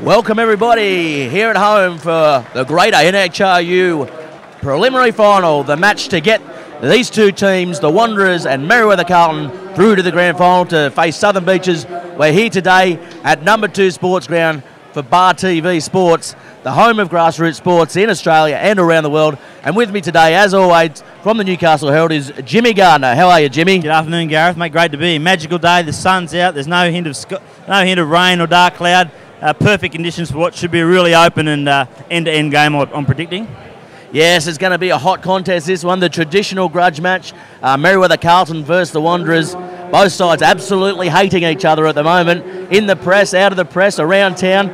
Welcome everybody here at home for the greater NHRU preliminary final, the match to get these two teams, the Wanderers and Merewether Carlton, through to the grand final to face Southern Beaches. We're here today at number 2 Sports Ground for Bar TV Sports, the home of grassroots sports in Australia and around the world. And with me today, as always, from the Newcastle Herald is Jimmy Gardner. How are you, Jimmy? Good afternoon, Gareth. Mate, great to be here. Magical day. The sun's out. There's no hint of rain or dark cloud. Perfect conditions for what should be a really open and end-to-end game, I'm predicting. Yes, it's going to be a hot contest, this one, the traditional grudge match, Merewether Carlton versus the Wanderers. Both sides absolutely hating each other at the moment, in the press, out of the press, around town.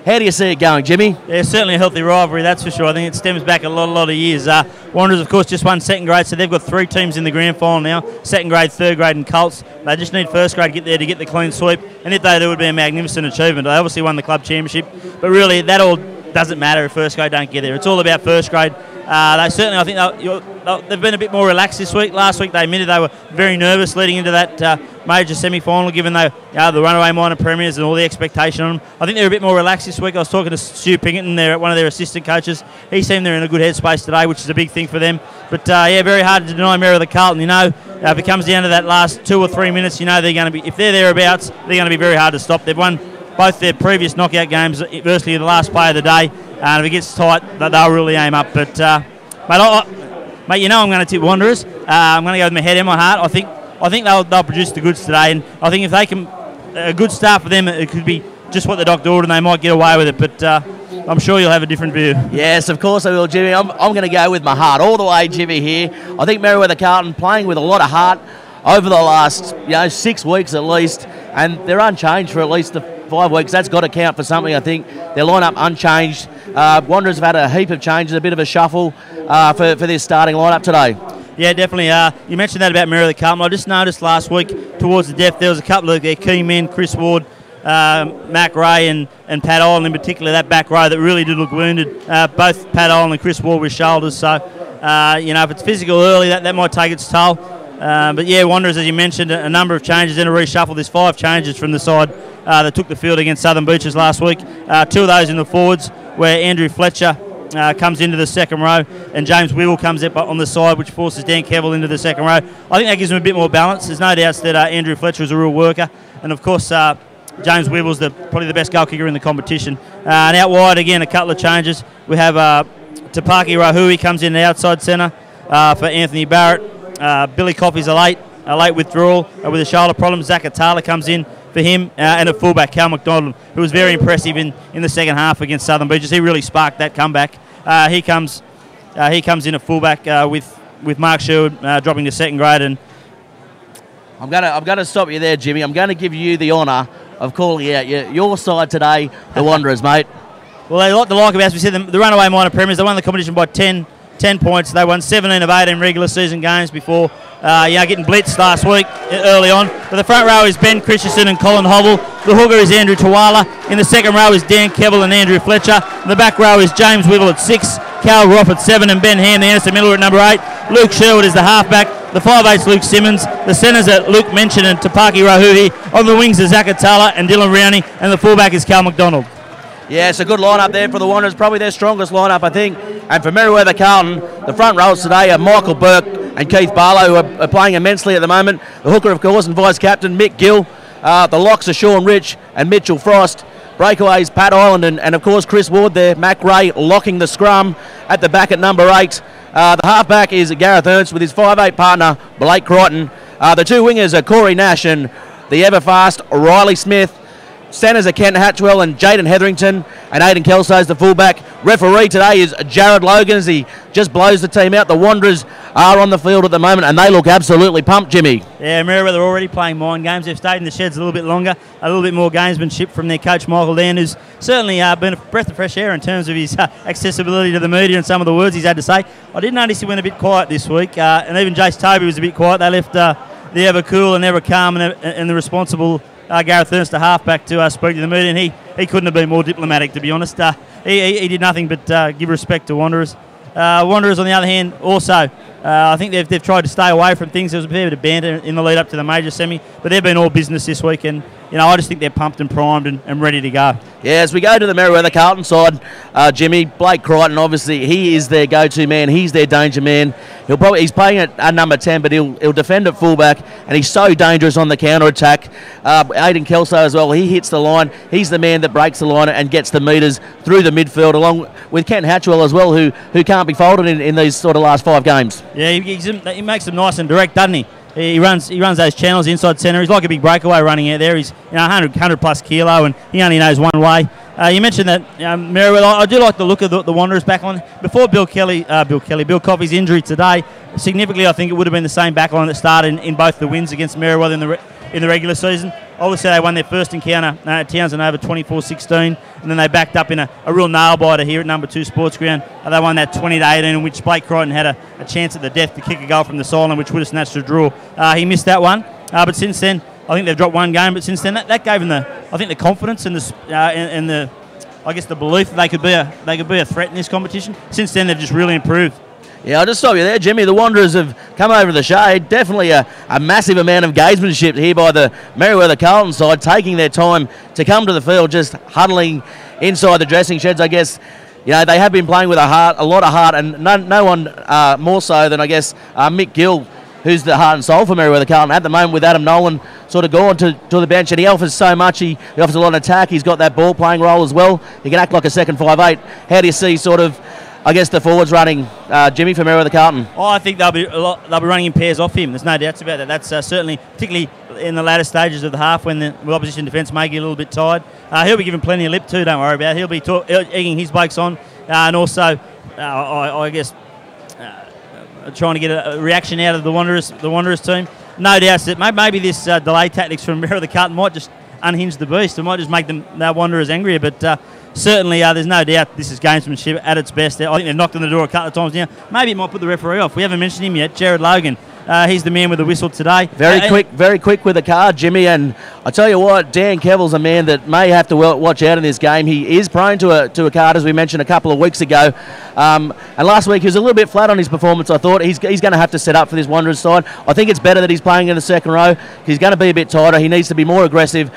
How do you see it going, Jimmy? Yeah, certainly a healthy rivalry, that's for sure. I think it stems back a lot of years. Wanderers, of course, just won second grade, so they've got 3 teams in the grand final now, second grade, third grade and Colts. They just need first grade to get there to get the clean sweep, and if they do, it would be a magnificent achievement. They obviously won the club championship, but really that all doesn't matter if first grade don't get there. It's all about first grade. They certainly, I think they've been a bit more relaxed this week. Last week they admitted they were very nervous leading into that major semi-final, given the runaway minor premiers and all the expectation on them. I think they're a bit more relaxed this week. I was talking to Stu Pinkerton, one of their assistant coaches. He seemed they're in a good headspace today, which is a big thing for them. But yeah, very hard to deny Merewether Carlton. If it comes down to that last 2 or 3 minutes, they're going to be, if they're thereabouts, they're going to be very hard to stop. They've won both their previous knockout games, virtually the last play of the day. And if it gets tight, they'll really aim up. But mate, I'm going to tip Wanderers. I'm going to go with my head and my heart. I think they'll produce the goods today, and I think if they can, a good start for them, it could be just what the doctor ordered, and they might get away with it. But I'm sure you'll have a different view. Yes, of course I will, Jimmy. I'm going to go with my heart all the way, Jimmy. Here, I think Merewether Carlton playing with a lot of heart over the last 6 weeks at least, and they're unchanged for at least the 5 weeks. That's got to count for something, I think. Their lineup unchanged. Wanderers have had a heap of changes, a bit of a shuffle for this starting lineup today. Yeah, definitely. You mentioned that about Merewether Carlton. I just noticed last week towards the depth there was a couple of their key men, Chris Ward, Mac Ray and Pat Owen in particular, that back row that really did look wounded. Both Pat Owen and Chris Ward with shoulders. So, if it's physical early, that might take its toll. But yeah, Wanderers, as you mentioned, a number of changes in a reshuffle. There's 5 changes from the side that took the field against Southern Beaches last week. 2 of those in the forwards, where Andrew Fletcher comes into the second row and James Wibble comes up on the side, which forces Dan Kevill into the second row. I think that gives them a bit more balance. There's no doubts that Andrew Fletcher is a real worker, and of course James Wibble's probably the best goal kicker in the competition. And out wide again, a couple of changes. We have Tapaki Rahui comes in the outside centre for Anthony Barrett. Billy Coffey's a late withdrawal with a shoulder problem. Zach Atala comes in for him, and a fullback, Cal McDonald, who was very impressive in the second half against Southern Beaches. He really sparked that comeback. He comes in a fullback with Mark Sherwood dropping to second grade. And I'm gonna stop you there, Jimmy. I'm going to give you the honour of calling out your side today, the Wanderers, mate. Well, they like about, as we said, the runaway minor premiers. They won the competition by 10 points. They won 17 of 18 regular season games before getting blitzed last week early on. But the front row is Ben Christensen and Colin Hobble. The hooker is Andrew Tawala. In the second row is Dan Kevill and Andrew Fletcher. The back row is James Wibble at 6, Cal Roth at 7, and Ben Ham, the innocent middler, at number 8. Luke Sherwood is the halfback. The 5'8's Luke Simmons. The centres are Luke Mention and Tapaki Rahui. On the wings are Zach Atala and Dylan Rowney. And the fullback is Cal McDonald. Yeah, it's a good lineup there for the Wanderers, probably their strongest lineup, I think. And for Merewether Carlton, the front rows today are Michael Burke and Keith Barlow, who are playing immensely at the moment. The hooker, of course, and vice-captain Mick Gill. The locks are Sean Rich and Mitchell Frost. Breakaways, Pat Ireland and of course, Chris Ward there. Mac Ray locking the scrum at the back at number 8. The halfback is Gareth Ernst with his 5'8 partner, Blake Crichton. The 2 wingers are Corey Nash and the ever-fast Riley Smith. Centres are Ken Hatchwell and Jaden Hetherington, and Aidan Kelso's the fullback. Referee today is Jared Logan as he just blows the team out. The Wanderers are on the field at the moment and they look absolutely pumped, Jimmy. Yeah, Merewether already playing mind games. They've stayed in the sheds a little bit longer, a little bit more gamesmanship from their coach Michael Dan, who's certainly been a breath of fresh air in terms of his accessibility to the media and some of the words he's had to say. I did notice he went a bit quiet this week, and even Jace Toby was a bit quiet. They left the ever cool and ever calm and the responsible Gareth Ernst, a halfback, to speak to the media, and he couldn't have been more diplomatic, to be honest. He did nothing but give respect to Wanderers. Wanderers, on the other hand, also I think they've tried to stay away from things. There was a bit of banter in the lead up to the major semi, but they've been all business this week, and I just think they're pumped and primed and ready to go. Yeah, as we go to the Merewether Carlton side, Jimmy, Blake Crichton, obviously he is their go-to man. He's their danger man. He's playing at number 10, but he'll defend at fullback, and he's so dangerous on the counter-attack. Aidan Kelso as well, he hits the line. He's the man that breaks the line and gets the metres through the midfield, along with Kent Hatchwell as well, who can't be folded in these sort of last 5 games. Yeah, he makes them nice and direct, doesn't he? He runs those channels inside centre. He's like a big breakaway running out there. He's 100 plus kilo, and he only knows one way. You mentioned that Merewether. I do like the look of the Wanderers back on. Before Bill Coffey's injury today, significantly I think it would have been the same back line that started in both the wins against Merewether in the regular season. Obviously, they won their first encounter at Townsend over 24-16, and then they backed up in a real nail-biter here at number 2 Sports Ground. They won that 20-18, in which Blake Crichton had a chance at the death to kick a goal from the sideline, which would have snatched a draw. He missed that one, but since then, I think they've dropped one game. But since then, that gave them the confidence and the belief that they could be a threat in this competition. Since then, they've just really improved. Yeah, I'll just stop you there, Jimmy. The Wanderers have come over the shade. Definitely a massive amount of gamesmanship here by the Merewether Carlton side, taking their time to come to the field, just huddling inside the dressing sheds. I guess, they have been playing with a lot of heart, and no one more so than, I guess, Mick Gill, who's the heart and soul for Merewether Carlton at the moment, with Adam Nolan sort of gone to the bench, and he offers so much. He offers a lot of attack. He's got that ball playing role as well. He can act like a second 5'8". How do you see sort of, I guess, the forwards running, Jimmy, for Merewether Carlton? Oh, I think they'll be running in pairs off him. There's no doubts about that. That's certainly, particularly in the latter stages of the half when the opposition defence may get a little bit tired. He'll be given plenty of lip too, don't worry about it. He'll be egging his blokes on, and also, I guess, trying to get a reaction out of the Wanderers team. No doubts that maybe this delay tactics from Merewether Carlton might just unhinge the beast. It might just make the Wanderers angrier, but certainly there's no doubt this is gamesmanship at its best. I think they've knocked on the door a couple of times now. Maybe it might put the referee off. We haven't mentioned him yet, Jared Logan. He's the man with the whistle today. Very quick with the card, Jimmy. And I tell you what, Dan Kevill's a man that may have to watch out in this game. He is prone to a card, as we mentioned a couple of weeks ago. And last week he was a little bit flat on his performance. I thought he's going to have to set up for this Wanderers side. I think it's better that he's playing in the second row. He's going to be a bit tighter. He needs to be more aggressive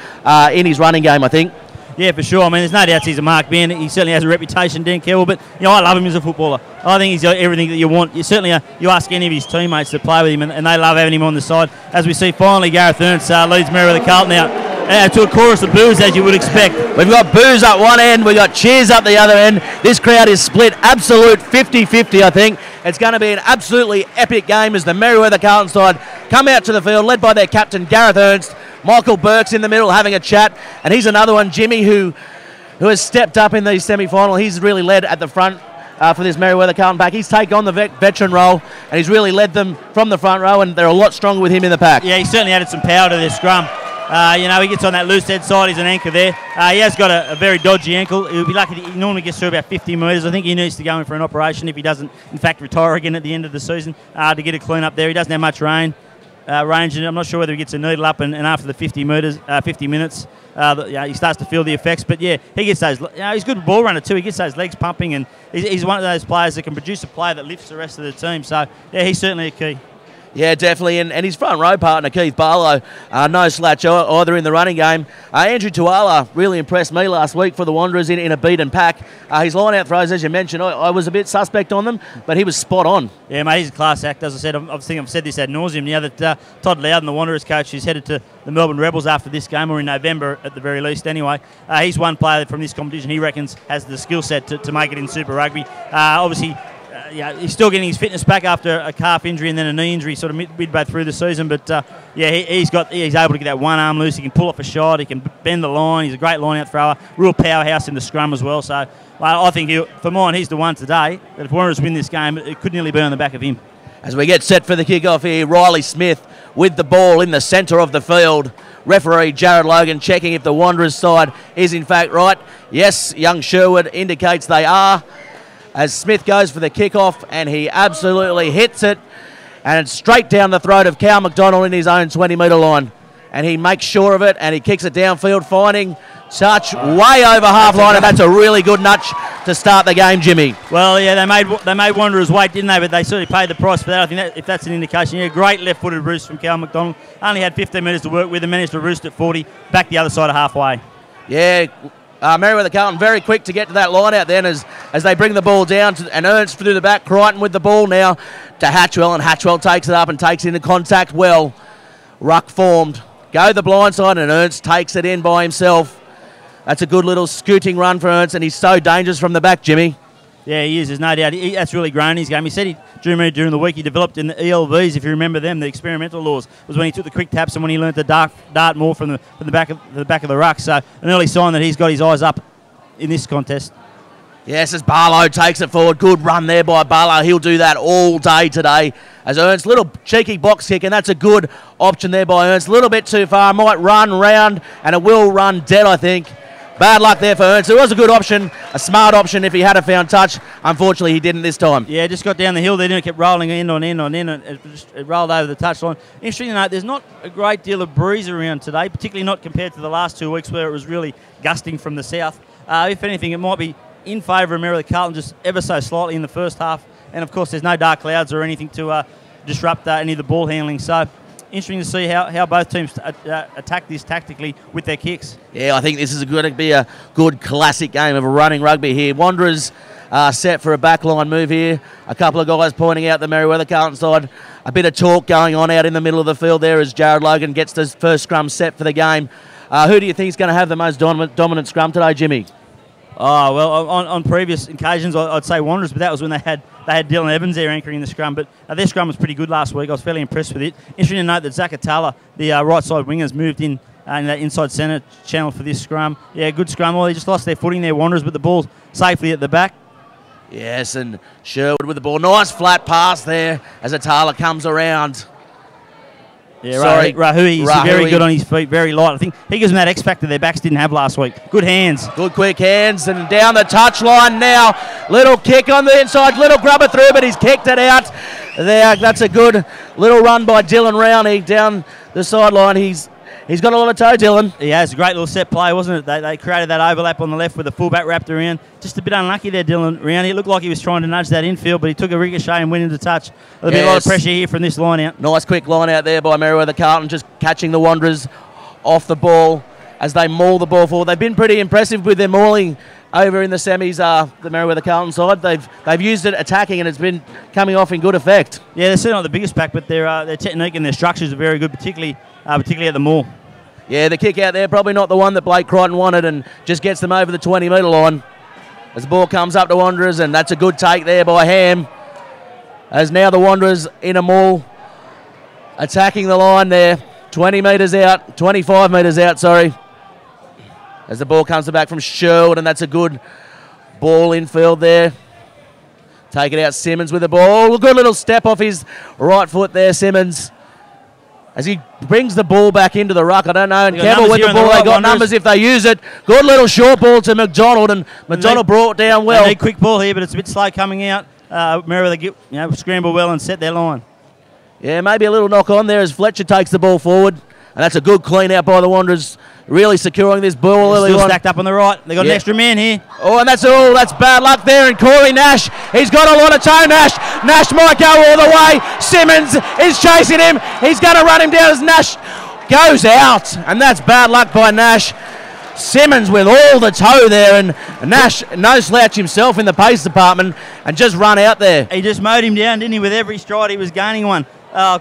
in his running game, I think. Yeah, for sure. I mean, there's no doubt he's a marked man. He certainly has a reputation, Dan Kevill, but I love him as a footballer. I think he's got everything that you want. You certainly you ask any of his teammates to play with him, and they love having him on the side. As we see, finally, Gareth Ernst leads Merewether Carlton out to a chorus of boos, as you would expect. We've got boos up one end, we've got cheers up the other end. This crowd is split absolute 50-50, I think. It's going to be an absolutely epic game as the Merewether Carlton side come out to the field, led by their captain, Gareth Ernst. Michael Burke's in the middle having a chat, and he's another one, Jimmy, who has stepped up in the semi-final. He's really led at the front for this Merewether Carlton pack. He's taken on the veteran role, and he's really led them from the front row, and they're a lot stronger with him in the pack. Yeah, he certainly added some power to their scrum. He gets on that loose head side. He's an anchor there. He has got a very dodgy ankle. He'll be lucky. He normally gets through about 50 metres. I think he needs to go in for an operation if he doesn't, in fact, retire again at the end of the season to get a clean up there. He doesn't have much range, and I'm not sure whether he gets a needle up, and after the 50 minutes, he starts to feel the effects. But yeah, he gets those. He's a good ball runner too. He gets those legs pumping, and he's one of those players that can produce a play that lifts the rest of the team. So yeah, he's certainly a key. Yeah, definitely, and his front row partner, Keith Barlow, no slouch either in the running game. Andrew Tuala really impressed me last week for the Wanderers in a beaten pack. His line-out throws, as you mentioned, I was a bit suspect on them, but he was spot on. Yeah, mate, he's a class act. As I said, I think I've said this ad nauseum now that Todd Loudon, the Wanderers coach, who's headed to the Melbourne Rebels after this game, or in November at the very least anyway. He's one player from this competition he reckons has the skill set to make it in Super Rugby. Obviously, he's still getting his fitness back after a calf injury and then a knee injury sort of midway through the season. But he's able to get that one arm loose. He can pull off a shot. He can bend the line. He's a great line-out thrower. Real powerhouse in the scrum as well. So I think for mine, he's the one today that if Wanderers win this game, it could nearly be on the back of him. As we get set for the kick-off here, Riley Smith with the ball in the centre of the field. Referee Jared Logan checking if the Wanderers side is in fact right. Yes, young Sherwood indicates they are. As Smith goes for the kickoff, and he absolutely hits it, and it's straight down the throat of Cal McDonald in his own 20-metre line. And he makes sure of it, and he kicks it downfield, finding touch way over half line, and that's a really good nudge to start the game, Jimmy. Well, yeah, they made Wanderers wait, didn't they? But they certainly paid the price for that. I think if that's an indication, yeah, great left-footed roost from Cal McDonald. Only had 15 metres to work with and managed to roost at 40, back the other side of halfway. Yeah, Merewether Carlton very quick to get to that line out then as they bring the ball down and Ernst through the back. Crichton with the ball now to Hatchwell, and Hatchwell takes it up and takes into contact well. Ruck formed. Go the blind side, and Ernst takes it in by himself. That's a good little scooting run for Ernst, and he's so dangerous from the back, Jimmy. Yeah, he is. There's no doubt. That's really grown his game. He said during the week he developed in the ELVs, if you remember them, the experimental laws, was when he took the quick taps and when he learned to dart more from the back of the ruck. So an early sign that he's got his eyes up in this contest. Yes, as Barlow takes it forward. Good run there by Barlow. He'll do that all day today. As Ernst, little cheeky box kick, and that's a good option there by Ernst. A little bit too far. Might run round, and it will run dead, I think. Bad luck there for Ernst. It was a good option, a smart option if he had a found touch. Unfortunately, he didn't this time. Yeah, just got down the hill there, and it kept rolling in on in on in, and it rolled over the touchline. Interesting to note, there's not a great deal of breeze around today, particularly not compared to the last 2 weeks where it was really gusting from the south. If anything, it might be in favour of Merewether Carlton just ever so slightly in the first half. And, of course, there's no dark clouds or anything to disrupt any of the ball handling. So interesting to see how both teams attack this tactically with their kicks. Yeah, I think this is going to be a good classic game of running rugby here. Wanderers set for a backline move here. A couple of guys pointing out the Merewether Carlton side. A bit of talk going on out in the middle of the field there as Jared Logan gets the first scrum set for the game. Who do you think is going to have the most dominant scrum today, Jimmy? Oh, well, on previous occasions, I'd say Wanderers, but that was when they had Dylan Evans there anchoring the scrum. But their scrum was pretty good last week. I was fairly impressed with it. Interesting to note that Zakatala, the right side wingers, moved in that inside centre channel for this scrum. Yeah, good scrum. Well, they just lost their footing there, Wanderers, but the ball's safely at the back. Yes, and Sherwood with the ball. Nice flat pass there as Atala comes around. Yeah, sorry, Rahui is very good on his feet, very light. I think he gives them that X factor their backs didn't have last week. Good hands. Good quick hands, and down the touchline now. Little kick on the inside, little grubber through, but he's kicked it out. There, that's a good little run by Dylan Rowney down the sideline. He's got a lot of toe, Dylan. He has a great little set play, wasn't it? They created that overlap on the left with the fullback wrapped around. Just a bit unlucky there, Dylan Rowney. It looked like he was trying to nudge that infield, but he took a ricochet and went into touch. There'll be a lot of pressure here from this line out. Nice quick line out there by Merewether Carlton, just catching the Wanderers off the ball as they maul the ball forward. They've been pretty impressive with their mauling over in the semis, the Merewether Carlton side. They've used it attacking, and it's been coming off in good effect. Yeah, they're certainly not the biggest pack, but their technique and their structures are very good, particularly at the maul. Yeah, the kick out there, probably not the one that Blake Crichton wanted, and just gets them over the 20-metre line. As the ball comes up to Wanderers, and that's a good take there by Ham. As now the Wanderers in a maul, attacking the line there. 20 metres out, 25 metres out, sorry. As the ball comes back from Sherwood, and that's a good ball infield there. Take it out, Simmons with the ball. Good little step off his right foot there, Simmons. As he brings the ball back into the ruck, I don't know. And Campbell with the ball, they got numbers if they use it. Good little short ball to McDonald, and McDonald brought down well. They need quick ball here, but it's a bit slow coming out. Merewether scramble well and set their line. Yeah, maybe a little knock on there as Fletcher takes the ball forward. And that's a good clean out by the Wanderers, really securing this ball early on. Still stacked up on the right. They've got an extra man here. Oh, and that's all. That's bad luck there. And Corey Nash, he's got a lot of toe, Nash. Nash might go all the way. Simmons is chasing him. He's going to run him down as Nash goes out. And that's bad luck by Nash. Simmons with all the toe there, and Nash, no slouch himself in the pace department, and just run out there. He just mowed him down, didn't he? With every stride he was gaining one.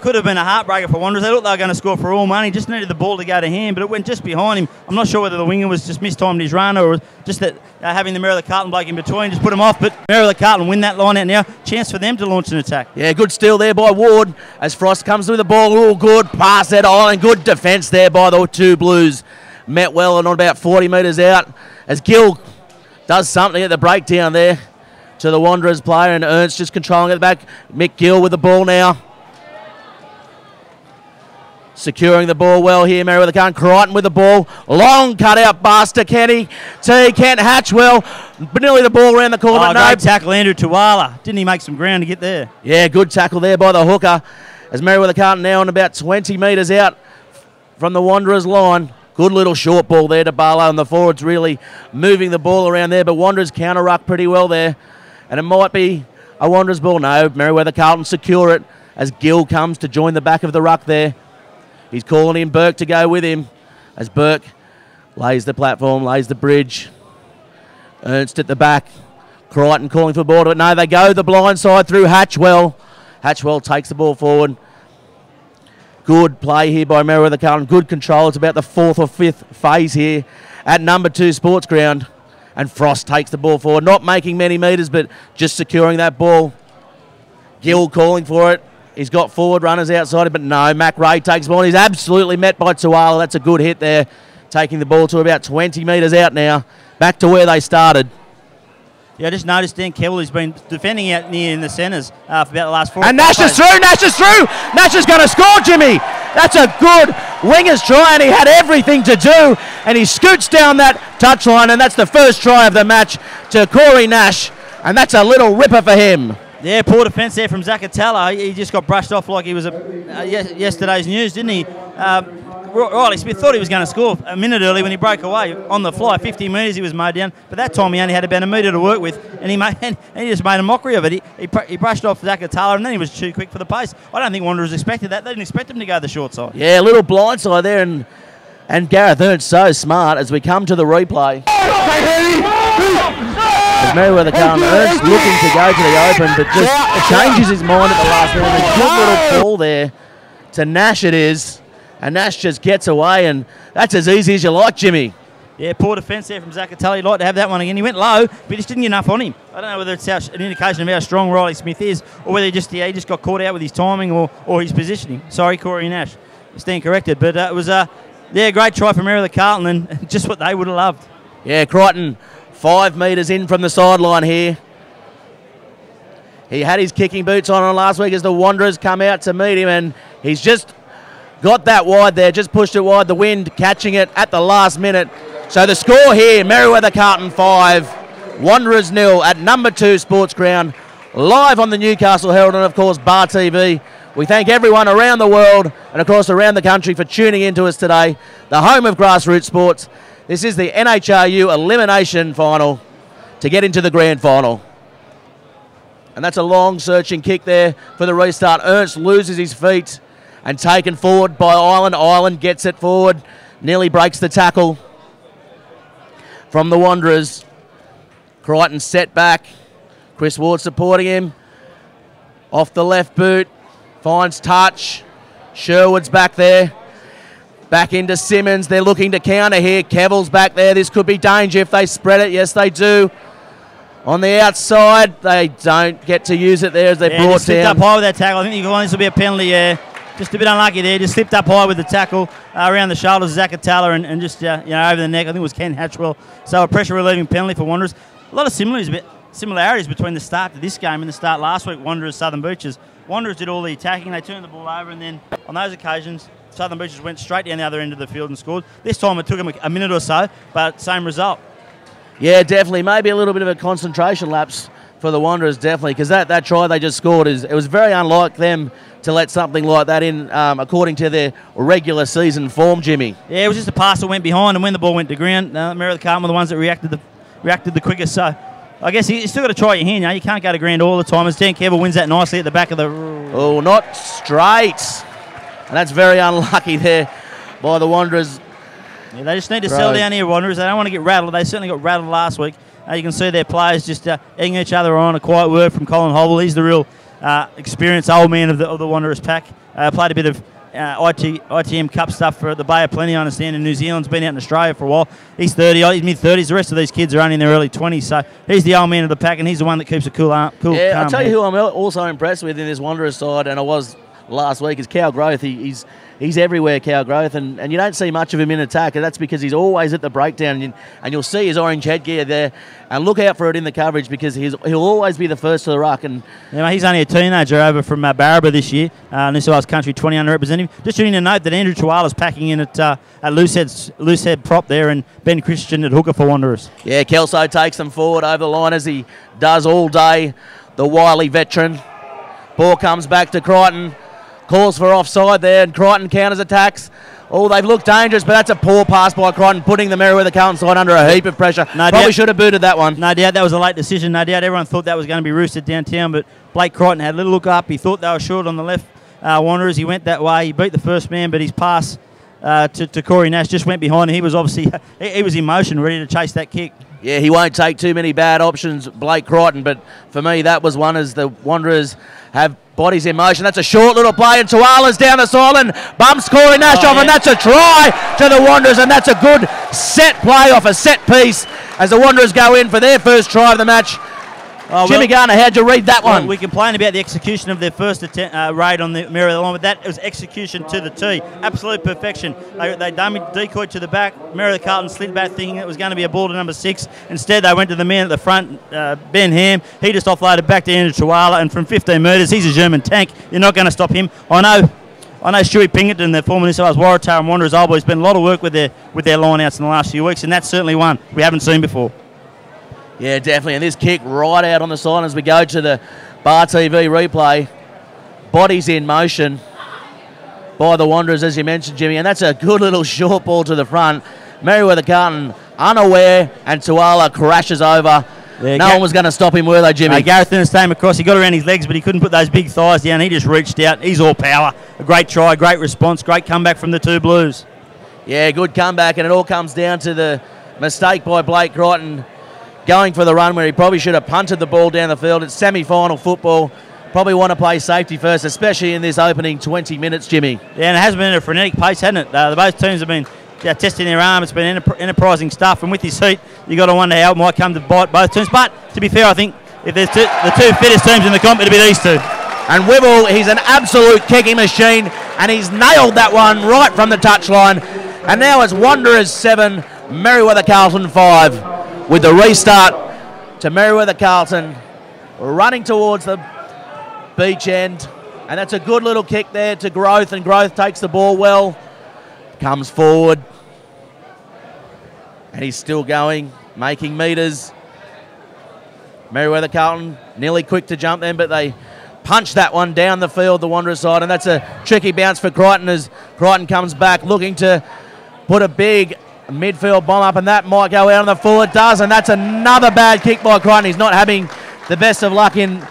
Could have been a heartbreaker for Wanderers. They looked they were going to score for all money. Just needed the ball to go to hand, but it went just behind him. I'm not sure whether the winger was just mistimed his run or just that having the Merewether Carlton bloke in between just put him off. But Merewether Carlton win that line out now. Chance for them to launch an attack. Yeah, good steal there by Ward as Frost comes through the ball. All good pass that and good defence there by the two Blues. Met well and on about 40 metres out as Gill does something at the breakdown there to the Wanderers player, and Ernst just controlling at the back. Mick Gill with the ball now. Securing the ball well here, Merewether Carlton. Crichton with the ball. Long cut out pass to Kenny. Kent Hatchwell. But nearly the ball around the corner. Great tackle, Andrew Tuala. Didn't he make some ground to get there? Yeah, good tackle there by the hooker. As Merewether Carlton now on about 20 metres out from the Wanderers line. Good little short ball there to Barlow, and the forwards really moving the ball around there, but Wanderers counter-ruck pretty well there. And it might be a Wanderers ball. No, Merewether Carlton secure it as Gill comes to join the back of the ruck there. He's calling in Burke to go with him as Burke lays the platform, lays the bridge. Ernst at the back. Crichton calling for the ball, but no, they go the blind side through Hatchwell. Hatchwell takes the ball forward. Good play here by Merewether Carlton. Good control. It's about the 4th or 5th phase here at number 2 Sports Ground. And Frost takes the ball forward. Not making many metres, but just securing that ball. Gill calling for it. He's got forward runners outside him, but no, Mac Ray takes the ball. He's absolutely met by Tuala. That's a good hit there. Taking the ball to about 20 metres out now. Back to where they started. Yeah, I just noticed Dan Keble, who's been defending out near in the centres for about the last 4 And Nash is through, Nash is through! Nash is going to score, Jimmy! That's a good winger's try, and he had everything to do, and he scoots down that touchline, and that's the first try of the match to Corey Nash, and that's a little ripper for him. Yeah, poor defence there from Zacatella. He just got brushed off like he was yesterday's news, didn't he? Riley Smith thought he was going to score a minute early when he broke away on the fly. 50 metres he was mowed down, but that time he only had about a metre to work with, and he just made a mockery of it. He brushed off Zacatella, and then he was too quick for the pace. I don't think Wanderers expected that. They didn't expect him to go the short side. Yeah, a little blind side there, and Gareth Ernst so smart as we come to the replay. As Merewether Carlton, Ernst looking to go to the open, but just changes his mind at the last minute. A good little ball there to Nash it is. And Nash just gets away, and that's as easy as you like, Jimmy. Yeah, poor defence there from Zacatella. He'd like to have that one again. He went low, but he just didn't get enough on him. I don't know whether it's an indication of how strong Riley Smith is, or whether he just got caught out with his timing or his positioning. Sorry, Corey Nash. Stand corrected. But it was a great try from Merewether Carlton, and just what they would have loved. Yeah, Crichton 5 metres in from the sideline here. He had his kicking boots on last week as the Wanderers come out to meet him, and he's just got that wide there, just pushed it wide. The wind catching it at the last minute. So the score here, Merewether Carlton 5, Wanderers 0 at number 2 Sports Ground, live on the Newcastle Herald and, of course, Bar TV. We thank everyone around the world and, of course, around the country for tuning in to us today, the home of grassroots sports. This is the NHRU elimination final to get into the grand final. And that's a long searching kick there for the restart. Ernst loses his feet and taken forward by Ireland. Ireland gets it forward, nearly breaks the tackle from the Wanderers. Crichton set back. Chris Ward supporting him. Off the left boot, finds touch. Sherwood's back there. Back into Simmons. They're looking to counter here. Kevill's back there. This could be danger if they spread it. Yes, they do. On the outside, they don't get to use it there as they're brought slipped down. Up high with that tackle. I think this will be a penalty. Just a bit unlucky there. Just slipped up high with the tackle around the shoulders of Zacatella and just over the neck. I think it was Ken Hatchwell. So a pressure relieving penalty for Wanderers. A lot of similarities between the start to this game and the start last week. Wanderers, Southern Beaches. Wanderers did all the attacking. They turned the ball over, and then on those occasions, Southern Beaches went straight down the other end of the field and scored. This time it took them a minute or so, but same result. Yeah, definitely. Maybe a little bit of a concentration lapse for the Wanderers, definitely, because that try they just scored, it was very unlike them to let something like that in, according to their regular season form, Jimmy. Yeah, it was just a pass that went behind, and when the ball went to ground, Merewether Carlton were the ones that reacted the quickest. So I guess you still got to try your hand. You can't go to ground all the time. As Dan Keble wins that nicely at the back of the... Oh, not straight. And that's very unlucky there by the Wanderers. Yeah, they just need to settle down here, Wanderers. They don't want to get rattled. They certainly got rattled last week. You can see their players just egging each other on. A quiet word from Colin Hobble. He's the real experienced old man of the Wanderers pack. Played a bit of ITM Cup stuff for the Bay of Plenty, I understand, in New Zealand's been out in Australia for a while. He's 30, he's mid-30s. The rest of these kids are only in their early 20s, so he's the old man of the pack, and he's the one that keeps a cool Yeah, calm I'll tell you head. who I'm also impressed with in this Wanderers side, and I was last week, is Cal Growth. He's everywhere, Cal Growth, and you don't see much of him in attack, and that's because he's always at the breakdown, and you'll see his orange headgear there, and look out for it in the coverage because he'll always be the first to the ruck. And yeah, mate, he's only a teenager over from Barraba this year, New South Wales Country 20 under representative. Just to note that Andrew Tuala's packing in at loosehead prop there, and Ben Christian at hooker for Wanderers. Yeah, Kelso takes them forward over the line as he does all day, the wily veteran. Ball comes back to Crichton. Calls for offside there, and Crichton counters attacks. Oh, they've looked dangerous, but that's a poor pass by Crichton, putting the Merewether Carlton side under a heap of pressure. No Probably doubt. should have booted that one. No doubt that was a late decision. No doubt everyone thought that was going to be roosted downtown, but Blake Crichton had a little look up. He thought they were short on the left Wanderers. He went that way. He beat the first man, but his pass to Corey Nash just went behind him. He was obviously he was in motion, ready to chase that kick. Yeah, he won't take too many bad options, Blake Crichton, but for me that was one as the Wanderers have bodies in motion. That's a short little play, and Tuala's down the sideline, bumps Corey Nash off, and that's a try to the Wanderers, and that's a good set play off a set piece as the Wanderers go in for their first try of the match. Jimmy Garner, how'd you read that one? We complain about the execution of their first raid on the Merewether line, but that was execution to the T. Absolute perfection. They decoyed to the back. Merewether Carlton slid back thinking it was going to be a ball to number 6. Instead, they went to the man at the front, Ben Ham. He just offloaded back to Andrew Tuala, and from 15 metres, he's a German tank. You're not going to stop him. I know Stewie Pinkerton, the former New South Wales Waratah and Wanderers Old Boys, spent a lot of work with their line-outs in the last few weeks, and that's certainly one we haven't seen before. Yeah, definitely. And this kick right out on the side as we go to the Bar TV replay. Bodies in motion by the Wanderers, as you mentioned, Jimmy. And that's a good little short ball to the front. Merewether Carlton unaware, and Tuala crashes over. Yeah, no one was going to stop him, were they, Jimmy? Gareth Innes came across. He got around his legs, but he couldn't put those big thighs down. He just reached out. He's all power. A great try, great response, great comeback from the two Blues. Yeah, good comeback, and it all comes down to the mistake by Blake Crichton going for the run where he probably should have punted the ball down the field. It's semi-final football. Probably want to play safety first, especially in this opening 20 minutes, Jimmy. Yeah, and it has been at a frenetic pace, hasn't it? Both teams have been testing their arm. It's been enterprising stuff, and with his heat, you've got to wonder how it might come to bite both teams. But to be fair, I think if there's the two fittest teams in the comp, it'll be these two. And Wibble, he's an absolute kicking machine, and he's nailed that one right from the touchline. And now it's Wanderers 7, Merewether Carlton 5. With the restart to Merewether Carlton running towards the beach end, and that's a good little kick there to Growth, and Growth takes the ball well, comes forward, and he's still going, making metres. Merewether Carlton nearly quick to jump then, but they punch that one down the field, the Wanderers side, and that's a tricky bounce for Crichton as Crichton comes back looking to put a big midfield bomb up, and that might go out on the full. It does, and that's another bad kick by Crichton. He's not having the best of luck in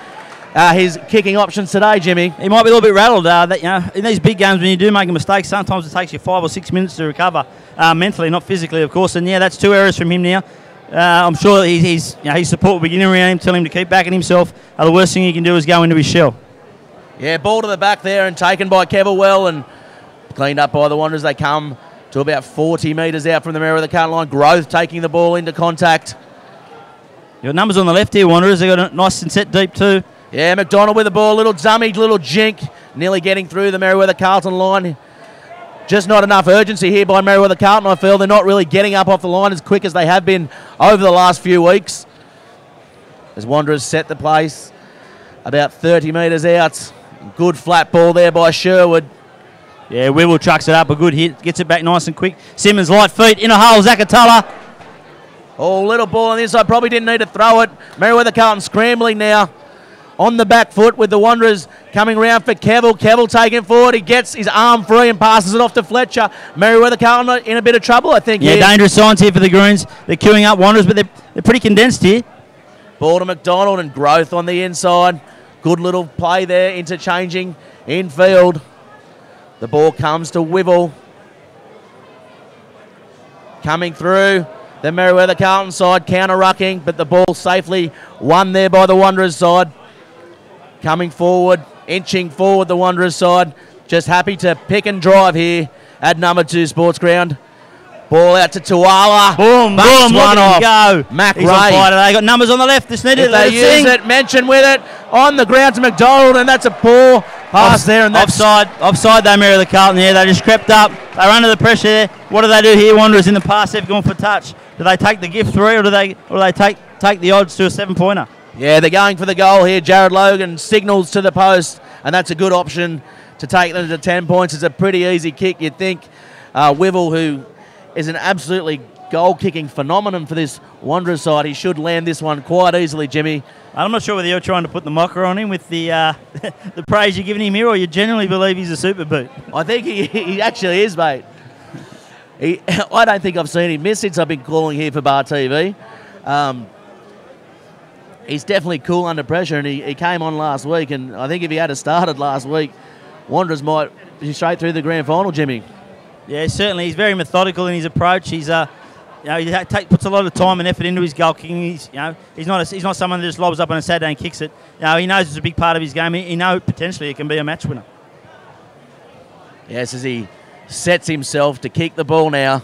his kicking options today, Jimmy. He might be a little bit rattled. In these big games, when you do make a mistake, sometimes it takes you 5 or 6 minutes to recover mentally, not physically, of course. And yeah, that's 2 errors from him now. I'm sure his support will be getting around him, telling him to keep backing himself. The worst thing he can do is go into his shell. Yeah, ball to the back there and taken by Kevelwell and cleaned up by the Wanderers. They come to about 40 metres out from the Merewether Carlton line. Growth taking the ball into contact. Your numbers on the left here, Wanderers. They've got a nice and set deep too. Yeah, McDonald with the ball. Little dummy, little jink. Nearly getting through the Merewether Carlton line. Just not enough urgency here by Merewether Carlton, I feel. They're not really getting up off the line as quick as they have been over the last few weeks. As Wanderers set the place about 30 metres out. Good flat ball there by Sherwood. Yeah, Wibble chucks it up, a good hit, gets it back nice and quick. Simmons, light feet, in a hole, Zakatala. Oh, little ball on the inside, probably didn't need to throw it. Merewether Carlton scrambling now on the back foot with the Wanderers coming round for Kevel. Kevel taking forward, he gets his arm free and passes it off to Fletcher. Merewether Carlton in a bit of trouble, I think. Yeah, dangerous signs here for the Greens. They're queuing up Wanderers, but they're pretty condensed here. Ball to McDonald and Growth on the inside. Good little play there, interchanging infield. The ball comes to Wibble. Coming through the Merewether Carlton side, counter-rucking, but the ball safely won there by the Wanderers side. Coming forward, inching forward the Wanderers side. Just happy to pick and drive here at number 2 Sports Ground. Ball out to Tuala. Boom, boom, one off. Go. Mac He's Ray. on fire today. Got numbers on the left. This needed they use it, mention with it. On the ground to McDonald, and that's a poor pass there. And that's offside though, Merewether Carlton. Yeah, they just crept up. They're under the pressure there. What do they do here, Wanderers? In the past, they've gone for touch. Do they take the gift 3, or do they take the odds to a 7-pointer? Yeah, they're going for the goal here. Jared Logan signals to the post, and that's a good option to take them to 10 points. It's a pretty easy kick, you'd think. Wibble, who is an absolutely goal-kicking phenomenon for this Wanderers side, he should land this one quite easily, Jimmy. I'm not sure whether you're trying to put the mocker on him with the the praise you're giving him here, or you genuinely believe he's a super boot. I think he actually is, mate. I don't think I've seen him miss since I've been calling here for Bar TV. He's definitely cool under pressure, and he came on last week, and I think if he had started last week, Wanderers might be straight through the grand final, Jimmy. Yeah, certainly. He's very methodical in his approach. He's he puts a lot of time and effort into his goal kicking. He's not someone that just lobs up on a Saturday and kicks it. He knows it's a big part of his game. He knows potentially it can be a match winner. Yes, as he sets himself to kick the ball now.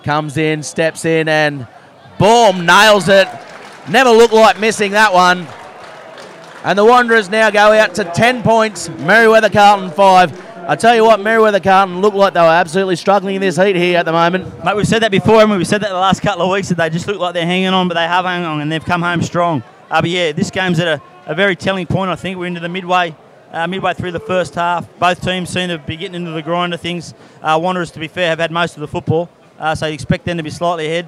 Comes in, steps in, and boom, nails it. Never looked like missing that one. And the Wanderers now go out to 10 points. Merewether Carlton 5. I tell you what, Merewether Carlton looked like they were absolutely struggling in this heat here at the moment. Mate, we've said that before, and we've said that the last couple of weeks, that they just look like they're hanging on, but they have hung on, and they've come home strong. But yeah, this game's at a very telling point. I think we're into the midway through the first half. Both teams seem to be getting into the grind of things. Wanderers, to be fair, have had most of the football, so you expect them to be slightly ahead.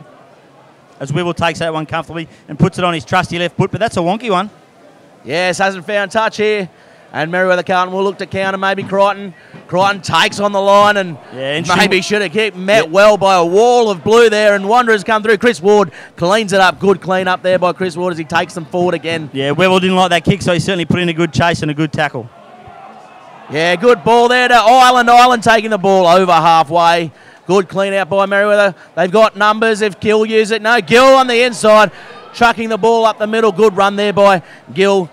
As Wibble takes that one comfortably and puts it on his trusty left foot, but that's a wonky one. Yes, hasn't found touch here. And Merewether Carlton will look to counter maybe Crichton. Crichton takes on the line and maybe should have kicked. Met well by a wall of blue there, and Wanderers come through. Chris Ward cleans it up. Good clean up there by Chris Ward as he takes them forward again. Yeah, Webber didn't like that kick, so he certainly put in a good chase and a good tackle. Yeah, good ball there to Ireland. Ireland taking the ball over halfway. Good clean out by Merewether. They've got numbers if Gill use it. No, Gill on the inside, chucking the ball up the middle. Good run there by Gill,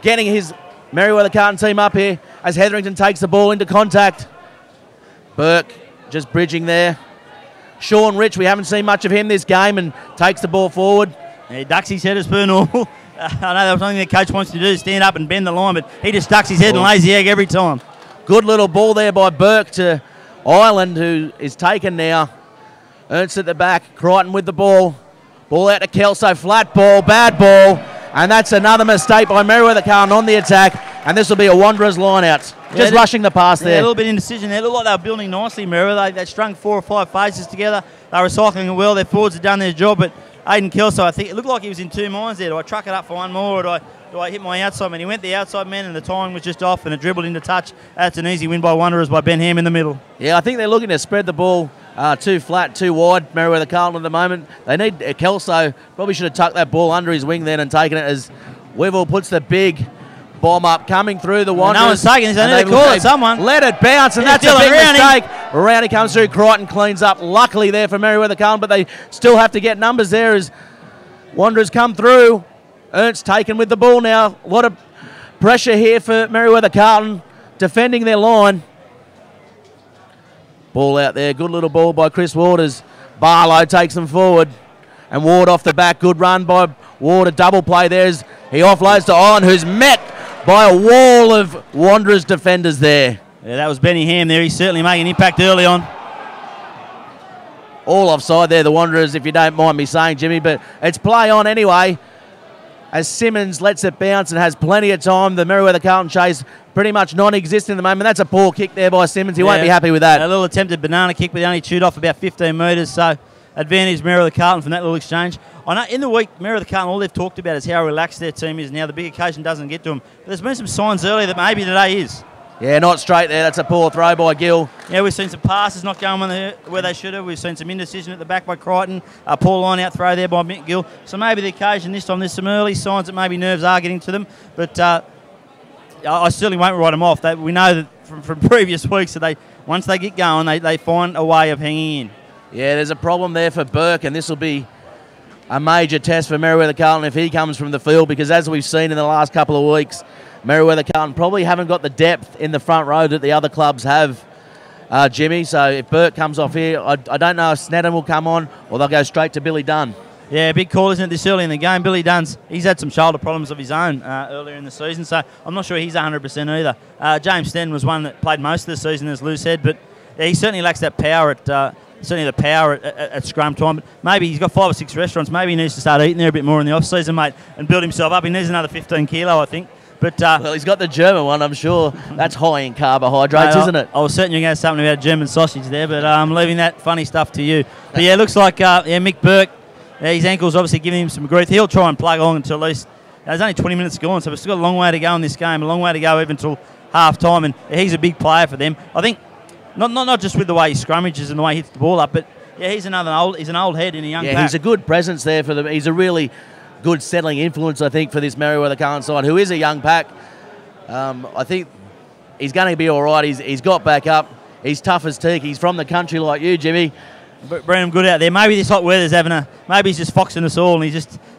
getting his Merewether Carlton team up here as Hetherington takes the ball into contact. Burke just bridging there. Sean Rich, we haven't seen much of him this game, and takes the ball forward. Yeah, he ducks his head as per normal. I know that was something the coach wants to do, stand up and bend the line, but he just ducks his head and lays the egg every time. Good little ball there by Burke to Ireland, who is taken now. Ernst at the back, Crichton with the ball. Ball out to Kelso, flat ball, bad ball. And that's another mistake by Merewether Carlton on the attack. And this will be a Wanderers line-out. Just rushing the pass there. A little bit of indecision there. It looked like they were building nicely, Merewether. They strung 4 or 5 phases together. They were cycling it well. Their forwards had done their job. But Aidan Kelso, I think, it looked like he was in two minds there. Do I truck it up for one more, or do I hit my outside man? He went the outside man, and the timing was just off, and it dribbled into touch. That's an easy win by Wanderers by Ben Ham in the middle. Yeah, I think they're looking to spread the ball too flat, too wide, Merewether Carlton at the moment. They need Kelso. Probably should have tucked that ball under his wing then and taken it as Weevil puts the big bomb up, coming through the Wanderers. No one's taking this. They need to call it someone. Let it bounce, and that's a big mistake. Rowney comes through. Crichton cleans up. Luckily there for Merewether Carlton, but they still have to get numbers there as Wanderers come through. Ernst taken with the ball now. A lot of pressure here for Merewether Carlton, defending their line. Ball out there. Good little ball by Chris Waters. Barlow takes them forward. And Ward off the back. Good run by Ward. A double play there as he offloads to Ireland, who's met by a wall of Wanderers defenders there. Yeah, that was Benny Ham there. He's certainly making an impact early on. All offside there, the Wanderers, if you don't mind me saying, Jimmy. But it's play on anyway, as Simmons lets it bounce and has plenty of time. The Merewether Carlton chase pretty much non-existent at the moment. That's a poor kick there by Simmons. He won't be happy with that. A little attempted banana kick, but they only chewed off about 15 metres. So advantage Merewether Carlton from that little exchange. I know in the week, Merewether Carlton, all they've talked about is how relaxed their team is now. The big occasion doesn't get to them. But there's been some signs earlier that maybe today is. Yeah, not straight there. That's a poor throw by Gill. Yeah, we've seen some passes not going where they should have. We've seen some indecision at the back by Crichton. A poor line-out throw there by Mick Gill. So maybe the occasion this time, there's some early signs that maybe nerves are getting to them. But I certainly won't write them off. We know that from previous weeks that once they get going, they find a way of hanging in. Yeah, there's a problem there for Burke, and this will be a major test for Merewether Carlton if he comes from the field, because as we've seen in the last couple of weeks, Merewether Carlton probably haven't got the depth in the front row that the other clubs have, Jimmy. So if Burke comes off here, I don't know if Sneddon will come on or they'll go straight to Billy Dunn. Yeah, big call, isn't it, this early in the game? Billy Dunn's, he's had some shoulder problems of his own earlier in the season, so I'm not sure he's 100% either. James Sneddon was one that played most of the season, as Lou said, but yeah, he certainly lacks that power at scrum time. But maybe he's got 5 or 6 restaurants. Maybe he needs to start eating there a bit more in the off-season, mate, and build himself up. He needs another 15 kilo, I think. But well, he's got the German one, I'm sure. That's high in carbohydrates, isn't it? I was certain you were going to say something about German sausage there, but I'm leaving that funny stuff to you. But yeah, it looks like Mick Burke, his ankle's obviously giving him some grief. He'll try and plug on until at least, there's only 20 minutes gone, so we've still got a long way to go in this game, a long way to go even until half-time, and he's a big player for them. I think Not just with the way he scrummages and the way he hits the ball up, but yeah, he's an old head in a young pack. He's a good presence there for them. He's a really good settling influence, I think, for this Merewether carlton side, who is a young pack. I think he's going to be all right. He's got back up. He's tough as teak. He's from the country like you, Jimmy. Bring him good out there. Maybe this hot weather's maybe he's just foxing us all, and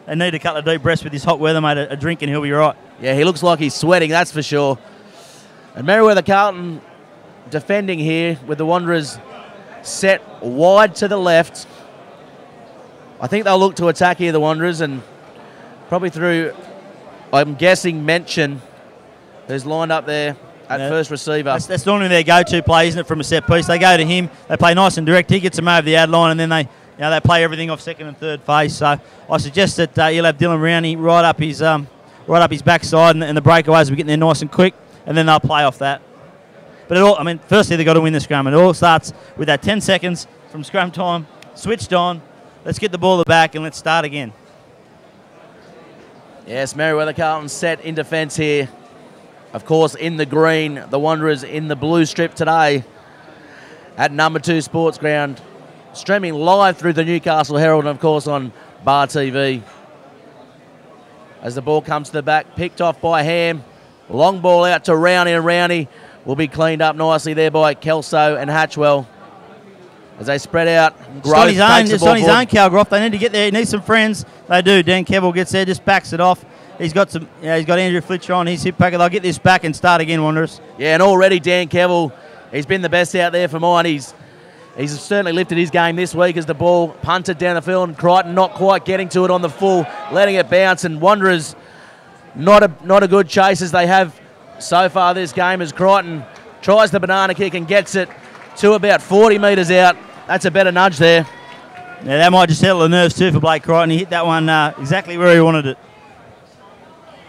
they need a couple of deep breaths with this hot weather, mate. A drink and he'll be right. Yeah, he looks like he's sweating, that's for sure. And Merewether carlton defending here with the Wanderers set wide to the left. I think they'll look to attack here, the Wanderers, and probably through, I'm guessing, Mention, who's lined up there at first receiver. That's normally their go-to play, isn't it, from a set piece? They go to him, they play nice and direct, he gets them over the ad line, and then they play everything off second and third phase. So I suggest that you'll have Dylan Rowney right up his backside, and the breakaways will be getting there nice and quick, and then they'll play off that. But firstly they've got to win the scrum. It all starts with that 10 seconds from scrum time, switched on. Let's get the ball at the back and let's start again. Yes, Merewether carlton set in defence here. Of course, in the green, the Wanderers in the blue strip today at number 2 Sports Ground. Streaming live through the Newcastle Herald and, of course, on Bar TV. As the ball comes to the back, picked off by Ham. Long ball out to Rowney, and Rowney will be cleaned up nicely there by Kelso and Hatchwell. As they spread out, it's on his own, Calgroff. They need to get there. He needs some friends. They do. Dan Kevill gets there, just backs it off. He's got Andrew Fletcher on his hip packer. They'll get this back and start again, Wanderers. Yeah, and already Dan Kevill, he's been the best out there for mine. He's certainly lifted his game this week as the ball punted down the field, and Crichton not quite getting to it on the full, letting it bounce, and Wanderers not a good chase as they have so far this game, as Crichton tries the banana kick and gets it to about 40 metres out. That's a better nudge there. Yeah, that might just settle the nerves too for Blake Crichton. He hit that one exactly where he wanted it.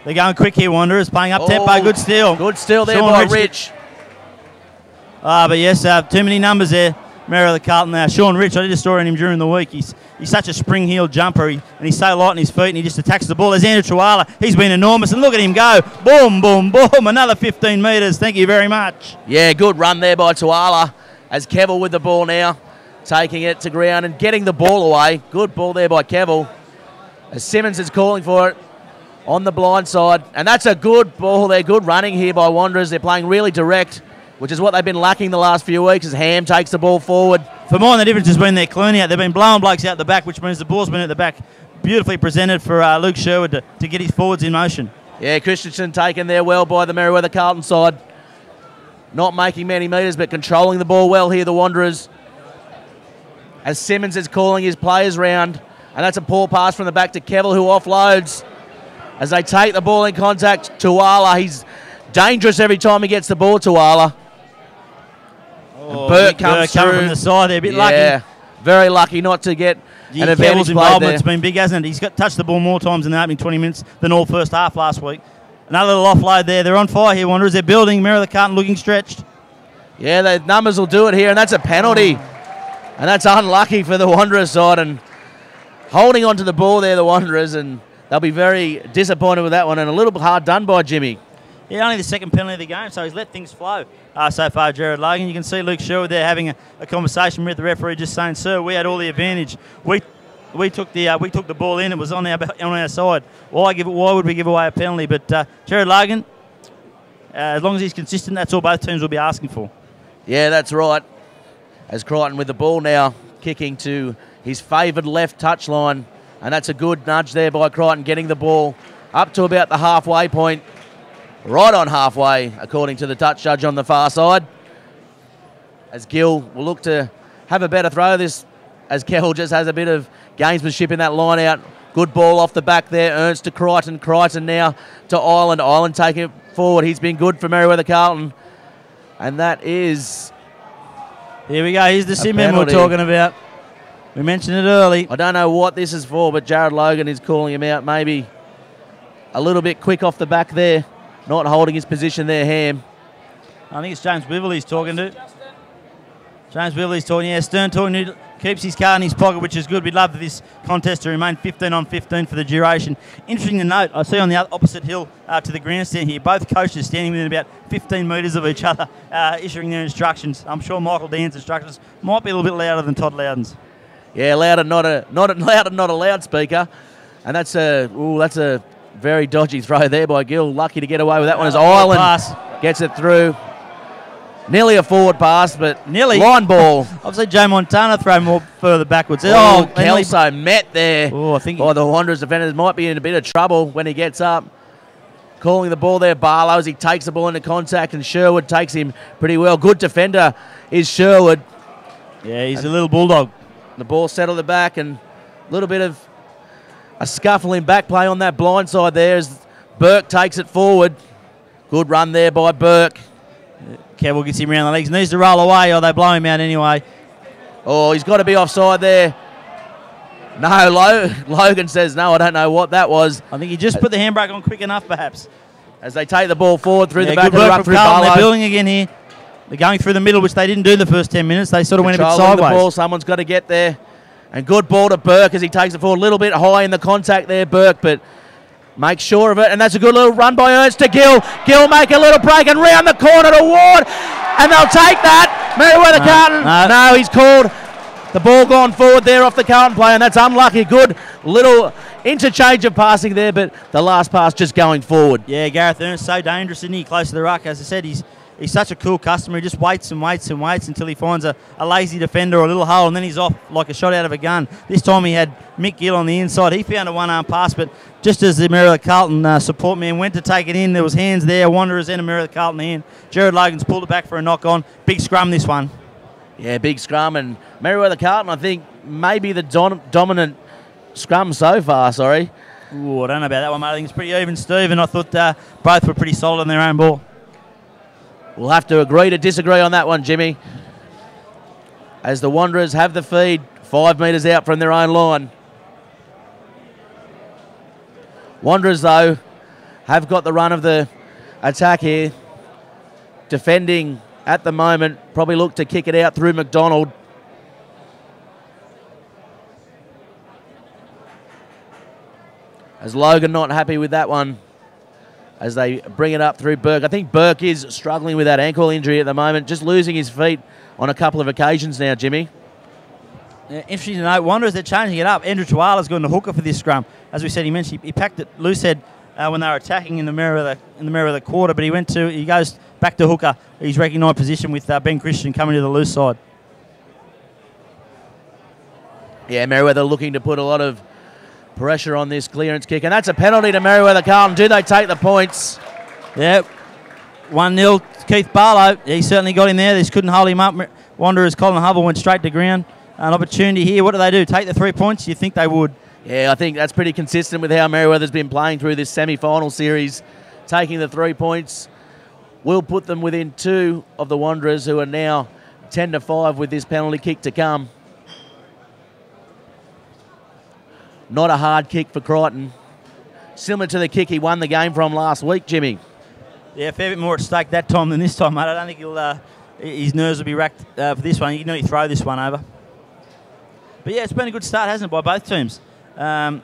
They're going quick here, Wanderers, playing up tempo. Good steal. Good steal there by Rich. But yes, too many numbers there. Merewether carlton. Sean Rich, I did a story on him during the week. He's such a spring-heeled jumper, and he's so light on his feet, and he just attacks the ball. There's Andrew Tuala. He's been enormous, and look at him go. Boom, boom, boom. Another 15 metres. Thank you very much. Yeah, good run there by Tuala, as Kevill with the ball now, taking it to ground and getting the ball away. Good ball there by Kevill, as Simmons is calling for it on the blind side. And that's a good ball there. Good running here by Wanderers. They're playing really direct, which is what they've been lacking the last few weeks, as Ham takes the ball forward. For mine, the difference has been their Clooney out. They've been blowing blokes out the back, which means the ball's been at the back. Beautifully presented for Luke Sherwood to get his forwards in motion. Yeah, Christensen taken there well by the Merewether carlton side. Not making many metres, but controlling the ball well here, the Wanderers. As Simmons is calling his players round. And that's a poor pass from the back to Kevill, who offloads. As they take the ball in contact, Tuala, he's dangerous every time he gets the ball, Tuala. Burke comes through from the side there, a bit lucky. Very lucky not to get an advantage involvement's been big, hasn't it? He's touched the ball more times in the opening 20 minutes than all first half last week. Another little offload there. They're on fire here, Wanderers. They're building. Merewether carlton looking stretched. Yeah, the numbers will do it here, and that's a penalty. And that's unlucky for the Wanderers side, and holding on to the ball there, the Wanderers, and they'll be very disappointed with that one, and a little bit hard done by Jimmy. Yeah, only the second penalty of the game, so he's let things flow so far, Jared Logan. You can see Luke Sherwood there having a conversation with the referee, just saying, "Sir, we had all the advantage. We took the ball in. It was on our side. Why would we give away a penalty?" But Jared Logan, as long as he's consistent, that's all both teams will be asking for. Yeah, that's right. As Crichton with the ball now, kicking to his favoured left touchline, and that's a good nudge there by Crichton, getting the ball up to about the halfway point. Right on halfway, according to the touch judge on the far side. As Gill will look to have a better throw this, as Kell just has a bit of gamesmanship in that line out. Good ball off the back there, Ernst to Crichton. Crichton now to Ireland. Ireland taking it forward. He's been good for Merewether carlton. And that is... Here we go. Here's the sim-in we're talking about. We mentioned it early. I don't know what this is for, but Jared Logan is calling him out. Maybe a little bit quick off the back there. Not holding his position there, Ham. I think it's James Beverley's talking to. James Beverley's talking, yeah, Stern talking to keeps his card in his pocket, which is good. We'd love for this contest to remain 15 on 15 for the duration. Interesting to note, I see on the opposite hill to the grandstand here, both coaches standing within about 15 metres of each other, issuing their instructions. I'm sure Michael Dan's instructions might be a little bit louder than Todd Loudon's. Yeah, loud and not a loudspeaker, and that's a very dodgy throw there by Gill. Lucky to get away with that one as Ireland gets it through. Nearly a forward pass, but nearly line ball. I've seen Joe Montana throw more further backwards. Kelso met there. I think the Wanderers defenders might be in a bit of trouble when he gets up. Calling the ball there, Barlow, as he takes the ball into contact, and Sherwood takes him pretty well. Good defender is Sherwood. Yeah, he's a little bulldog. The ball settled the back, and a little bit of a scuffling back play on that blind side there as Burke takes it forward. Good run there by Burke. Cavill gets him around the legs. Needs to roll away or they blow him out anyway. Oh, he's got to be offside there. No, Logan says no. I don't know what that was. I think he just put the handbrake on quick enough, perhaps. As they take the ball forward through the back of the ruck through Carlton. They're building again here. They're going through the middle, which they didn't do the first 10 minutes. They sort of went a bit sideways. The ball. Someone's got to get there. And good ball to Burke as he takes it forward. A little bit high in the contact there, Burke, but makes sure of it. And that's a good little run by Ernst to Gill. Gill make a little break and round the corner to Ward. And they'll take that. Merewether Carlton. No, he's called. The ball gone forward there off the Carlton play, and that's unlucky. Good little interchange of passing there, but the last pass just going forward. Yeah, Gareth Ernst, so dangerous, isn't he? Close to the ruck. As I said, he's such a cool customer. He just waits and waits and waits until he finds a lazy defender or a little hole, and then he's off like a shot out of a gun. This time he had Mick Gill on the inside. He found a one-arm pass, but just as the Merewether Carlton support man went to take it in, there was hands there. Wanderers and a Merewether Carlton hand. Jared Logan's pulled it back for a knock-on. Big scrum, this one. Yeah, big scrum, and Merewether Carlton, I think, maybe the dominant scrum so far, sorry. Ooh, I don't know about that one, mate. I think it's pretty even, Steve, and I thought both were pretty solid on their own ball. We'll have to agree to disagree on that one, Jimmy. As the Wanderers have the feed 5 metres out from their own line. Wanderers, though, have got the run of the attack here. Defending at the moment, probably look to kick it out through McDonald. As Logan not happy with that one, as they bring it up through Burke. I think Burke is struggling with that ankle injury at the moment, just losing his feet on a couple of occasions now, Jimmy. Yeah, interesting to note, Wanderers, they're changing it up. Andrew Tuala's going to hooker for this scrum. As we said, he mentioned he packed it loose head when they were attacking in the Merewether quarter, but he goes back to hooker. He's recognised position with Ben Christian coming to the loose side. Yeah, Merewether looking to put a lot of pressure on this clearance kick, and that's a penalty to Merewether Carlton. Do they take the points? Yep. 1-0 Keith Barlow. He certainly got in there. They couldn't hold him up. Wanderers Colin Hubble went straight to ground. An opportunity here. What do? Take the 3 points? You think they would? Yeah, I think that's pretty consistent with how Merewether's been playing through this semi-final series. Taking the 3 points will put them within 2 of the Wanderers, who are now 10-5 with this penalty kick to come. Not a hard kick for Crichton. Similar to the kick he won the game from last week, Jimmy. Yeah, a fair bit more at stake that time than this time, mate. I don't think his nerves will be racked for this one. He can nearly throw this one over. But yeah, it's been a good start, hasn't it, by both teams? I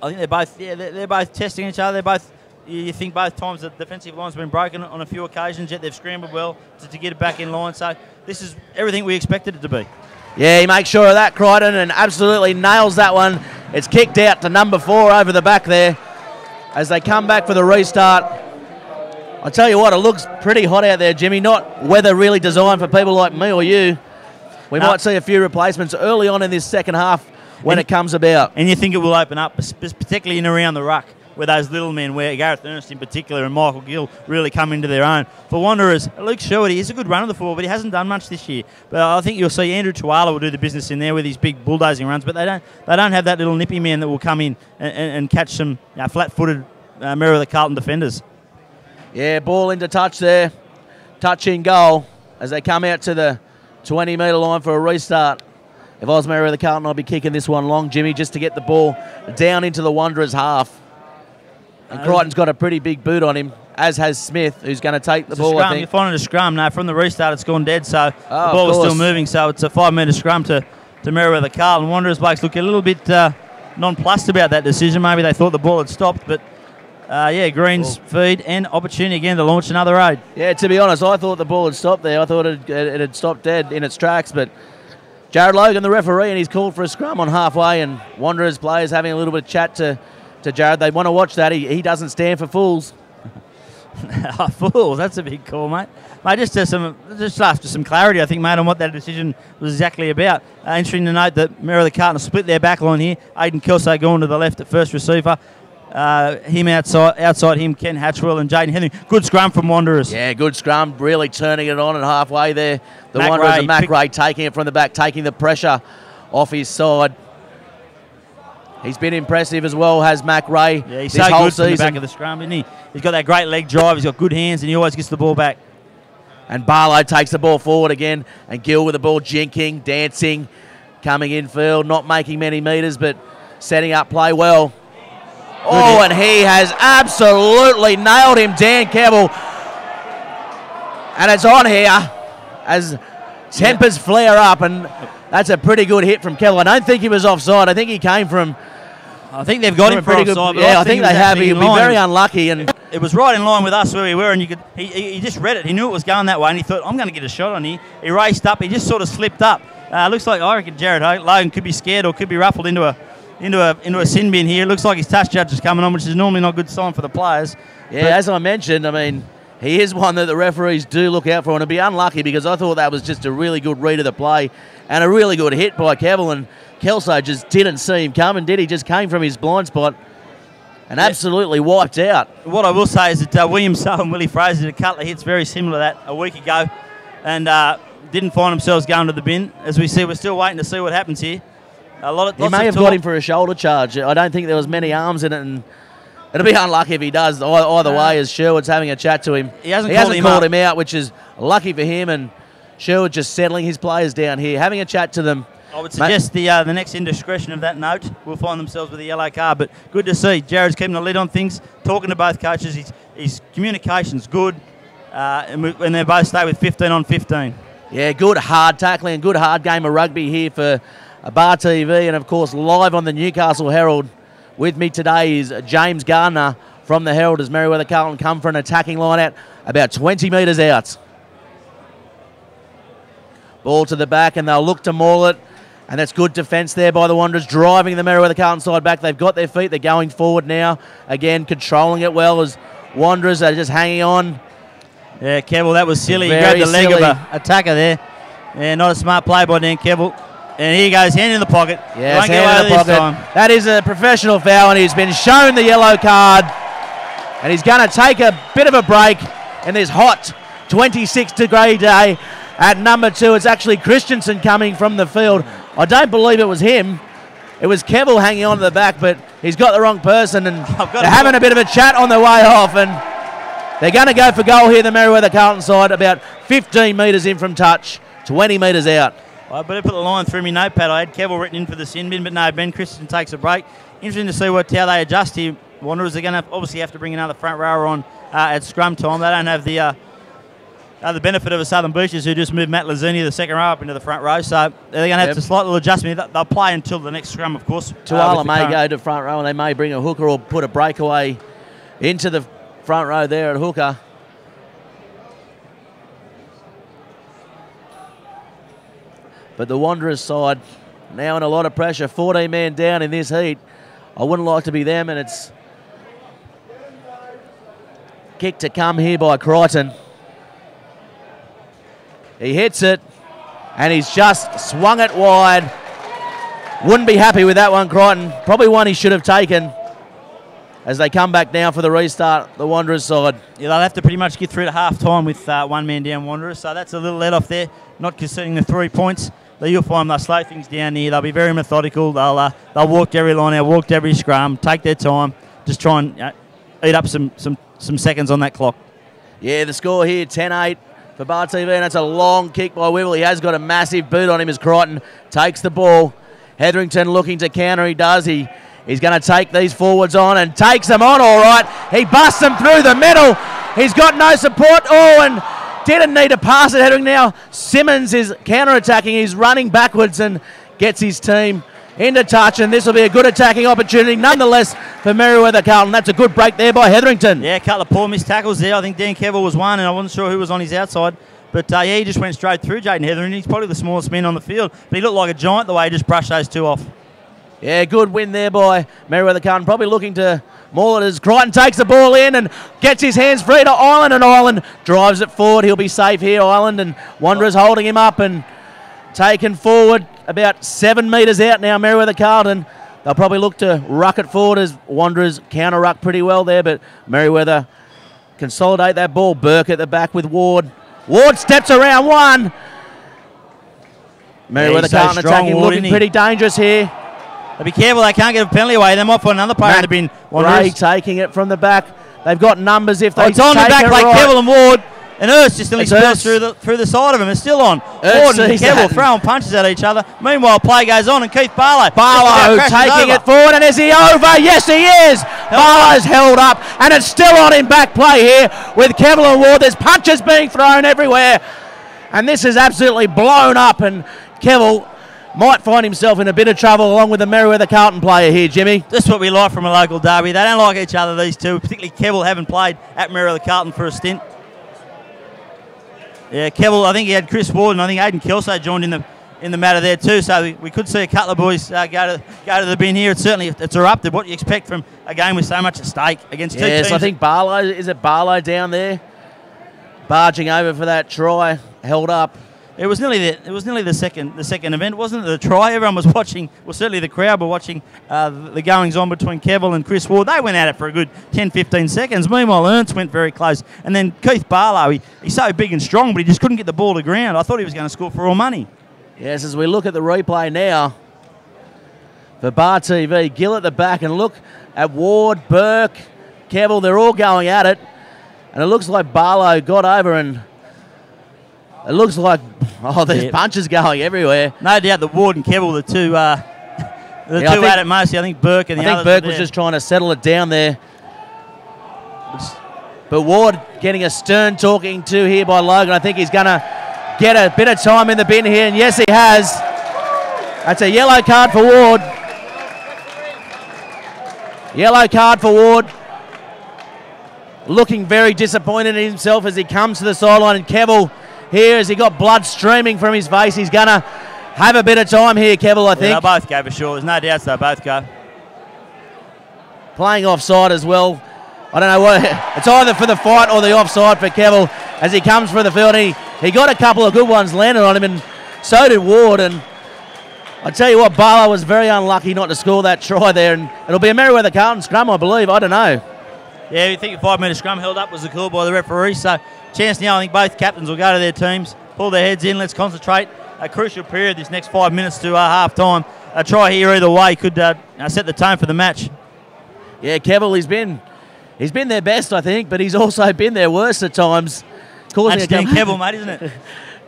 think they're both testing each other. You think both times the defensive line's been broken on a few occasions, yet they've scrambled well to get it back in line. So this is everything we expected it to be. Yeah, he makes sure of that, Crichton, and absolutely nails that one. It's kicked out to number 4 over the back there as they come back for the restart. I tell you what, it looks pretty hot out there, Jimmy. Not weather really designed for people like me or you. We might see a few replacements early on in this second half when it comes about. And you think it will open up, particularly in around the ruck, where those little men, where Gareth Ernst in particular and Michael Gill really come into their own. For Wanderers, Luke Sherwood, he's a good runner of the football, but he hasn't done much this year. But I think you'll see Andrew Tuala will do the business in there with his big bulldozing runs, but they don't have that little nippy man that will come in and catch some flat-footed Merewether Carlton defenders. Yeah, ball into touch there. Touch in goal as they come out to the 20-metre line for a restart. If I was Merewether Carlton, I'd be kicking this one long, Jimmy, just to get the ball down into the Wanderers' half. And Crichton's got a pretty big boot on him, as has Smith, who's going to take the ball, I think. You're finding a scrum. No, from the restart, it's gone dead, so the ball is still moving, so it's a 5-metre scrum to Merewether carlton. Wanderers blokes look a little bit nonplussed about that decision. Maybe they thought the ball had stopped, but Green's feed and opportunity again to launch another raid. Yeah, to be honest, I thought the ball had stopped there. I thought it had stopped dead in its tracks, but Jared Logan, the referee, and he's called for a scrum on halfway, and Wanderers players having a little bit of chat to Jared. They want to watch that. He doesn't stand for fools. Fools, that's a big call, mate. Mate, just after some clarity, I think, mate, on what that decision was exactly about. Interesting to note that Merewether carlton split their back line here. Aidan Kelso going to the left at first receiver. Him outside him, Ken Hatchwell and Jaden Henry. Good scrum from Wanderers. Yeah, good scrum, really turning it on at halfway there. The Wanderers and Mac Ray taking it from the back, taking the pressure off his side. He's been impressive as well, has Mac Ray. Yeah, he's so good from the back of the scrum, isn't he? He's got that great leg drive, he's got good hands, and he always gets the ball back. And Barlow takes the ball forward again, and Gill with the ball jinking, dancing, coming infield, not making many metres, but setting up play well. Oh, and he has absolutely nailed him, Dan Kevill. And it's on here as tempers flare up, and that's a pretty good hit from Kevill. I don't think he was offside. I think he came from... I think they've got him for offside. Yeah, I think they have. He'll be very unlucky. And it was right in line with us where we were, and he just read it. He knew it was going that way, and he thought, I'm going to get a shot on here. He raced up. He just sort of slipped up. Looks like, I reckon, Jared Logan could be scared or could be ruffled into a sin bin here. It looks like his touch judge is coming on, which is normally not a good sign for the players. Yeah, as I mentioned, I mean, he is one that the referees do look out for, and it'd be unlucky because I thought that was just a really good read of the play and a really good hit by Kevill, and Kelso just didn't see him coming, did he? Just came from his blind spot and absolutely wiped out. What I will say is that William Sow and Willie Fraser did a couple of hits very similar to that a week ago and didn't find themselves going to the bin. As we see, we're still waiting to see what happens here. He may have got him for a shoulder charge. I don't think there was many arms in it, and it'll be unlucky if he does. Either way, as Sherwood's having a chat to him. He hasn't called him out, which is lucky for him, and Sherwood just settling his players down here, having a chat to them. I would suggest the next indiscretion of that note will find themselves with a yellow card, but good to see. Jared's keeping the lid on things, talking to both coaches. His communication's good, and they both stay with 15 on 15. Yeah, good hard tackling, good hard game of rugby here for Bar TV, and of course live on the Newcastle Herald. With me today is James Gardner from the Herald as Merewether carlton come for an attacking line out about 20 metres out. Ball to the back, and they'll look to maul it. And that's good defence there by the Wanderers, driving the Merewether carlton side back. They've got their feet. They're going forward now. Again, controlling it well as Wanderers are just hanging on. Yeah, Kevill, that was silly. He grabbed the leg of an attacker there. Yeah, not a smart play by Dan Kevill. And here he goes, hand in the pocket. Yeah, hand in the pocket. That is a professional foul, and he's been shown the yellow card. And he's going to take a bit of a break in this hot 26-degree day. At number 2, it's actually Christensen coming from the field. I don't believe it was him. It was Kevill hanging on to the back, but he's got the wrong person, and they're having a bit of a chat on their way off, and they're going to go for goal here, the Merewether carlton side, about 15 metres in from touch, 20 metres out. I better put the line through my notepad. I had Kevill written in for the sin bin, but no, Ben Christensen takes a break. Interesting to see how they adjust here. Wanderers are going to obviously have to bring another front rower on at scrum time. They don't have the benefit of the Southern Beaches, who just moved Matt Lazzini, the second row, up into the front row. So they're going to have to slight little adjustment. They'll play until the next scrum, of course. Tuala may go to front row, and they may bring a hooker or put a breakaway into the front row there at hooker. But the Wanderers side now in a lot of pressure. 14 men down in this heat. I wouldn't like to be them, and it's kick to come here by Crichton. He hits it, and he's just swung it wide. Wouldn't be happy with that one, Crichton. Probably one he should have taken as they come back now for the restart, the Wanderers side. Yeah, they'll have to pretty much get through to half-time with one man down Wanderers, so that's a little let-off there, not conceding the 3 points. You'll find they'll slow things down here. They'll be very methodical. They'll walk every line out, walk every scrum, take their time, just try and eat up some seconds on that clock. Yeah, the score here, 10-8. For Bar TV, and that's a long kick by Whipple. He has got a massive boot on him as Crichton takes the ball. Hetherington looking to counter. He does. He's going to take these forwards on and takes them on all right. He busts them through the middle. He's got no support. Oh, and didn't need to pass it. Hetherington now. Simmons is counter-attacking. He's running backwards and gets his team into touch, and this will be a good attacking opportunity nonetheless for Merewether Carlton. That's a good break there by Hetherington. Yeah, a couple of poor missed tackles there. I think Dan Kevill was one, and I wasn't sure who was on his outside. But, yeah, he just went straight through Jaden Hetherington. He's probably the smallest man on the field, but he looked like a giant the way he just brushed those two off. Yeah, good win there by Merewether Carlton. Probably looking to maul it as Crichton takes the ball in and gets his hands free to Ireland, and Ireland drives it forward. He'll be safe here, Ireland, and Wanderers holding him up and taken forward about 7 metres out now, Merewether Carlton. They'll probably look to ruck it forward as Wanderers counter-ruck pretty well there, but Merewether consolidate that ball. Burke at the back with Ward. Ward steps around one. Merewether Carlton attacking, looking pretty dangerous here. They'll be careful, they can't get a penalty away. They might find another player in the bin. Ray taking it from the back. They've got numbers if they it's on the back like Kevill and Ward. And Ernst just nearly spills through the side of him. It's still on. Ward and Kevill throwing punches at each other. Meanwhile, play goes on, and Keith Barlow taking it forward, and is he over? Yes, he is. Barlow's held up, and it's still on in back play here with Kevill and Ward. There's punches being thrown everywhere, and this is absolutely blown up, and Kevill might find himself in a bit of trouble along with the Merewether Carlton player here, Jimmy. This is what we like from a local derby. They don't like each other, these two, particularly Kevill, having played at Merewether Carlton for a stint. Yeah, Kevill, I think he had Chris Ward, and I think Aidan Kelso joined in the matter there too. So we could see a couple of boys go to the bin here. It's erupted. What do you expect from a game with so much at stake against two teams? Yes, I think Barlow down there, barging over for that try, held up. It was nearly the second event, wasn't it? The try. Everyone was watching. Well, certainly the crowd were watching the goings on between Kevill and Chris Ward. They went at it for a good 10-15 seconds. Meanwhile, Ernst went very close, and then Keith Barlow. He's so big and strong, but he just couldn't get the ball to ground. I thought he was going to score for all money. Yes, as we look at the replay now for Bar TV, Gill at the back, and look at Ward, Burke, Kevill. They're all going at it, and it looks like Barlow got over and. It looks like, there's punches going everywhere. No doubt that Ward and Kevill, the two at it mostly. I think Burke and the others. I think Burke was just trying to settle it down there. But Ward getting a stern talking to here by Logan. I think he's going to get a bit of time in the bin here, and yes, he has. That's a yellow card for Ward. Yellow card for Ward. Looking very disappointed in himself as he comes to the sideline, and Kevill here, as he got blood streaming from his face. He's going to have a bit of time here, Kevill, I think. They'll both go for sure. There's no doubts they'll both go. Playing offside as well. I don't know what. It's either for the fight or the offside for Kevill as he comes for the field. He got a couple of good ones landed on him, and so did Ward. And I tell you what, Barlow was very unlucky not to score that try there. And it'll be a Merewether Carlton scrum, I believe. I don't know. Yeah, you think a 5-metre scrum held up was the call by the referee. So chance now, I think both captains will go to their teams, pull their heads in, let's concentrate. A crucial period this next 5 minutes to half-time. A try here either way could set the tone for the match. Yeah, Kevill, he's been their best, I think, but he's also been their worst at times. That's Dan Kevill, mate, isn't it?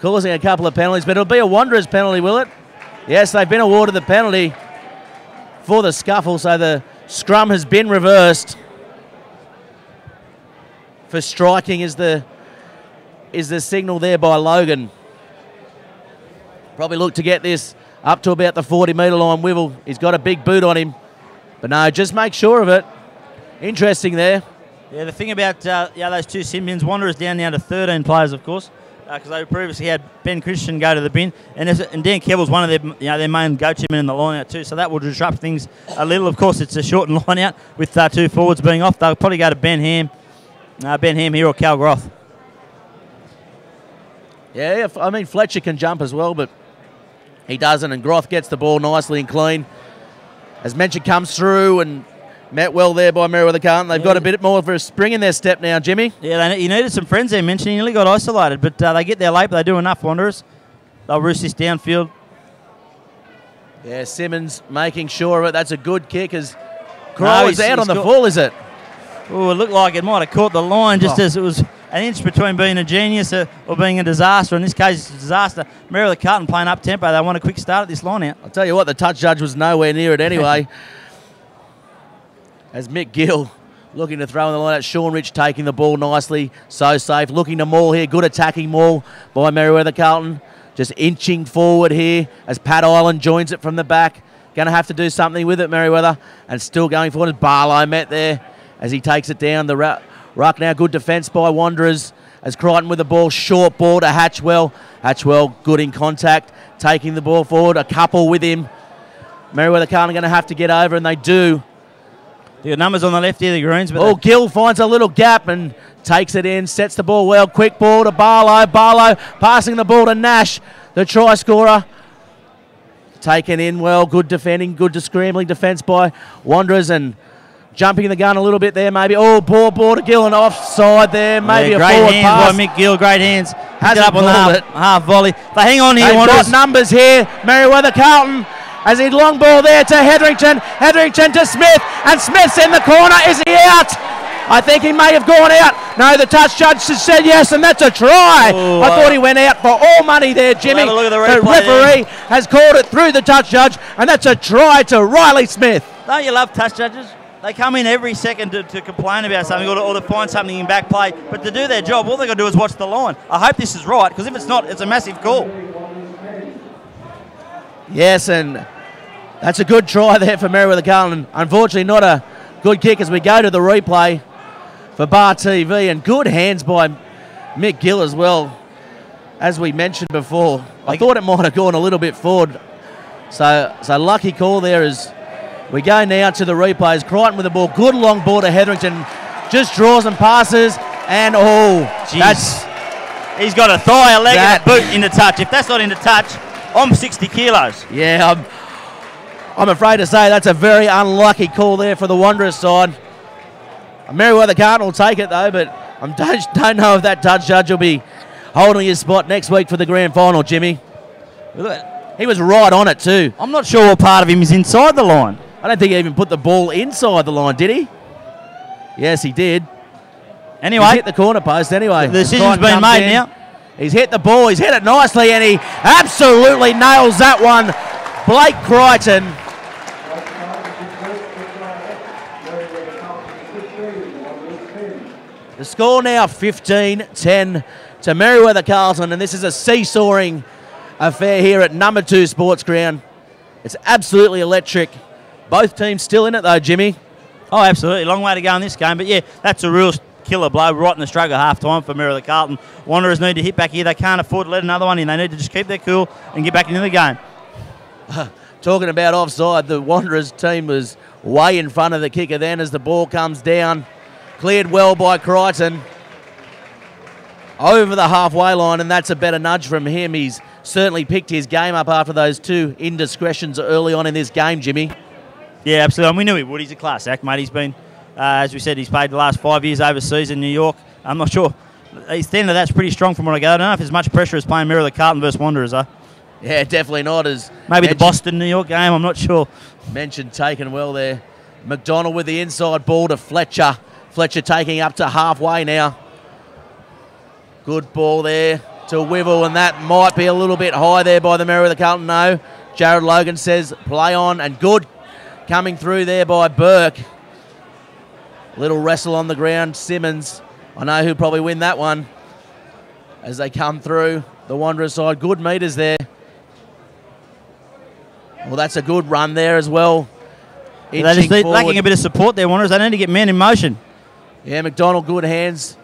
Causing a couple of penalties, but it'll be a Wanderers penalty, will it? Yes, they've been awarded the penalty for the scuffle, so the scrum has been reversed. For striking is the signal there by Logan. Probably look to get this up to about the 40-metre line. Wibble, he's got a big boot on him. But no, just make sure of it. Interesting there. Yeah, the thing about those two sin bins, Wanderers down now to 13 players, of course, because they previously had Ben Christian go to the bin, and Dan Kevill's one of their main go-to men in the line-out too, so that will disrupt things a little. Of course, it's a shortened line-out with two forwards being off. They'll probably go to Ben Ham here or Cal Groth. Yeah, I mean, Fletcher can jump as well, but he doesn't, and Groth gets the ball nicely and clean. As mentioned, comes through and met well there by Merewether Carlton. They've got a bit more of a spring in their step now, Jimmy. Yeah, he needed some friends there, mentioned. He nearly got isolated, but they get there late, but they do enough, Wanderers. They'll roost this downfield. Yeah, Simmons making sure of it. That's a good kick as Crow is out on the full, is it? Oh, it looked like it might have caught the line just as it was an inch between being a genius or being a disaster. In this case, it's a disaster. Merewether Carlton playing up tempo. They want a quick start at this line out. I'll tell you what, the touch judge was nowhere near it anyway. As Mick Gill looking to throw in the line out. Sean Rich taking the ball nicely. So safe. Looking to maul here. Good attacking maul by Merewether Carlton. just inching forward here as Pat Island joins it from the back. Going to have to do something with it, Merewether, and still going forward as Barlow met there as he takes it down the ruck now. Good defence by Wanderers as Crichton with the ball, short ball to Hatchwell. Hatchwell good in contact, taking the ball forward, a couple with him. Merewether Carlton going to have to get over, and they do. The numbers on the left here, the Greens. But Gill finds a little gap and takes it in, sets the ball well. Quick ball to Barlow. Barlow passing the ball to Nash, the try scorer. Taken in well, good defending, good scrambling defence by Wanderers and jumping the gun a little bit there maybe. Oh, ball to Gill and offside there. Maybe a great forward hands pass. by Mick Gill, great hands. Has it up on the half volley. They hang on here, They've Wanderers. got numbers here. Merewether Carlton as he long ball there to Hetherington. Hetherington to Smith, and Smith's in the corner. Is he out? I think he may have gone out. No, the touch judge said yes, and that's a try. Ooh, I thought he went out for all money there, Jimmy. We'll have a look The at the replay referee has called it through the touch judge, and that's a try to Riley Smith. Don't you love touch judges? They come in every second to complain about something or to find something in back play, but to do their job, all they've got to do is watch the line. I hope this is right, because if it's not, it's a massive call. Yes, and that's a good try there for Merewether Carlton. Unfortunately, not a good kick as we go to the replay for Bar TV, and good hands by Mick Gill as well, as we mentioned before. I thought it might have gone a little bit forward, so lucky call there as we go now to the replays. Crichton with the ball, good long ball to Hetherington, just draws and passes, and he's got a thigh, a leg, and a boot into touch. If that's not into touch, I'm 60 kilos. Yeah, I'm afraid to say that's a very unlucky call there for the Wanderers side. Merewether Carlton will take it though, but I don't know if that touch judge will be holding his spot next week for the grand final, Jimmy. He was right on it too. I'm not sure what part of him is inside the line. I don't think he even put the ball inside the line, did he? Yes, he did. Anyway, he's hit the corner post anyway. The decision's been made now. He's hit the ball, he's hit it nicely, and he absolutely nails that one. Blake Crichton. The score now 15-10 to Merewether Carlton, and this is a seesawing affair here at number 2 Sports Ground. It's absolutely electric. Both teams still in it though, Jimmy. Oh, absolutely. Long way to go in this game, but yeah, that's a real killer blow right in the struggle half-time for Merewether Carlton. Wanderers need to hit back here. They can't afford to let another one in. They need to just keep their cool and get back into the game. Talking about offside, the Wanderers team was way in front of the kicker then as the ball comes down. Cleared well by Crichton over the halfway line, and that's a better nudge from him. He's certainly picked his game up after those 2 indiscretions early on in this game, Jimmy. Yeah, absolutely. And we knew he would. He's a class act, mate. He's been, as we said, he's played the last 5 years overseas in New York. I'm not sure. His standard that's pretty strong from what I gather. I don't know if there's much pressure as playing Merewether Carlton versus Wanderers, though. Yeah, definitely not. As maybe the Boston-New York game, I'm not sure. Mentioned taken well there. McDonald with the inside ball to Fletcher. Fletcher taking up to halfway now. Good ball there to Wivel, and that might be a little bit high there by the Merewether Carlton. No, Jared Logan says play on, and good coming through there by Burke. Little wrestle on the ground. Simmons, I know who'll probably win that one as they come through the Wanderers side. Good meters there. Well, that's a good run there as well. They're just lacking a bit of support there, Wanderers. They need to get men in motion. Yeah, McDonald, good hands.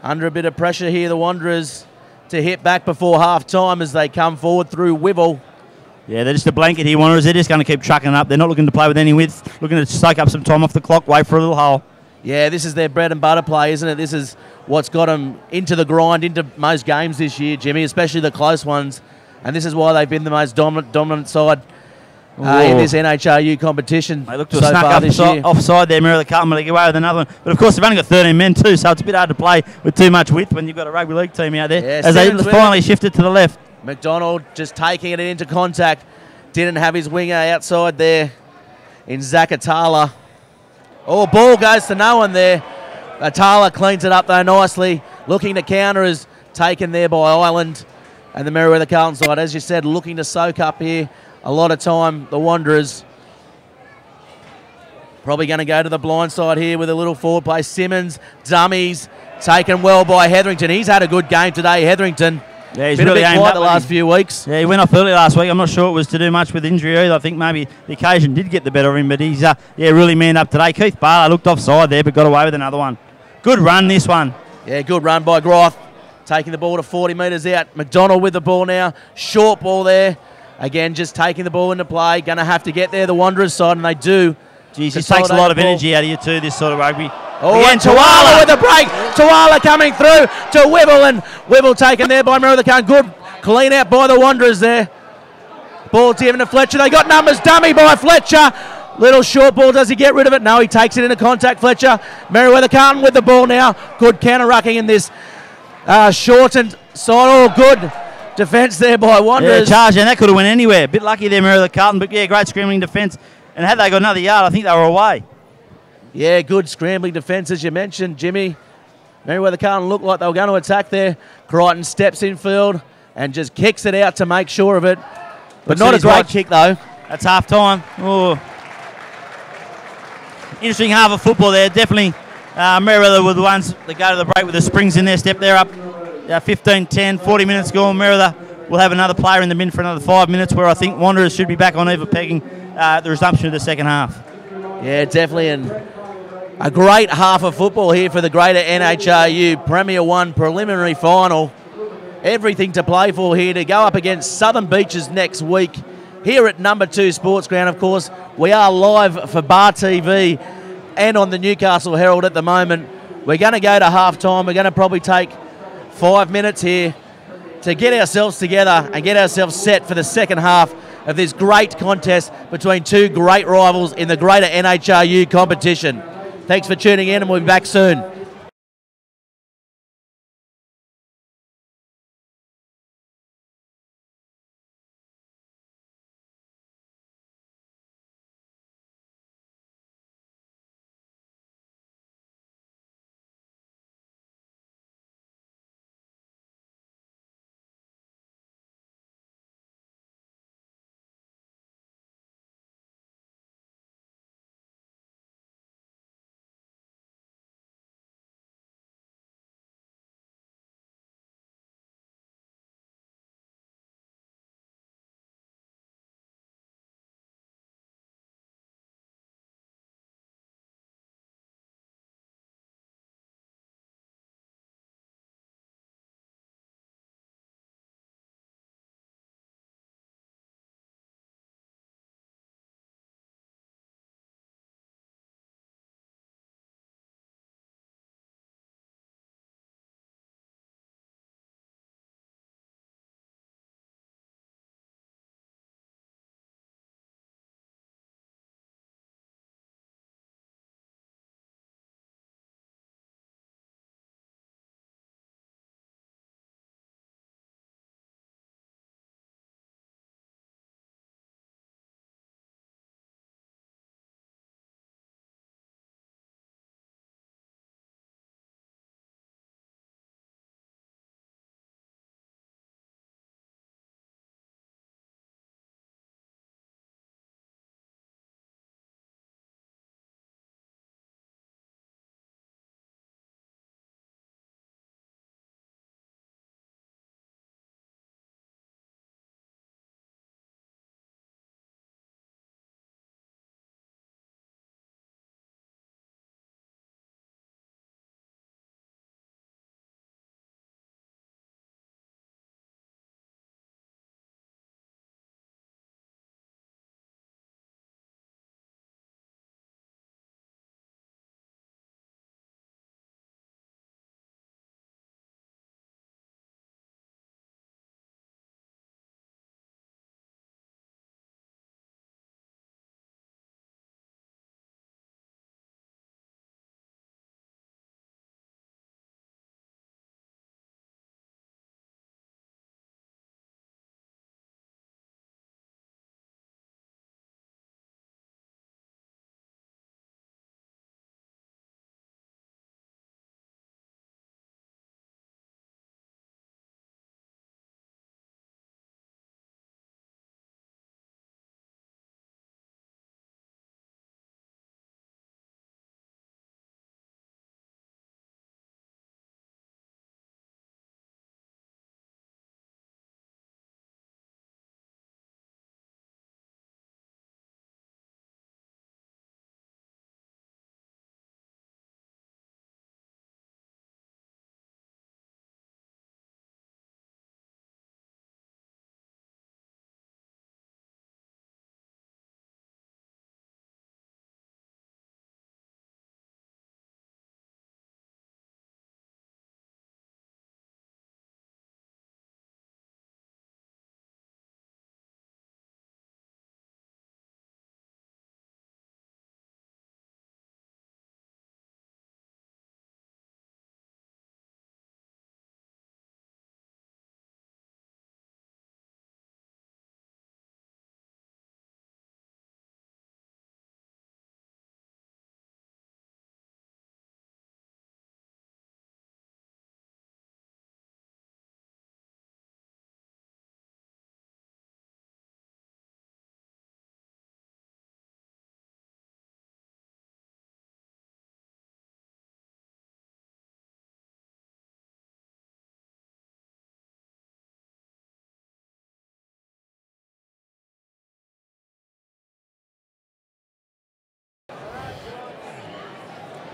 Under a bit of pressure here, the Wanderers to hit back before half-time as they come forward through Wivel. Yeah, they're just a blanket here, Wanderers. They're just going to keep trucking up. They're not looking to play with any width, looking to soak up some time off the clock, wait for a little hole. Yeah, this is their bread and butter play, isn't it? This is what's got them into the grind, into most games this year, Jimmy, especially the close ones. And this is why they've been the most dominant side in this NHRU competition. They look to have snuck up offside there, Merewether Carlton, but they get away with another one. But of course, they've only got 13 men too, so it's a bit hard to play with too much width when you've got a rugby league team out there. Yeah, as they finally shifted to the left. McDonald just taking it into contact. Didn't have his winger outside there in Zach Atala. Oh, ball goes to no one there. Atala cleans it up though nicely. Looking to counter is taken there by Ireland and the Merewether Carlton side. As you said, looking to soak up here. A lot of time, the Wanderers probably going to go to the blind side here with a little forward play. Simmons, dummies, taken well by Hetherington. He's had a good game today, Hetherington. Yeah, he's been really a bit aimed quiet up the with last him. few weeks. Yeah, he went off early last week. I'm not sure it was to do much with injury either. I think maybe the occasion did get the better of him, but he's really manned up today. Keith Barlow looked offside there, but got away with another one. Good run, this one. Yeah, good run by Groth. Taking the ball to 40 metres out. McDonald with the ball now. Short ball there. Again, just taking the ball into play. Going to have to get there, the Wanderers side, and they do. Jeez, it takes a lot of energy out of you too, this sort of rugby. Oh, Again, and Tawala with the break. Tawala coming through to Wibble, and Wibble taken there by Merewether Carlton. Good clean out by the Wanderers there. Ball given to Fletcher. They got numbers. Dummy by Fletcher. Little short ball. Does he get rid of it? No, he takes it into contact. Fletcher. Merewether Carlton with the ball now. Good counter-rucking in this shortened side. Oh, good defence there by Wanderers. Yeah, charge, and that could have went anywhere. A bit lucky there, Merewether Carlton, but yeah, great scrambling defence. And had they got another yard, I think they were away. Yeah, good scrambling defence, as you mentioned, Jimmy. Merewether Carlton looked like they were going to attack there. Crichton steps in field and just kicks it out to make sure of it. But not a great kick, though. That's half time. Oh. Interesting half of football there. Definitely Merewether were the ones that go to the break with the springs in their step. They're up 15-10, 40 minutes gone. Merewether will have another player in the bin for another 5 minutes, where I think Wanderers should be back on even pegging at the resumption of the second half. Yeah, definitely. And a great half of football here for the greater NHRU Premier 1 preliminary final. Everything to play for here to go up against Southern Beaches next week here at number 2 Sports Ground. Of course, we are live for Bar TV and on the Newcastle Herald at the moment. We're going to go to half-time. We're going to probably take 5 minutes here to get ourselves together and get ourselves set for the second half of this great contest between two great rivals in the greater NHRU competition. Thanks for tuning in, and we'll be back soon.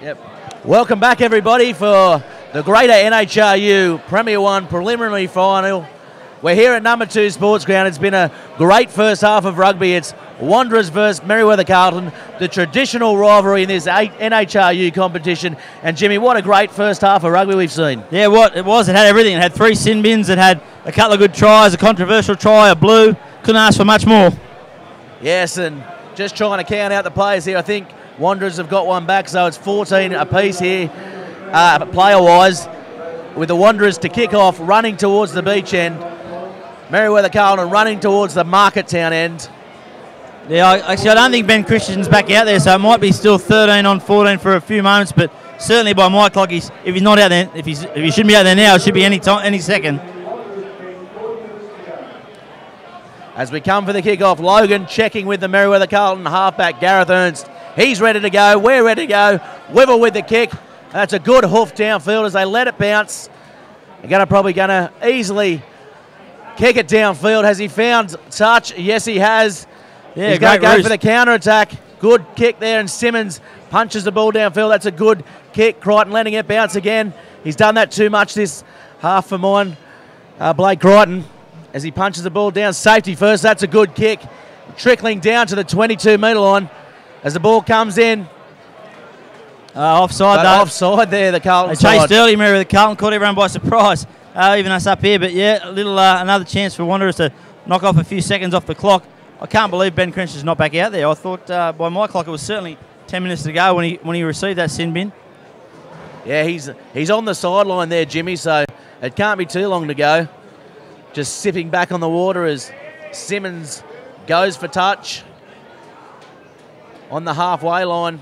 Yep. Welcome back, everybody, for the Greater NHRU Premier 1 Preliminary Final. We're here at number 2 Sports Ground. It's been a great first half of rugby. It's Wanderers versus Merewether Carlton, the traditional rivalry in this NHRU competition. And Jimmy, what a great first half of rugby we've seen. Yeah, what it was. It had everything. It had 3 sin bins. It had a couple of good tries, a controversial try, a blue. Couldn't ask for much more. Yes, and just trying to count out the players here. I think Wanderers have got one back, so it's 14 apiece here, player-wise, with the Wanderers to kick off, running towards the beach end. Merewether Carlton running towards the Market Town end. Yeah, I don't think Ben Christian's back out there, so it might be still 13 on 14 for a few moments, but certainly by my clock, if he's not out there, if he shouldn't be out there now, it should be any second. As we come for the kick-off, Logan checking with the Merewether Carlton halfback, Gareth Ernst. He's ready to go. We're ready to go. Wivel with the kick. That's a good hoof downfield as they let it bounce. They're probably going to easily kick it downfield. Has he found touch? Yes, he has. Yeah, he's going to go for the counter-attack. Good kick there, and Simmons punches the ball downfield. That's a good kick. Crichton letting it bounce again. He's done that too much this half for mine. Blake Crichton, as he punches the ball down. Safety first. That's a good kick. Trickling down to the 22-metre line as the ball comes in. Offside, though. Offside there, the Carlton side. They chased early, Merewether Carlton, caught everyone by surprise. Even us up here, but yeah, a little another chance for Wanderers to knock off a few seconds off the clock. I can't believe Ben Christian's not back out there. I thought by my clock it was certainly 10 minutes to go when he received that sin bin. Yeah, he's on the sideline there, Jimmy, so it can't be too long to go. Just sipping back on the water as Simmons goes for touch on the halfway line.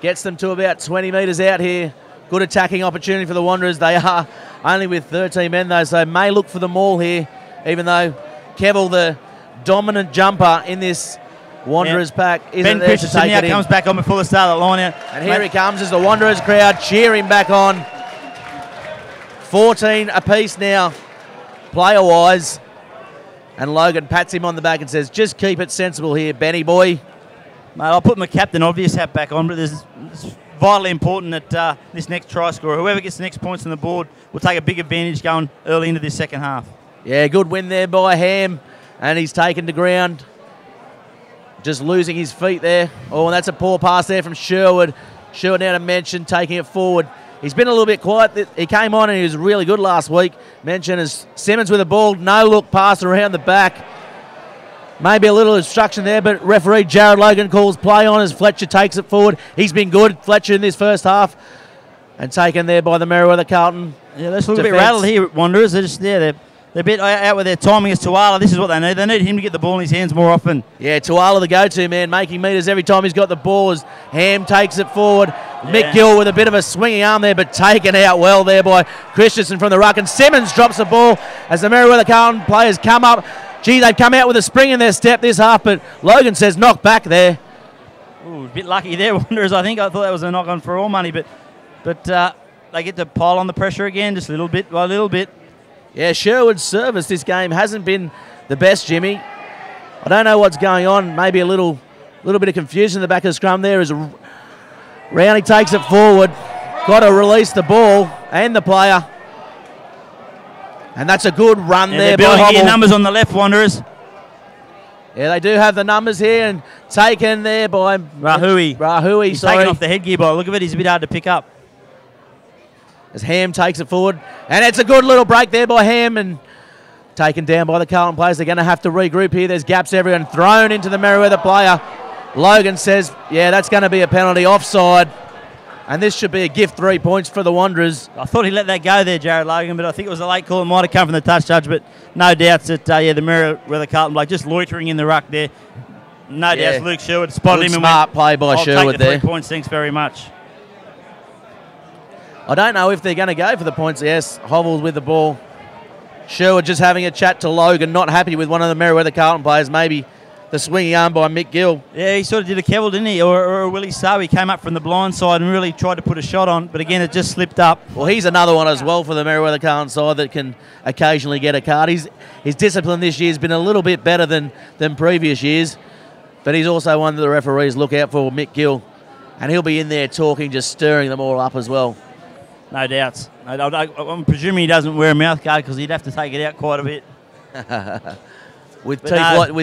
Gets them to about 20 metres out here. Good attacking opportunity for the Wanderers. They are only with 13 men, though, so may look for the maul here, even though Kevill, the dominant jumper in this Wanderers pack, isn't there to take it in. Comes back on before the start of the line out. And here he comes as the Wanderers crowd cheer him back on. 14 apiece now, player-wise. And Logan pats him on the back and says, just keep it sensible here, Benny boy. Mate, I'll put my captain obvious hat back on, but it's vitally important that this next try scorer, whoever gets the next points on the board, will take a big advantage going early into this second half. Yeah, good win there by Ham, and he's taken to ground. Just losing his feet there. Oh, and that's a poor pass there from Sherwood. Sherwood now to Mention, taking it forward. He's been a little bit quiet. He came on and he was really good last week. Mention as Simmons with the ball, no look pass around the back. Maybe a little obstruction there, but referee Jared Logan calls play on as Fletcher takes it forward. He's been good, Fletcher, in this first half, and taken there by the Merewether Carlton. Yeah, they're a little bit rattled here, Wanderers. They're just they're a bit out with their timing as Tuala. This is what they need. They need him to get the ball in his hands more often. Yeah, Tuala the go-to man, making metres every time he's got the ball as Ham takes it forward. Yeah. Mick Gill with a bit of a swinging arm there, but taken out well there by Christensen from the ruck. And Simmons drops the ball as the Merewether Carlton players come up. Gee, they've come out with a spring in their step this half, but Logan says knock back there. Ooh, a bit lucky there, Wanderers. I thought that was a knock on for all money, but they get to pile on the pressure again, just a little bit by little bit. Yeah, Sherwood's service this game hasn't been the best, Jimmy. I don't know what's going on. Maybe a little bit of confusion in the back of the scrum there as Rowney takes it forward. Got to release the ball and the player. And that's a good run there by Hobble. They're numbers on the left, Wanderers. Yeah, they do have the numbers here and taken there by Rahui. He's taken off the headgear by look of it. He's a bit hard to pick up. As Ham takes it forward. And it's a good little break there by Ham and taken down by the Carlton players. They're going to have to regroup here. There's gaps everywhere and thrown into the Merewether player. Logan says, yeah, that's going to be a penalty offside. And this should be a gift 3 points for the Wanderers. I thought he let that go there, Jared Logan, but I think it was a late call. It might have come from the touch judge, but no doubts that, the Merewether Carlton bloke just loitering in the ruck there. No doubts Luke Sherwood spotted him. Smart play by Sherwood there. I'll take the 3 points, thanks very much. I don't know if they're going to go for the points. Yes, Hovels with the ball. Sherwood just having a chat to Logan, not happy with one of the Merewether Carlton players, maybe the swinging arm by Mick Gill. Yeah, he sort of did a Kevill, didn't he? Or a Willie Sow. He came up from the blind side and really tried to put a shot on, but again, it just slipped up. Well, he's another one as well for the Merewether Carlton side that can occasionally get a card. His discipline this year has been a little bit better than previous years, but he's also one that the referees look out for, Mick Gill. And he'll be in there talking, just stirring them all up as well. No doubts. I'm presuming he doesn't wear a mouth guard because he'd have to take it out quite a bit. With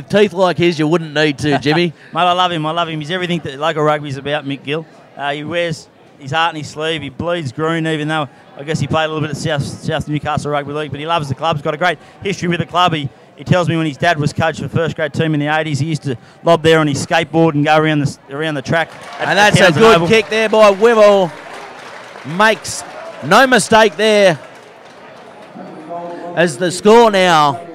teeth like his, you wouldn't need to, Jimmy. Mate, I love him. He's everything that local rugby's about, Mick Gill. He wears his heart in his sleeve. He bleeds green, even though I guess he played a little bit at South Newcastle Rugby League, but he loves the club. He's got a great history with the club. He tells me when his dad was coach for the first grade team in the 80s, he used to lob there on his skateboard and go around the track. And that's a good kick there by Wivel. Makes no mistake there. As the score now,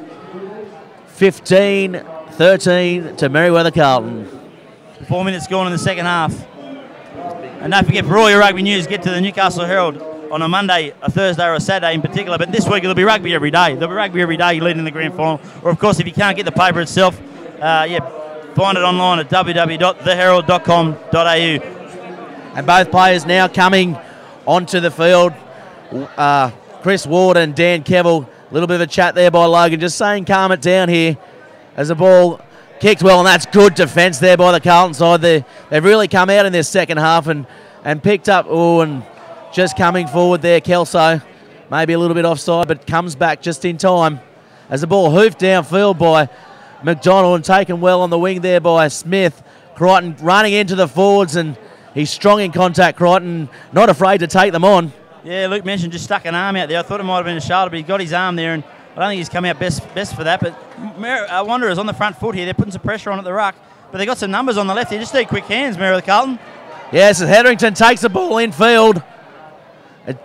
15-13 to Merewether Carlton. 4 minutes gone in the second half. And don't forget, for all your rugby news, get to the Newcastle Herald on a Monday, a Thursday or a Saturday in particular. But this week it'll be rugby every day. There'll be rugby every day leading the grand final. Or, of course, if you can't get the paper itself, find it online at www.theherald.com.au. And both players now coming onto the field. Chris Ward and Dan Kevill. A little bit of a chat there by Logan, just saying calm it down here as the ball kicked well, and that's good defence there by the Carlton side. They've really come out in their second half and picked up, and just coming forward there, Kelso, maybe a little bit offside, but comes back just in time as the ball hoofed downfield by McDonald and taken well on the wing there by Smith. Crichton running into the forwards, and he's strong in contact, Crichton, not afraid to take them on. Yeah, Luke mentioned just stuck an arm out there. I thought it might have been a shoulder, but he got his arm there, and I don't think he's come out best for that. But Wanderers on the front foot here. They're putting some pressure on at the ruck, but they've got some numbers on the left here. Just need quick hands, Merewether Carlton. Yes, as Hetherington takes the ball in field.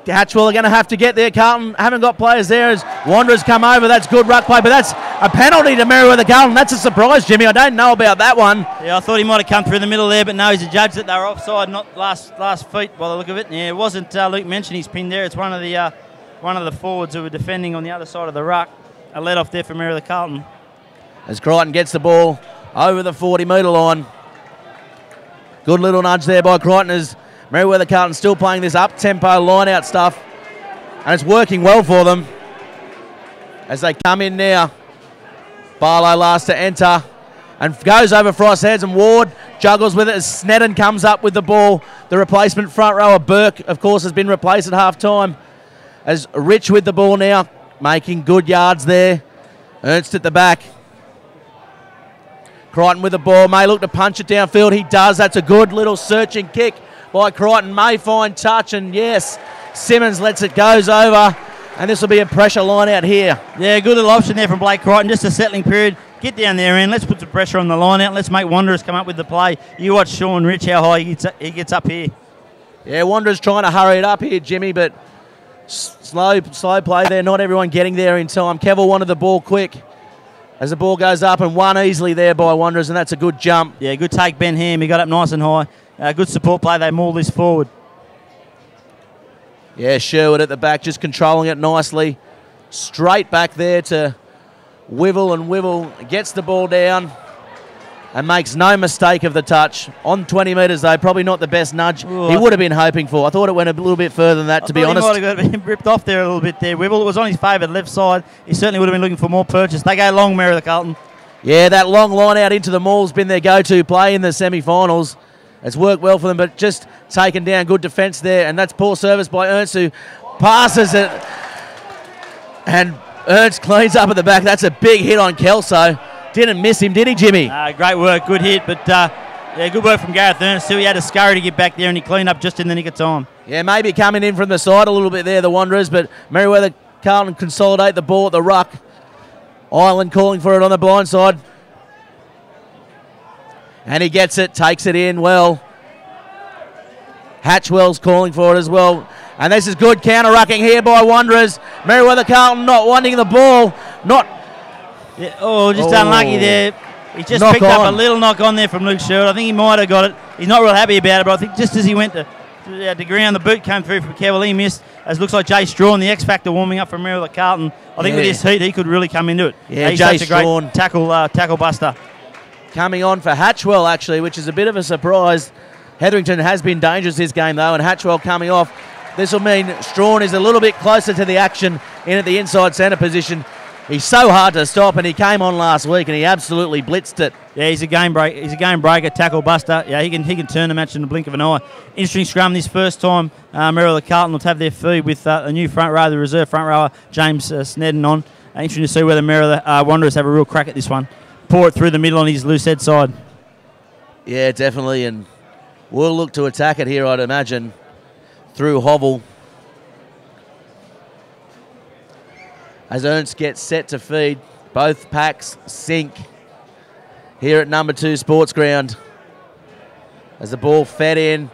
Hatchwell are going to have to get there. Carlton haven't got players there as Wanderers come over. That's good ruck play, but that's a penalty to Merewether Carlton. That's a surprise, Jimmy. I don't know about that one. Yeah, I thought he might have come through the middle there, but no, he's adjudged that they were offside, not last feet by the look of it. Yeah, it wasn't Luke mentioned he's pinned there. It's one of the forwards who were defending on the other side of the ruck. A let off there for Merewether Carlton. As Crichton gets the ball over the 40-metre line. Good little nudge there by Crichton as Merewether Carlton still playing this up-tempo line-out stuff, and it's working well for them as they come in now. Barlow last to enter and goes over Frost's heads, and Ward juggles with it as Sneddon comes up with the ball. The replacement front rower, Burke, of course, has been replaced at half-time as Rich with the ball now, making good yards there. Ernst at the back. Crichton with the ball, may look to punch it downfield. He does. That's a good little searching kick by Crichton. May find touch, and yes, Simmons lets it, goes over, and this will be a pressure line out here. Yeah, good little option there from Blake Crichton. Just a settling period. Get down there, and let's put some pressure on the line out. Let's make Wanderers come up with the play. You watch Sean Rich, how high he gets up here. Yeah, Wanderers trying to hurry it up here, Jimmy, but slow play there. Not everyone getting there in time. Kevill wanted the ball quick as the ball goes up, and won easily there by Wanderers, and that's a good jump. Yeah, good take, Ben Ham. He got up nice and high. Good support play. They maul this forward. Yeah, Sherwood at the back, just controlling it nicely. Straight back there to Wivel, and Wivel gets the ball down and makes no mistake of the touch. On 20 metres, though, probably not the best nudge he would have been hoping for. I thought it went a little bit further than that, to be honest. He might have got ripped off there a little bit there. Wivel, it was on his favoured left side. He certainly would have been looking for more purchase. They go long, Merewether Carlton. Yeah, that long line out into the maul's been their go-to play in the semi-finals. It's worked well for them, but just taken down. Good defence there, and that's poor service by Ernst, who passes it, and Ernst cleans up at the back. That's a big hit on Kelso. Didn't miss him, did he, Jimmy? Great work, good hit, but good work from Gareth Ernst too. He had a scurry to get back there, and he cleaned up just in the nick of time. Yeah, maybe coming in from the side a little bit there, the Wanderers, but Merewether Carlton consolidate the ball at the ruck. Ireland calling for it on the blind side. And he gets it, takes it in well. Hatchwell's calling for it as well. And this is good counter-rucking here by Wanderers. Merewether Carlton not wanting the ball. Just unlucky there. He just picked up a little knock on there from Luke Sherwood. I think he might have got it. He's not real happy about it, but I think just as he went to ground, the boot came through from Kevill. He missed, as looks like Jay Strawn, the X-Factor, warming up from Merewether Carlton. I think with his heat, he could really come into it. Yeah, he's Jay such a great Strawn. tackle buster. Coming on for Hatchwell, actually, which is a bit of a surprise. Hetherington has been dangerous this game, though, and Hatchwell coming off. This will mean Strawn is a little bit closer to the action in at the inside centre position. He's so hard to stop, and he came on last week, and he absolutely blitzed it. Yeah, he's a game break. He's a game breaker, tackle buster. Yeah, he can turn the match in the blink of an eye. Interesting scrum this first time. Merewether Carlton will have their feed with a new front row, the reserve front rower James Snedden on. Interesting to see whether Merewether Wanderers have a real crack at this one. Pour it through the middle on his loose head side. Yeah, definitely, and we'll look to attack it here, I'd imagine, through Hobble. As Ernst gets set to feed, both packs sink here at number 2 Sports Ground. As the ball fed in,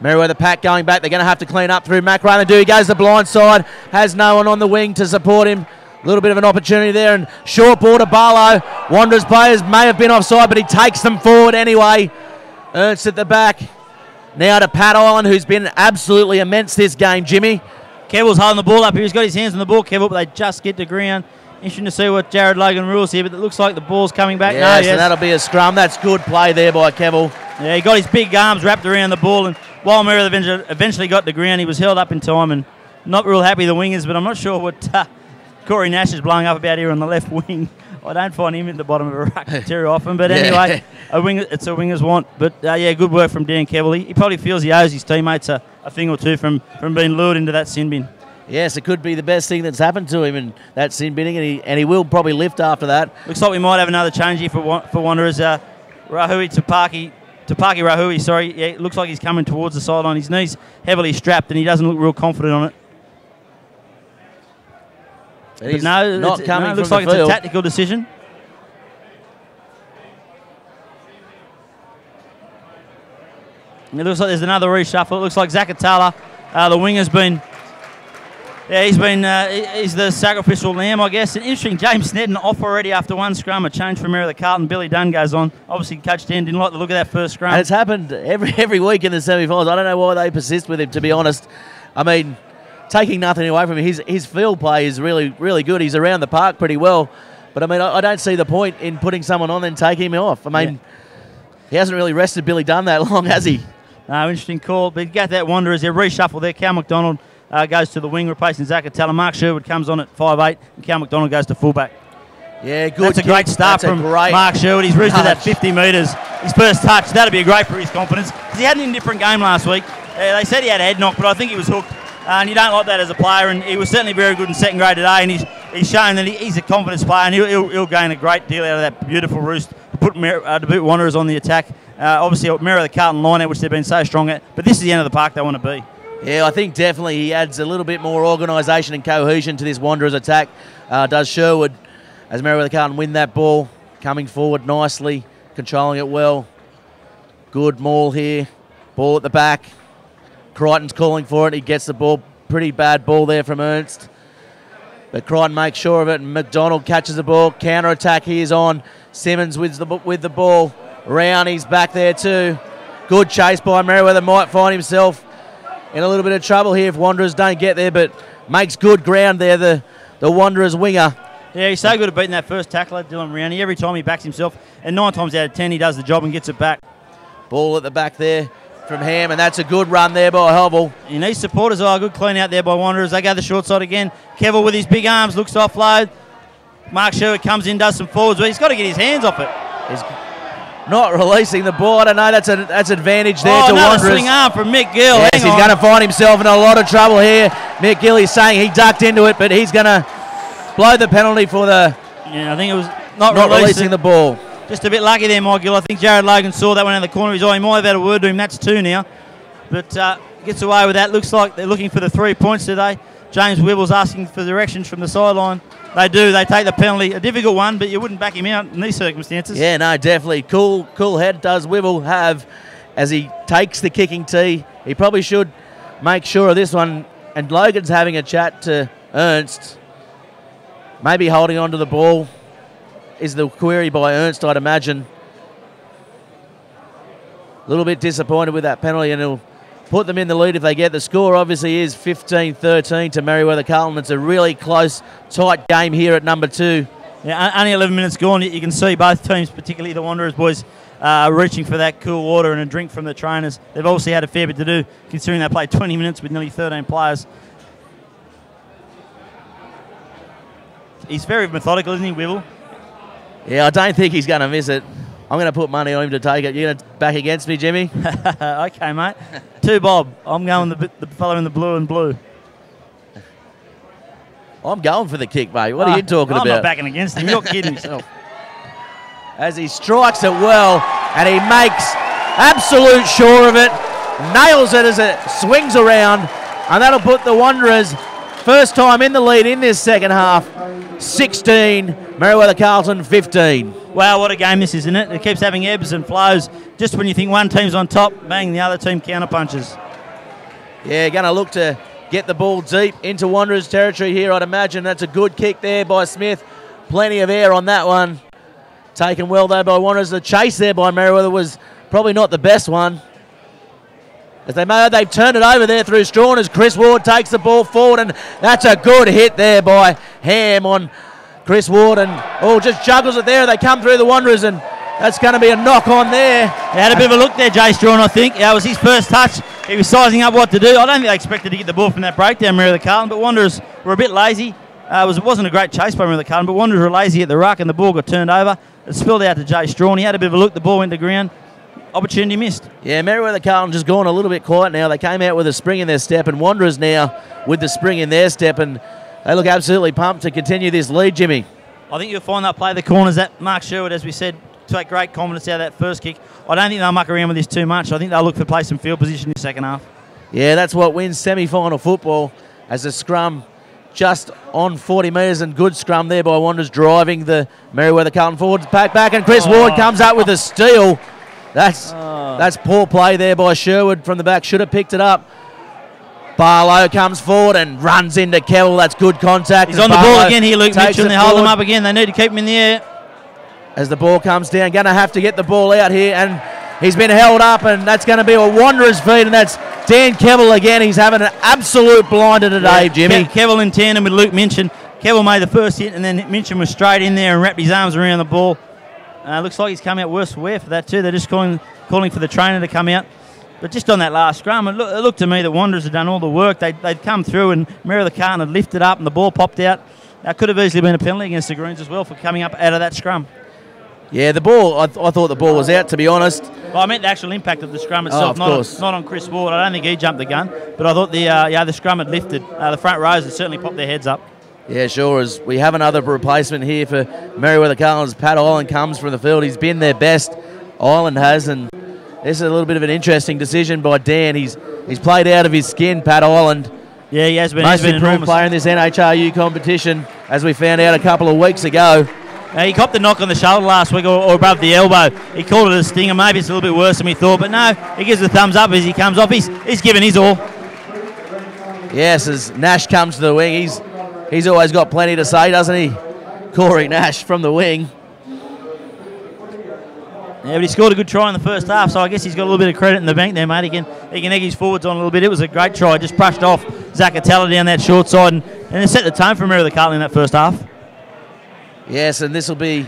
Merewether pack going back. They're going to have to clean up through McRae. They do. He goes to the blind side, has no one on the wing to support him. A little bit of an opportunity there, and short ball to Barlow. Wanderers players may have been offside, but he takes them forward anyway. Ernst at the back. Now to Pat Island, who's been absolutely immense this game, Jimmy. Keville's holding the ball up here. He's got his hands on the ball, Keville, but they just get to ground. Interesting to see what Jared Logan rules here, but it looks like the ball's coming back. Yes, and that'll be a scrum. That's good play there by Keville. Yeah, he got his big arms wrapped around the ball, and while Merewether eventually got to ground, he was held up in time, and not real happy the wingers, but I'm not sure what Corey Nash is blowing up about here on the left wing. I don't find him at the bottom of a ruck very often, but anyway, it's a winger's want. But yeah, good work from Dan Keville. He probably feels he owes his teammates a thing or two from being lured into that sin bin. Yes, it could be the best thing that's happened to him in that sin binning, and he will probably lift after that. Looks like we might have another change here for Wanderers. Tapaki Rahui, sorry. Yeah, it looks like he's coming towards the sideline. His knee's heavily strapped, and he doesn't look real confident on it. He's not coming. It looks like it's a tactical decision. And it looks like there's another reshuffle. It looks like Zakatala, the winger's been. Yeah, he's the sacrificial lamb, I guess. And interesting, James Snedden off already after one scrum. A change for Merewether Carlton. Billy Dunn goes on. Obviously, Coach Dan didn't like the look of that first scrum. And it's happened every week in the semi-finals. I don't know why they persist with him, to be honest. I mean, taking nothing away from him, his field play is really, really good. He's around the park pretty well. But, I mean, I don't see the point in putting someone on and taking him off. I mean, He hasn't really rested Billy Dunn that long, has he? No, interesting call. But you got that Wanderers there. Reshuffle there. Cal McDonald goes to the wing, replacing Zakatala. Mark Sherwood comes on at 5'8", and Cal McDonald goes to fullback. Yeah, good. That's a great start from Mark Sherwood. He's roosted at 50 metres. His first touch, that'll be great for his confidence. Because he had an indifferent game last week. They said he had a head knock, but I think he was hooked. And you don't like that as a player, and he was certainly very good in second grade today, and he's shown that he's a confidence player, and he'll gain a great deal out of that beautiful roost to put Wanderers on the attack. Obviously, Merewether Carlton line out, which they've been so strong at, but this is the end of the park they want to be. Yeah, I think definitely he adds a little bit more organisation and cohesion to this Wanderers attack. Does Sherwood, as Merewether Carlton win that ball, coming forward nicely, controlling it well. Good maul here, ball at the back. Crichton's calling for it. He gets the ball. Pretty bad ball there from Ernst. But Crichton makes sure of it, and McDonald catches the ball. Counter-attack here is on. Simmons with the ball. Round, he's back there too. Good chase by Merewether. Might find himself in a little bit of trouble here if Wanderers don't get there, but makes good ground there, the Wanderers winger. Yeah, he's so good at beating that first tackler, Dylan Rowney. Every time he backs himself, and 9 times out of 10 he does the job and gets it back. Ball at the back there from Ham, and that's a good run there by Hobble. He needs support as well. Good clean out there by Wanderers. They go the short side again. Keville with his big arms looks to offload. Mark Sherwood comes in, does some forwards, but he's got to get his hands off it. He's not releasing the ball. I don't know. That's advantage there to another Wanderers. swing arm from Mick Gill. Yes, he's going to find himself in a lot of trouble here. Mick Gill is saying he ducked into it, but he's going to blow the penalty for the. Yeah, I think it was not releasing the ball. Just a bit lucky there, Mike Gill. I think Jared Logan saw that one in the corner of his eye. He might have had a word to him. That's 2 now. But gets away with that. Looks like they're looking for the 3 points today. James Wibble's asking for directions from the sideline. They do. They take the penalty. A difficult one, but you wouldn't back him out in these circumstances. Yeah, no, definitely. Cool head does Wibble have as he takes the kicking tee. He probably should make sure of this one. And Logan's having a chat to Ernst. Maybe holding on to the ball is the query by Ernst, I'd imagine. A little bit disappointed with that penalty, and he'll put them in the lead if they get the score. Obviously is 15-13 to Merewether Carlton. It's a really close, tight game here at number 2. Yeah, only 11 minutes gone. You can see both teams, particularly the Wanderers boys, reaching for that cool water and a drink from the trainers. They've obviously had a fair bit to do, considering they played 20 minutes with nearly 13 players. He's very methodical, isn't he, Wibble? Yeah, I don't think he's going to miss it. I'm going to put money on him to take it. You're going to back against me, Jimmy? Okay, mate. 2 bob. I'm going the fellow in the blue and blue. I'm going for the kick, mate. What are you talking about? I'm not backing against him. You're kidding yourself. As he strikes it well, and he makes absolute sure of it. Nails it as it swings around, and that'll put the Wanderers first time in the lead in this second half. 16, Merewether Carlton 15. Wow, what a game this is, isn't it? It keeps having ebbs and flows. Just when you think one team's on top, bang, the other team counter-punches. Yeah, going to look to get the ball deep into Wanderers territory here, I'd imagine. That's a good kick there by Smith. Plenty of air on that one. Taken well, though, by Wanderers. The chase there by Merewether was probably not the best one. As they've turned it over there through Strawn as Chris Ward takes the ball forward, and that's a good hit there by Ham on Chris Ward, and just juggles it there. They come through the Wanderers, and that's going to be a knock on there. He had a bit of a look there, Jay Strawn, I think. It was his first touch. He was sizing up what to do. I don't think they expected to get the ball from that breakdown, Merewether Carlton, but Wanderers were a bit lazy. It wasn't a great chase by Merewether Carlton, but Wanderers were lazy at the ruck, and the ball got turned over. It spilled out to Jay Strawn. He had a bit of a look. The ball went to ground. Opportunity missed. Yeah, Merewether Carlton just gone a little bit quiet now. They came out with a spring in their step, and Wanderers now with the spring in their step, and they look absolutely pumped to continue this lead, Jimmy. I think you'll find they'll play the corners. That Mark Sherwood, as we said, take great confidence out of that first kick. I don't think they'll muck around with this too much. I think they'll look for play some field position in the second half. Yeah, that's what wins semi-final football, as a scrum just on 40 metres, and good scrum there by Wanderers driving the Merewether Carlton forwards. Back, and Chris Ward comes up with a steal. That's poor play there by Sherwood from the back. Should have picked it up. Barlow comes forward and runs into Kevell. That's good contact. He's on the ball again here, Luke Mitchell, and they hold him up again. They need to keep him in the air. As the ball comes down, going to have to get the ball out here, and he's been held up, and that's going to be a Wanderers feed, and that's Dan Kevell again. He's having an absolute blinder today, Jimmy. Kevell in tandem with Luke Minchin. Kevell made the first hit, and then Minchin was straight in there and wrapped his arms around the ball. Looks like he's come out worse for wear for that too. They're just calling for the trainer to come out. But just on that last scrum, it looked to me that Wanderers had done all the work. They'd come through, and Merewether Carlton had lifted up, and the ball popped out. That could have easily been a penalty against the Greens as well for coming up out of that scrum. Yeah, the ball, I thought the ball was out, to be honest. Well, I meant the actual impact of the scrum itself, not on Chris Ward. I don't think he jumped the gun, but I thought the scrum had lifted. The front rows had certainly popped their heads up. Yeah, sure. As we have another replacement here for Merewether Carlton, as Pat Ireland comes from the field. He's been their best, Ireland has, and this is a little bit of an interesting decision by Dan. He's played out of his skin, Pat Ireland. Yeah, he has been. Most improved player in this NHRU competition, as we found out a couple of weeks ago. He copped the knock on the shoulder last week, or above the elbow. He called it a stinger. Maybe it's a little bit worse than we thought, but no, he gives the thumbs up as he comes off. He's given his all. Yes, as Nash comes to the wing, he's always got plenty to say, doesn't he? Corey Nash from the wing. Yeah, but he scored a good try in the first half, so I guess he's got a little bit of credit in the bank there, mate. He can egg his forwards on a little bit. It was a great try. Just brushed off Zacatella down that short side, and it set the tone for Merewether Carlton in that first half. Yes, and this will be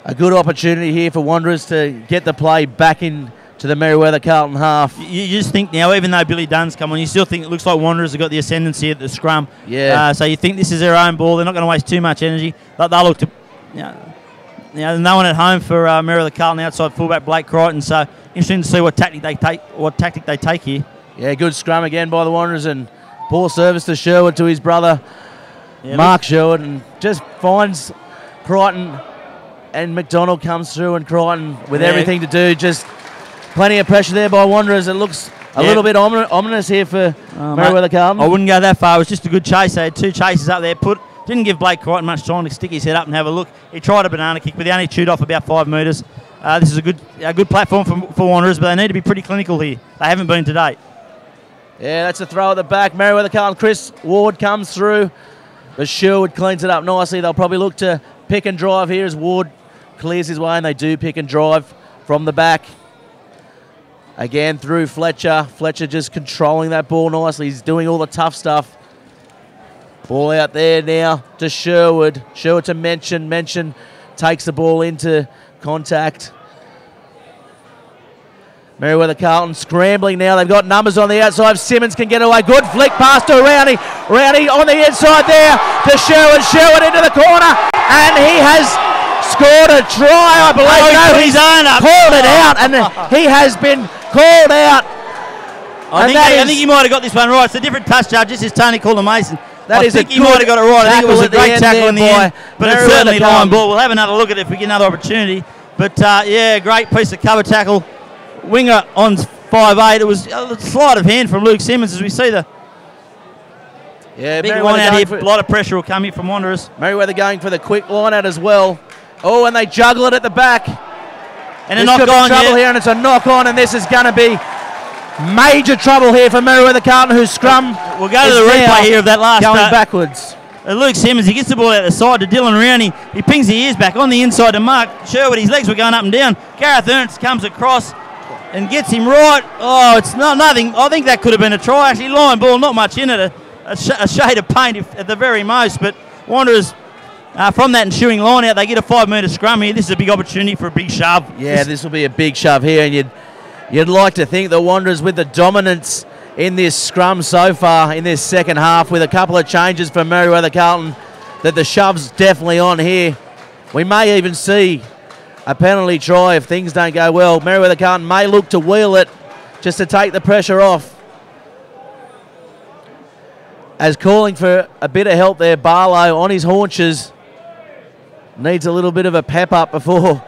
a good opportunity here for Wanderers to get the play back into the Merewether Carlton half. You just think now, even though Billy Dunn's come on, you still think it looks like Wanderers have got the ascendancy at the scrum. Yeah. So you think this is their own ball. They're not going to waste too much energy. They'll look to... no one at home for Merewether Carlton outside fullback Blake Crichton. So interesting to see what tactic they take here. Yeah, good scrum again by the Wanderers, and poor service to Sherwood, to his brother Mark Sherwood, and just finds Crichton, and McDonald comes through, and Crichton with everything to do. Just plenty of pressure there by Wanderers. It looks a little bit ominous here for Merewether Carlton. I wouldn't go that far. It was just a good chase. They had two chases up there. Didn't give Blake Crichton much time to stick his head up and have a look. He tried a banana kick, but he only chewed off about 5 metres. This is a good platform for Wanderers, but they need to be pretty clinical here. They haven't been to date. Yeah, that's a throw at the back. Merewether Carlton, Chris Ward comes through, but Sherwood cleans it up nicely. They'll probably look to pick and drive here as Ward clears his way, and they do pick and drive from the back. Again through Fletcher. Fletcher just controlling that ball nicely. He's doing all the tough stuff. Ball out there now to Sherwood. Sherwood to Mention. Mention takes the ball into contact. Merewether Carlton scrambling now. They've got numbers on the outside. Simmons can get away. Good flick pass to Rowney. Rowney on the inside there to Sherwood. Sherwood into the corner, and he has scored a try, I believe. No, he's own up. Called it out, and he has been called out. I think he might have got this one right. It's a different touch, Judge. This is Tony Mason. I think he might have got it right. I think it was a great tackle in the end, but it's certainly line ball. We'll have another look at it if we get another opportunity. But, yeah, great piece of cover tackle. Winger on 5'8". It was a sleight of hand from Luke Simmons as we see the big one out here. A lot of pressure will come here from Wanderers. Merewether going for the quick line out as well. Oh, and they juggle it at the back. And a knock on here, and it's a knock on, and this is going to be major trouble here for Merewether Carlton, whose scrum. We'll go to the replay here of that last going backwards. Luke Simmons, he gets the ball out the side to Dylan Rowney. He pings the ears back on the inside to Mark Sherwood. His legs were going up and down. Gareth Ernst comes across and gets him right. Oh, it's nothing. I think that could have been a try. Actually, line ball, not much in it. A shade of paint at the very most. But Wanderers, from that ensuing line out, they get a 5-metre scrum here. This is a big opportunity for a big shove. Yeah, this will be a big shove here, and you'd like to think the Wanderers, with the dominance in this scrum so far in this second half, with a couple of changes for Merewether Carlton, that the shove's definitely on here. We may even see a penalty try if things don't go well. Merewether Carlton may look to wheel it just to take the pressure off. As calling for a bit of help there, Barlow on his haunches. Needs a little bit of a pep up before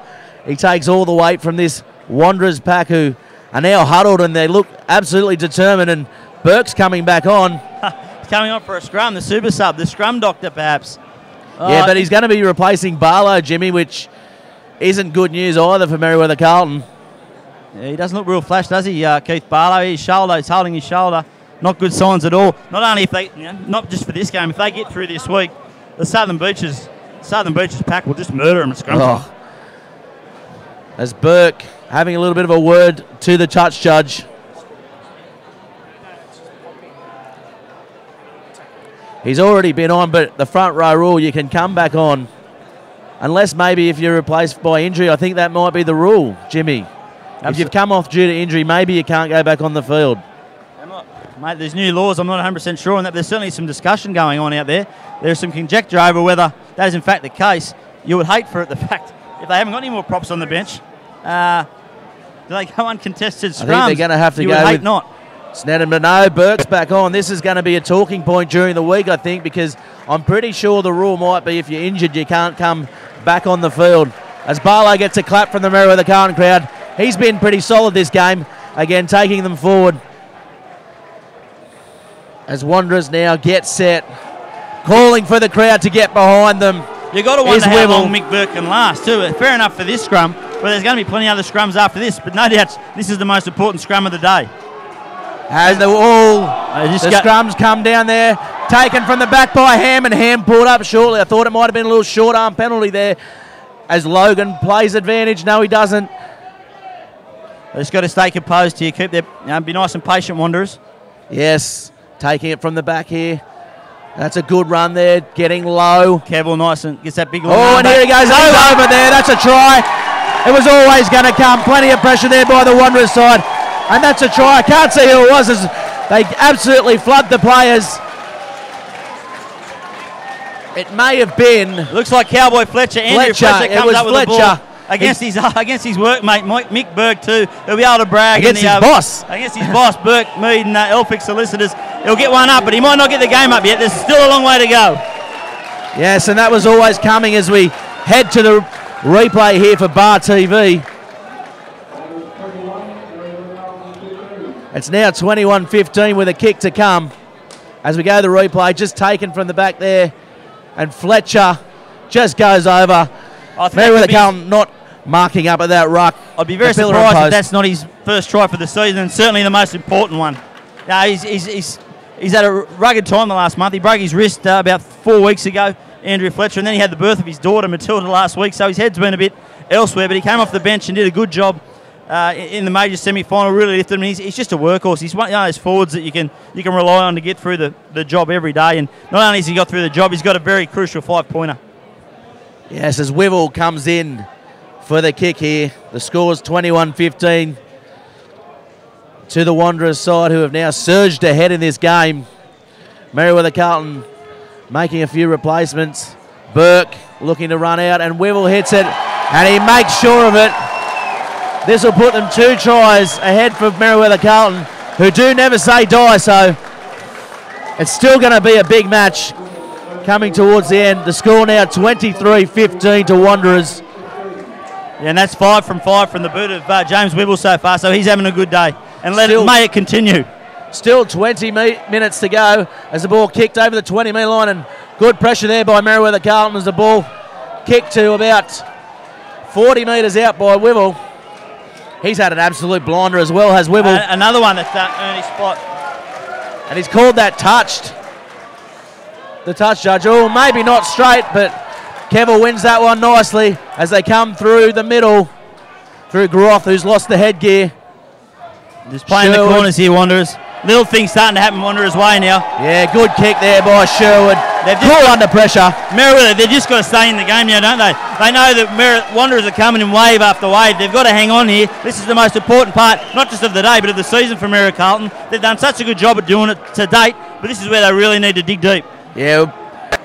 he takes all the weight from this Wanderers pack, who are now huddled and they look absolutely determined, and Burke's coming back on. He's coming on for a scrum, the super sub, the scrum doctor perhaps. Yeah, but he's going to be replacing Barlow, Jimmy, which isn't good news either for Merewether Carlton. Yeah, he doesn't look real flash, does he, Keith Barlow? He's holding his shoulder. Not good signs at all. Not only if they, not just for this game, if they get through this week, the Southern Beaches pack will just murder him at scrum. Oh. As Burke having a little bit of a word to the touch judge. He's already been on, but the front row rule, you can come back on. Unless maybe if you're replaced by injury, I think that might be the rule, Jimmy. If you've come off due to injury, maybe you can't go back on the field. Mate, there's new laws. I'm not 100% sure on that. There's certainly some discussion going on out there. There's some conjecture over whether that is in fact the case. You would hate for it, the fact, if they haven't got any more props on the bench, do they go uncontested scrums? I think they're going to have to go with not. Sneddon, but no, Burke's back on. This is going to be a talking point during the week, I think, because I'm pretty sure the rule might be if you're injured, you can't come back on the field. As Barlow gets a clap from the Merewether Carlton crowd, he's been pretty solid this game, again taking them forward. As Wanderers now get set, calling for the crowd to get behind them. You've got to wonder how long Mick Burke can last too. Fair enough for this scrum, but there's going to be plenty of other scrums after this, but no doubt this is the most important scrum of the day. As the scrums come down there, taken from the back by Ham, and Ham pulled up shortly. I thought it might have been a little short arm penalty there as Logan plays advantage. No, he doesn't. They just got to stay composed here, keep their, be nice and patient, Wanderers. Yes. Taking it from the back here. That's a good run there, getting low. Cavill nice and gets that big long and here he goes over there. That's a try. It was always going to come. Plenty of pressure there by the Wanderers side. And that's a try. I can't see who it was as they absolutely flood the players. It may have been. Looks like Cowboy Fletcher. Andrew Fletcher comes up with the ball. Against his workmate, Mick Burke too. He'll be able to brag. Against his boss. Against his boss, Burke, Mead and Elphick Solicitors. He'll get one up, but he might not get the game up yet. There's still a long way to go. Yes, and that was always coming as we head to the replay here for Bar TV. It's now 21-15 with a kick to come. As we go to the replay, just taken from the back there. And Fletcher just goes over. Merewether Carlton not marking up at that ruck. I'd be very surprised if that's not his first try for the season, and certainly the most important one. He's had a rugged time the last month. He broke his wrist about 4 weeks ago, Andrew Fletcher, and then he had the birth of his daughter, Matilda, last week, so his head's been a bit elsewhere, but he came off the bench and did a good job in the major semi-final, really lifted him. He's just a workhorse. He's one of those forwards that you can rely on to get through the job every day, and not only has he got through the job, he's got a very crucial 5-pointer. Yes, as Wivel comes in for the kick here. The score's 21-15 to the Wanderers side, who have now surged ahead in this game. Merewether Carlton making a few replacements. Burke looking to run out, and Wibble hits it, and he makes sure of it. This will put them 2 tries ahead for Merewether Carlton, who do never say die, so it's still going to be a big match coming towards the end. The score now 23-15 to Wanderers. Yeah, and that's 5 from 5 from the boot of James Wibble so far, so he's having a good day. And may it continue. Still 20 minutes to go as the ball kicked over the 20-metre line, and good pressure there by Merewether Carlton as the ball kicked to about 40 metres out by Wibble. He's had an absolute blinder as well, has Wibble. Another one that's earned his spot. And he's called that touched. The touch judge. Oh, maybe not straight, but Kevil wins that one nicely as they come through the middle, through Groth, who's lost the headgear. Just playing the corners here, Wanderers. Little things starting to happen Wanderers' way now. Yeah, good kick there by Sherwood. They've just under pressure. Merewether, they've just got to stay in the game now, don't they? They know that Wanderers are coming in wave after wave. They've got to hang on here. This is the most important part, not just of the day, but of the season for Merewether Carlton. They've done such a good job at doing it to date, but this is where they really need to dig deep. Yeah,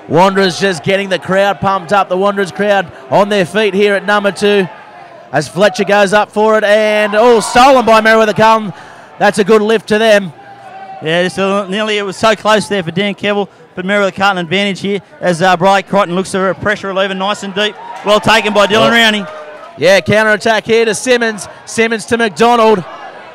Wanderers just getting the crowd pumped up. The Wanderers crowd on their feet here at number 2 as Fletcher goes up for it, and stolen by Merewether Carlton. That's a good lift to them. Yeah, it was so close there for Dan Kevil, but Merewether Carlton advantage here as Bryce Crichton looks for a pressure reliever, nice and deep. Well taken by Dylan Rowney. Yeah, counter-attack here to Simmons. Simmons to McDonald.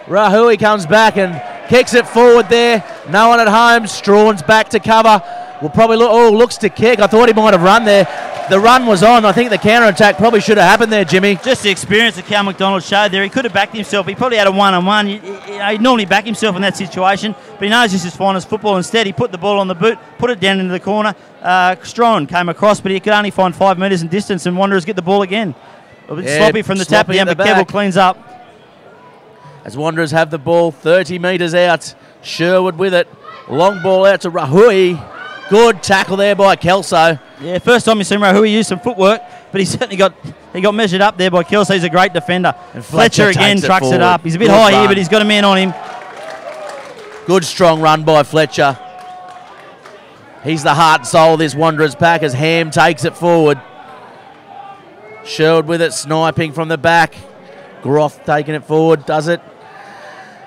Rahui comes back and kicks it forward there. No one at home. Strawn's back to cover. Will probably looks to kick. I thought he might have run there. The run was on. I think the counter-attack probably should have happened there, Jimmy. Just the experience that Cal McDonald showed there. He could have backed himself. He probably had a one-on-one. He'd normally back himself in that situation, but he knows this is finest football. Instead, he put the ball on the boot, put it down into the corner. Strawn came across, but he could only find 5 metres in distance, and Wanderers get the ball again. A bit sloppy from the tap down, but Kevil cleans up. As Wanderers have the ball 30 metres out. Sherwood with it. Long ball out to Rahui. Good tackle there by Kelso. Yeah, first time you've seen Rahui use some footwork, but he certainly got measured up there by Kelso. He's a great defender. And Fletcher again trucks it up. He's a bit high here, but he's got a man on him. Good strong run by Fletcher. He's the heart and soul of this Wanderers pack as Ham takes it forward. Sherwood with it, sniping from the back. Groth taking it forward, does it?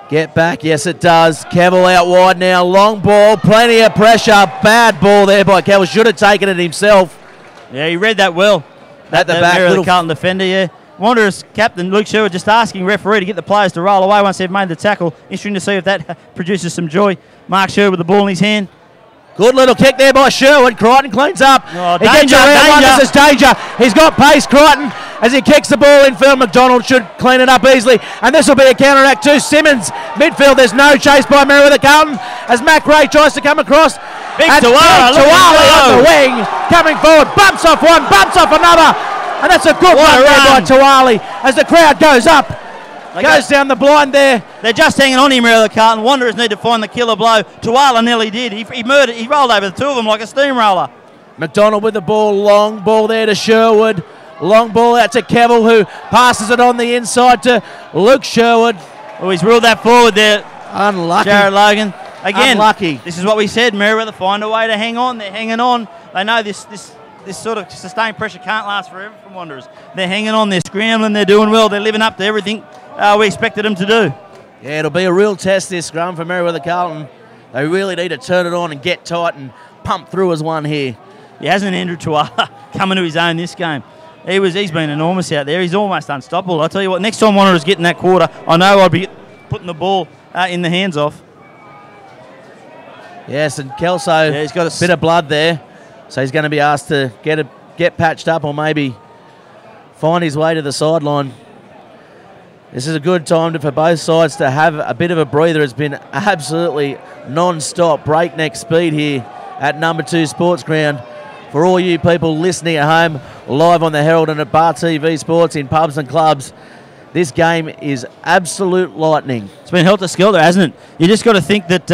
Get back, yes it does. Kevil out wide now, long ball, plenty of pressure. Bad ball there by Kevil, should have taken it himself. Yeah, he read that well. At the back, little Carlton defender, yeah. Wanderers captain Luke Sherwood just asking referee to get the players to roll away once they've made the tackle. Interesting to see if that produces some joy. Mark Sherwood with the ball in his hand. Good little kick there by Sherwood. Crichton cleans up. Oh, he gets around one. This is danger. He's got pace, Crichton, as he kicks the ball infield. McDonald should clean it up easily. And this will be a counteract to Simmons. Midfield, there's no chase by Merewether Carlton as Mac Ray tries to come across. Big Tuwali on the wing, coming forward. Bumps off one, bumps off another. And that's a good run there by Tuwali as the crowd goes up. Goes down the blind there. They're just hanging on him, Merewether Carlton. Wanderers need to find the killer blow. Tuwala nearly did. He rolled over the 2 of them like a steamroller. McDonald with the ball. Long ball there to Sherwood. Long ball out to Kevil, who passes it on the inside to Luke Sherwood. Oh, he's ruled that forward there. Unlucky. Jared Logan. Again, unlucky. This is what we said. Merewether find a way to hang on. They're hanging on. They know this sort of sustained pressure can't last forever from Wanderers. They're hanging on. They're scrambling. They're doing well. They're living up to everything we expected them to do. Yeah, it'll be a real test, this scrum for Merewether Carlton. They really need to turn it on and get tight and pump through as one here. He hasn't Andrew Tuwala coming to his own this game. He's been enormous out there. He's almost unstoppable. I'll tell you what, next time Wanderers get in that quarter, I know I'll be putting the ball in the hands of. Yes, and Kelso, he's got a bit of blood there, so he's going to be asked to get patched up or maybe find his way to the sideline. This is a good time for both sides to have a bit of a breather. It's been absolutely non-stop, breakneck speed here at number 2 Sports Ground. For all you people listening at home, live on the Herald and at Bar TV Sports in pubs and clubs, this game is absolute lightning. It's been helter-skelter, hasn't it? You just got to think that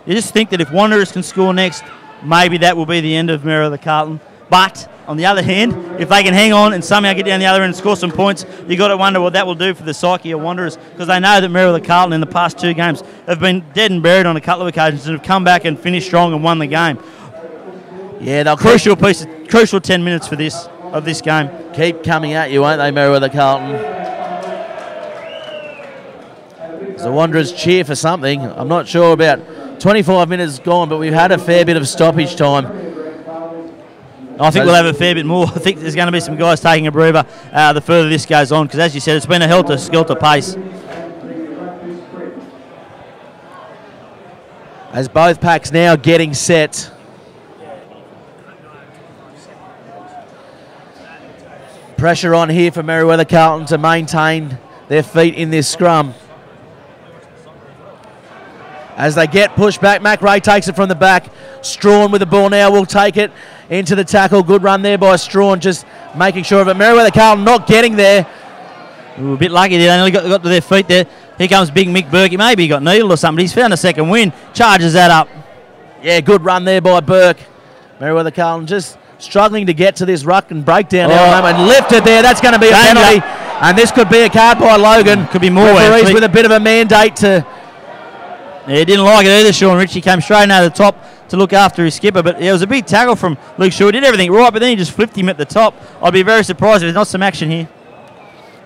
if Wanderers can score next, maybe that will be the end of Merewether Carlton. But on the other hand, if they can hang on and somehow get down the other end and score some points, you got to wonder what that will do for the psyche of Wanderers, because they know that Merewether Carlton in the past 2 games have been dead and buried on a couple of occasions and have come back and finished strong and won the game. Yeah, they'll crucial piece of crucial 10 minutes of this game. Keep coming at you, won't they, Merewether Carlton? The Wanderers cheer for something. I'm not sure about 25 minutes gone, but we've had a fair bit of stoppage time. I think we'll have a fair bit more. I think there's going to be some guys taking a breather the further this goes on, because as you said, it's been a helter-skelter pace. As both packs now getting set. Pressure on here for Merewether Carlton to maintain their feet in this scrum. As they get pushed back, Mac Ray takes it from the back. Strawn with the ball now will take it into the tackle. Good run there by Strawn, just making sure of it. Merewether Carlton not getting there. Ooh, a bit lucky there. They only got to their feet there. Here comes big Mick Burke. Maybe he got needled or something. He's found a second win. Charges that up. Yeah, good run there by Burke. Merewether Carlton just struggling to get to this ruck and breakdown and lifted there. That's going to be a penalty. And this could be a card by Logan. Could be more. Referees with a bit of a mandate to... Yeah, he didn't like it either, Sean Ritchie. Came straight out of the top to look after his skipper. But it was a big tackle from Luke Shaw. He did everything right, but then he just flipped him at the top. I'd be very surprised if there's not some action here.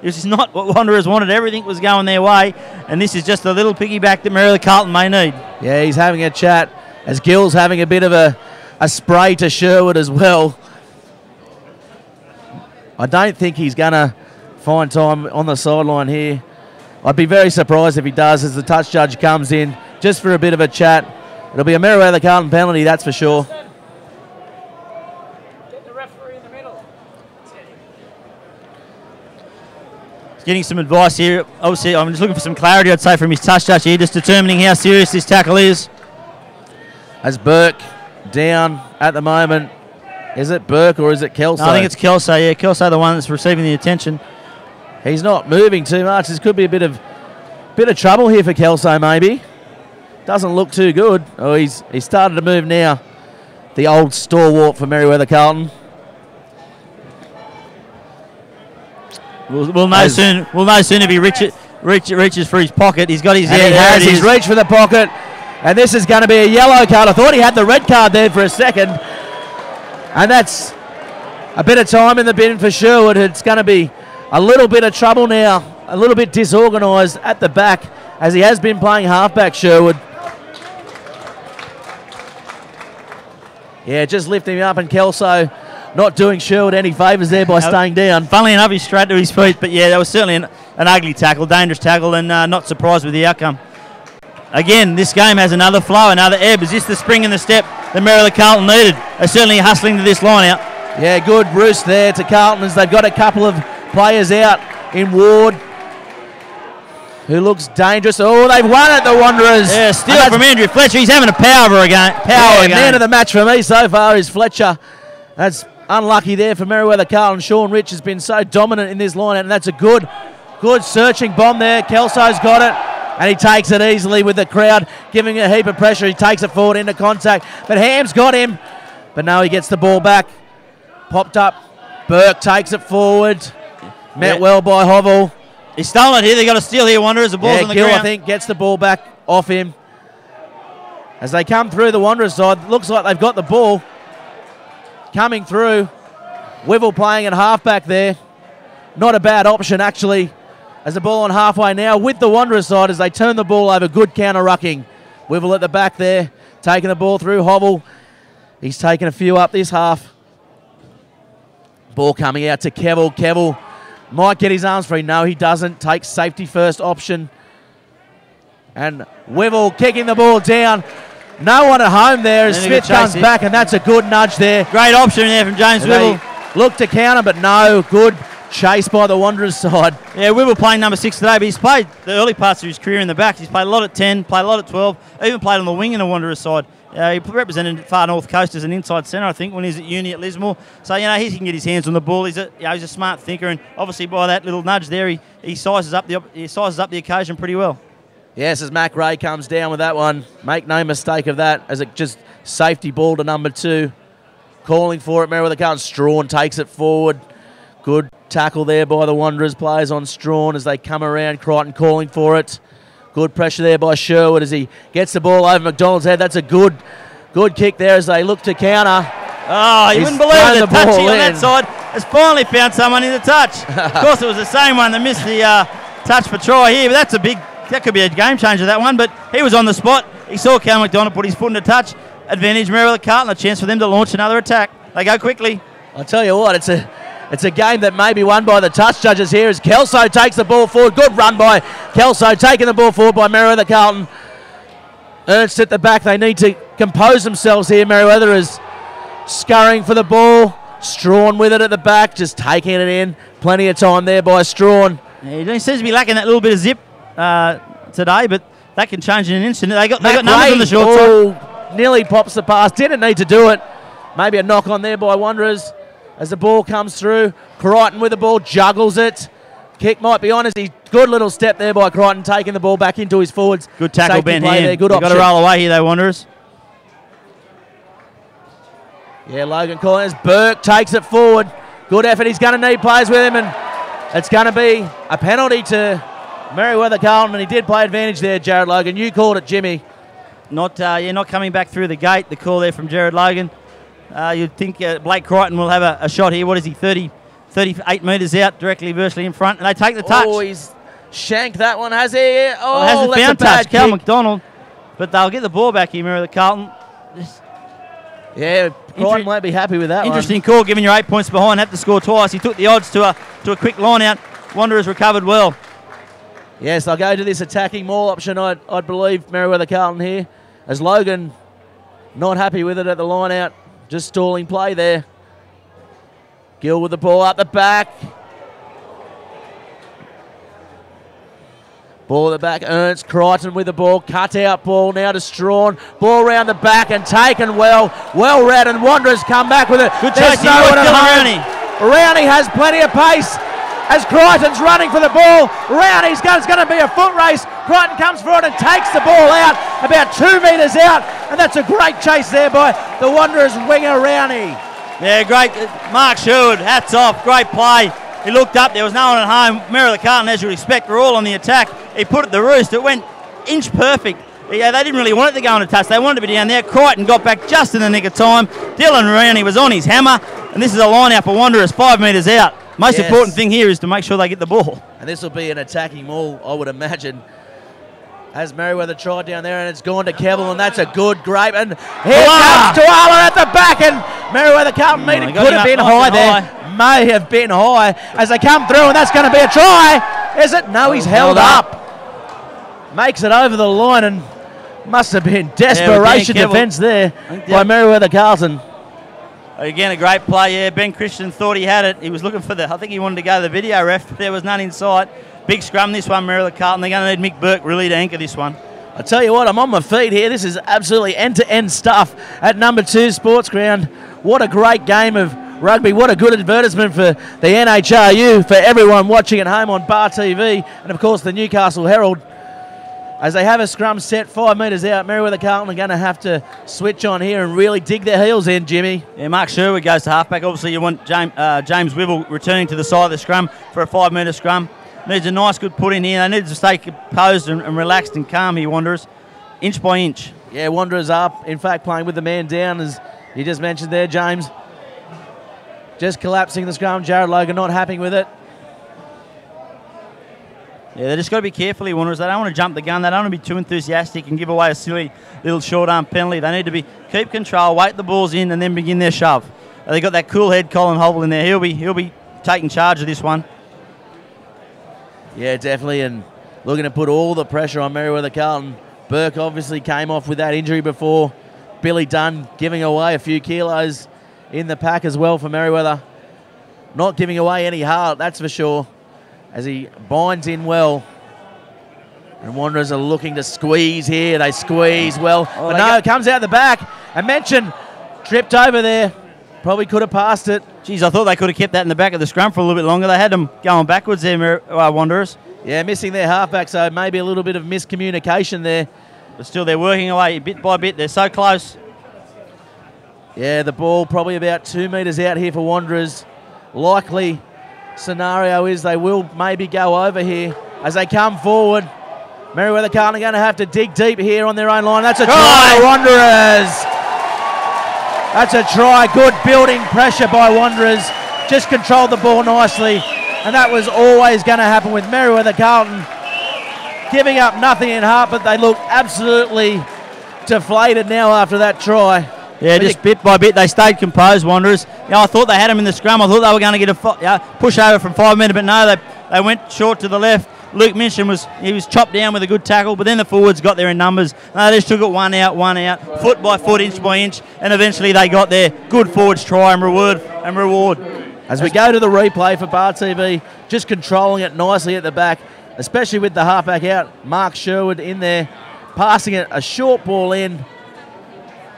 This is not what Wanderers wanted. Everything was going their way. And this is just a little piggyback that Merewether Carlton may need. Yeah, he's having a chat as Gill's having a bit of a spray to Sherwood as well. I don't think he's going to find time on the sideline here. I'd be very surprised if he does as the touch judge comes in just for a bit of a chat. It'll be a Merewether Carlton penalty, that's for sure. Get the referee in the middle. Getting some advice here. Obviously, I'm just looking for some clarity, I'd say, from his touch judge here, just determining how serious this tackle is. As Burke down at the moment. Is it Burke or is it Kelso? No, I think it's Kelso, yeah. Kelso, the one that's receiving the attention. He's not moving too much. This could be a bit of trouble here for Kelso, maybe. Doesn't look too good. Oh, he's started to move now. The old stalwart for Merewether Carlton. We'll know soon. We'll know soon if he reaches for his pocket. He's got his hand. He's reached for the pocket, and this is going to be a yellow card. I thought he had the red card there for a second, and that's a bit of time in the bin for Sherwood. It's going to be a little bit of trouble now, a little bit disorganised at the back, as he has been playing halfback, Sherwood. Yeah, just lifting him up, and Kelso not doing Sherwood any favours there by staying down. Funnily enough, he's straight to his feet, but yeah, that was certainly an ugly tackle, dangerous tackle, and not surprised with the outcome. Again, this game has another flow, another ebb. Is this the spring in the step that Merewether Carlton needed? They're certainly hustling to this line out. Yeah, good roost there to Carlton as they've got a couple of players out in Ward, who looks dangerous. Oh, they've won it, the Wanderers. Yeah, steal from Andrew Fletcher. He's having a power again. Man of the match for me so far is Fletcher. That's unlucky there for Merewether Carlton. Sean Rich has been so dominant in this line, and that's a good searching bomb there. Kelso's got it, and he takes it easily with the crowd giving a heap of pressure. He takes it forward into contact, but Ham's got him. But no, he gets the ball back. Popped up. Burke takes it forward. Met well by Hovell. He's stolen it here. They got to steal here, Wanderers. The ball's on the Gill, ground. I think, gets the ball back off him. As they come through the Wanderers side, looks like they've got the ball coming through. Wivel playing at halfback there. Not a bad option, actually, as the ball on halfway now with the Wanderers side as they turn the ball over. Good counter-rucking. Wivel at the back there, taking the ball through. Hovell, he's taken a few up this half. Ball coming out to Kevill. Kevill might get his arms free. No, he doesn't. Takes safety first option. And Wivel kicking the ball down. No one at home there as Smith comes back, and that's a good nudge there. Great option there from James Wivel. Look to counter, but no. Good chase by the Wanderers side. Yeah, Wivel playing number 6 today, but he's played the early parts of his career in the back. He's played a lot at 10, played a lot at 12, even played on the wing in the Wanderers side. He represented Far North Coast as an inside centre, I think, when he's at uni at Lismore. So, he can get his hands on the ball. He's a smart thinker, and obviously by that little nudge there, he sizes up the occasion pretty well. Yes, as Mac Ray comes down with that one. Make no mistake of that, as it just safety ball to number 2. Calling for it, Merewether Carlton. Strawn takes it forward. Good tackle there by the Wanderers players on Strawn as they come around. Crichton calling for it. Good pressure there by Sherwood as he gets the ball over McDonald's head. That's a good kick there as they look to counter. Oh, you wouldn't believe it. The touchy on that side has finally found someone in the touch. Of course, it was the same one that missed the touch for try here, but that could be a game changer, that one. But he was on the spot. He saw Cal McDonald put his foot in the touch. Advantage Merewether Carlton, a chance for them to launch another attack. They go quickly. I'll tell you what, it's a game that may be won by the touch judges here as Kelso takes the ball forward. Good run by Kelso, taking the ball forward by Merewether Carlton. Ernst at the back. They need to compose themselves here. Merewether is scurrying for the ball. Strawn with it at the back, just taking it in. Plenty of time there by Strawn. Yeah, he seems to be lacking that little bit of zip today, but that can change in an instant. They got numbers on the short side. Nearly pops the pass. Didn't need to do it. Maybe a knock on there by Wanderers as the ball comes through. Crichton with the ball, juggles it. Kick might be on as he good little step there by Crichton, taking the ball back into his forwards. Good tackle, Ben here. There. Good option. Got to roll away here, though, Wanderers. Yeah, Logan Collins. Burke takes it forward. Good effort. He's going to need players with him, and it's going to be a penalty to Merewether Carlton, and he did play advantage there, Jared Logan. You called it, Jimmy. Not coming back through the gate. The call there from Jared Logan. You'd think Blake Crichton will have a shot here. What is he, 38 metres out, virtually in front, and they take the touch. Oh, he's shanked that one, has he? Oh, hasn't found touch, Cal McDonald. But they'll get the ball back here, Merewether Carlton. Yeah, Crichton won't be happy with that Interesting call, given you're 8 points behind, have to score twice. He took the odds to a quick line out. Wanderers recovered well. Yes, they'll go to this attacking maul option, I'd believe, Merewether Carlton here, as Logan not happy with it at the line out, just stalling play there. Gill with the ball up the back. Ball at the back, Ernst, Crichton with the ball, cut out ball now to Strawn. Ball round the back and taken well read, and Wanderers come back with it. Good chase, no one at home. Rowney has plenty of pace as Crichton's running for the ball. Rowney's going to be a foot race. Crichton comes forward and takes the ball out, about 2 metres out, and that's a great chase there by the Wanderers winger Rowney. Yeah, great. Mark Sherwood, hats off, great play. He looked up, there was no one at home. Merewether Carlton, as you would expect, were all on the attack. He put it the roost, it went inch perfect. Yeah, they didn't really want it to go on a touch, they wanted to be down there. Crichton got back just in the nick of time. Dylan Rowney was on his hammer, and this is a line out for Wanderers, 5 metres out. Most important thing here is to make sure they get the ball. And this will be an attacking maul, I would imagine. As Merewether tried down there, and it's gone to Kevill, and that's a good grape. And here comes Tuala at the back, and Merewether Carlton could have been high there. May have been high as they come through, and that's going to be a try. Is it? No, he's held up. Makes it over the line, and must have been desperation defence there by Merewether Carlton. Again, a great play, yeah. Ben Christian thought he had it. He was looking for I think he wanted to go to the video ref, but there was none in sight. Big scrum this one, Merewether Carlton. They're going to need Mick Burke really to anchor this one. I tell you what, I'm on my feet here. This is absolutely end-to-end stuff at number 2 Sports Ground. What a great game of rugby. What a good advertisement for the NHRU, for everyone watching at home on Bar TV, and of course the Newcastle Herald. As they have a scrum set 5 metres out, Merewether Carlton are going to have to switch on here and really dig their heels in, Jimmy. Yeah, Mark Sherwood goes to halfback. Obviously you want James Wibble returning to the side of the scrum for a 5 metre scrum. Needs a nice good put in here. They need to stay composed and relaxed and calm here, Wanderers, inch by inch. Yeah, Wanderers up, in fact, playing with the man down, as you just mentioned there, James. Just collapsing the scrum. Jared Logan not happy with it. Yeah, they just got to be careful here, Wanderers. They don't want to jump the gun. They don't want to be too enthusiastic and give away a silly little short arm penalty. They need to keep control, wait the balls in, and then begin their shove. They got that cool head Colin Hobble in there. He'll be taking charge of this one. Yeah, definitely, and looking to put all the pressure on Merewether Carlton. Burke obviously came off with that injury before. Billy Dunn giving away a few kilos in the pack as well for Merewether. Not giving away any heart, that's for sure, as he binds in well. And Wanderers are looking to squeeze here. They squeeze well. But no, it comes out the back. I mentioned tripped over there. Probably could have passed it. Geez, I thought they could have kept that in the back of the scrum for a little bit longer. They had them going backwards there, Wanderers. Yeah, missing their halfback, so maybe a little bit of miscommunication there. But still, they're working away bit by bit. They're so close. Yeah, the ball probably about 2 metres out here for Wanderers. Likely scenario is they will maybe go over here as they come forward. Merewether Carlton are going to have to dig deep here on their own line. That's a try for Wanderers. That's a try. Good building pressure by Wanderers. Just controlled the ball nicely. And that was always going to happen with Merewether Carlton. Giving up nothing in half, but they look absolutely deflated now after that try. Yeah, just bit by bit, they stayed composed, Wanderers. I thought they had him in the scrum. I thought they were going to get a push over from 5 metre, but no, they went short to the left. Luke Minchin was chopped down with a good tackle, but then the forwards got there in numbers. They just took it one out, foot by foot, inch by inch, and eventually they got there. Good forwards try and reward. As we go to the replay for Bar TV, just controlling it nicely at the back, especially with the halfback out. Mark Sherwood in there, passing it a short ball in.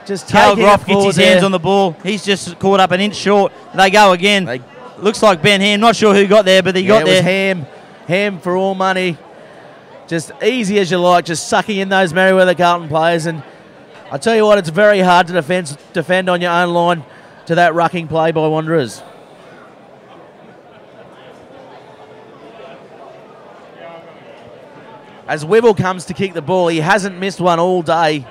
Just taking Groff gets his hands on the ball. He's just caught up an inch short. They go again. Looks like Ben Ham. Not sure who got there, but he got there. It was Ham for all money. Just easy as you like, just sucking in those Merewether Carlton players. And I tell you what, it's very hard to defend on your own line to that rucking play by Wanderers. As Wibble comes to kick the ball, he hasn't missed one all day,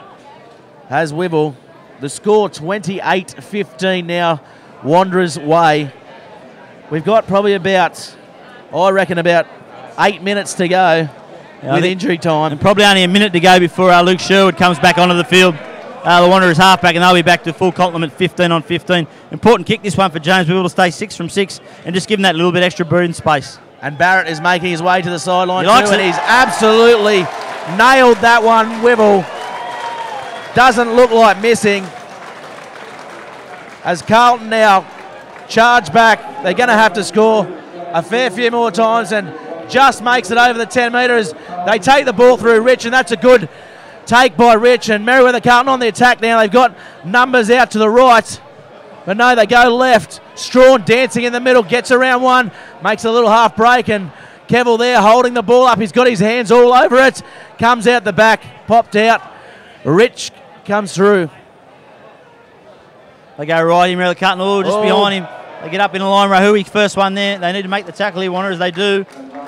has Wibble. The score 28-15 now, Wanderers' way. We've got probably about 8 minutes to go with injury time. And probably only a minute to go before Luke Sherwood comes back onto the field. The Wanderers halfback, and they'll be back to full complement, 15 on 15. Important kick this one for James Wibble to stay 6 from 6 and just give him that little bit extra breathing space. And Barrett is making his way to the sideline. He likes it. And he's absolutely nailed that one. Wibble doesn't look like missing. As Carlton now charge back, they're going to have to score a fair few more times, and just makes it over the 10 metres. They take the ball through Rich, and that's a good take by Rich. And Merewether Carlton on the attack now. They've got numbers out to the right. But no, they go left. Strawn dancing in the middle, gets around one, makes a little half break, and Kevill there holding the ball up. He's got his hands all over it. Comes out the back, popped out. Rich comes through. They go right in, Merewether Carlton, just behind him. They get up in the line. Rahui, first one there. They need to make the tackle here, Wanderers. They do.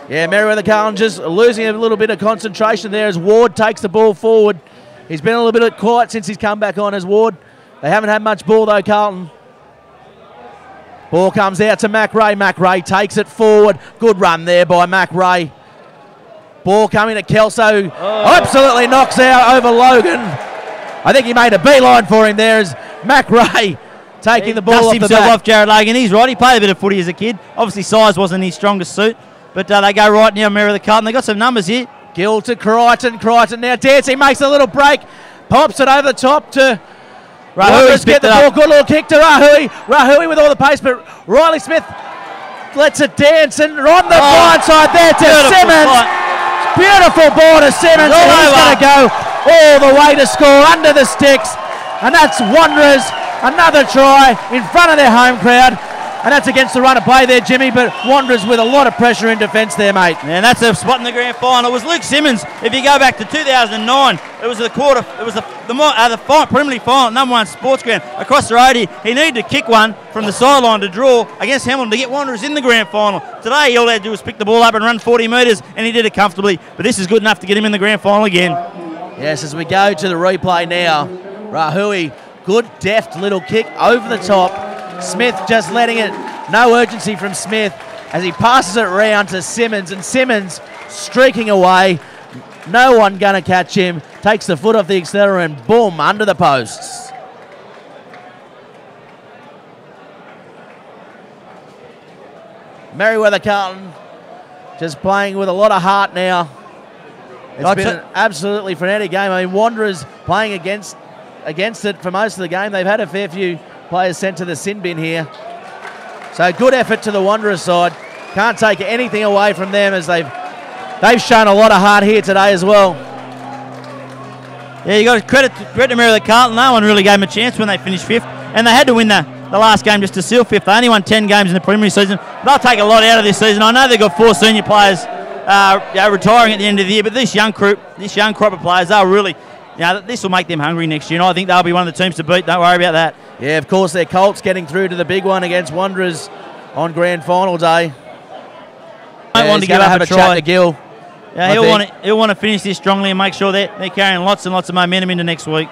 Yeah, Merewether Carlton just losing a little bit of concentration there as Ward takes the ball forward. He's been a little bit quiet since he's come back on as Ward. They haven't had much ball though, Carlton. Ball comes out to Mac Ray. Mac Ray takes it forward. Good run there by Mac Ray. Ball coming to Kelso. Absolutely knocks out over Logan. I think he made a beeline for him there as Mac Ray taking the ball off the back. Off Jared Logan. He's right. He played a bit of footy as a kid. Obviously size wasn't his strongest suit. But they go right now, Merewether Carlton. They got some numbers here. Gill to Crichton. Crichton now dancing. Makes a little break. Pops it over the top to Rahui. Get the ball. Good little kick to Rahui. Rahui with all the pace, but Riley Smith lets it dance, and on the blind side there to Simmons. Beautiful ball to Simmons, and he's going to go all the way to score under the sticks, and that's Wanderers. Another try in front of their home crowd, and that's against the run of play there, Jimmy, but Wanderers with a lot of pressure in defence there, mate. And that's a spot in the grand final. It was Luke Simmons. If you go back to 2009, it was the preliminary final, number 1 sports ground across the road here. He needed to kick one from the sideline to draw against Hamilton to get Wanderers in the grand final. Today, all they had to do was pick the ball up and run 40 metres, and he did it comfortably. But this is good enough to get him in the grand final again. Yes, as we go to the replay now, Rahui, good deft little kick over the top. Smith just letting it, no urgency from Smith as he passes it around to Simmons, and Simmons streaking away. No one going to catch him. Takes the foot off the accelerator and boom, under the posts. Merewether Carlton just playing with a lot of heart now. It's been an absolutely frenetic game. I mean, Wanderers playing against it for most of the game. They've had a fair few players sent to the sin bin here. So good effort to the Wanderers side. Can't take anything away from them as they've shown a lot of heart here today as well. Yeah, you got to credit to Merewether Carlton. No one really gave them a chance when they finished 5th, and they had to win the last game just to seal 5th. They only won 10 games in the preliminary season. They'll take a lot out of this season. I know they've got 4 senior players retiring at the end of the year, but this young crop of players, they'll really, this will make them hungry next year, and I think they'll be one of the teams to beat. Don't worry about that. Yeah, of course, their Colts getting through to the big one against Wanderers on grand final day. Don't want to give up a try. Chat to Gill. Yeah, he'll want to finish this strongly and make sure they're carrying lots and lots of momentum into next week.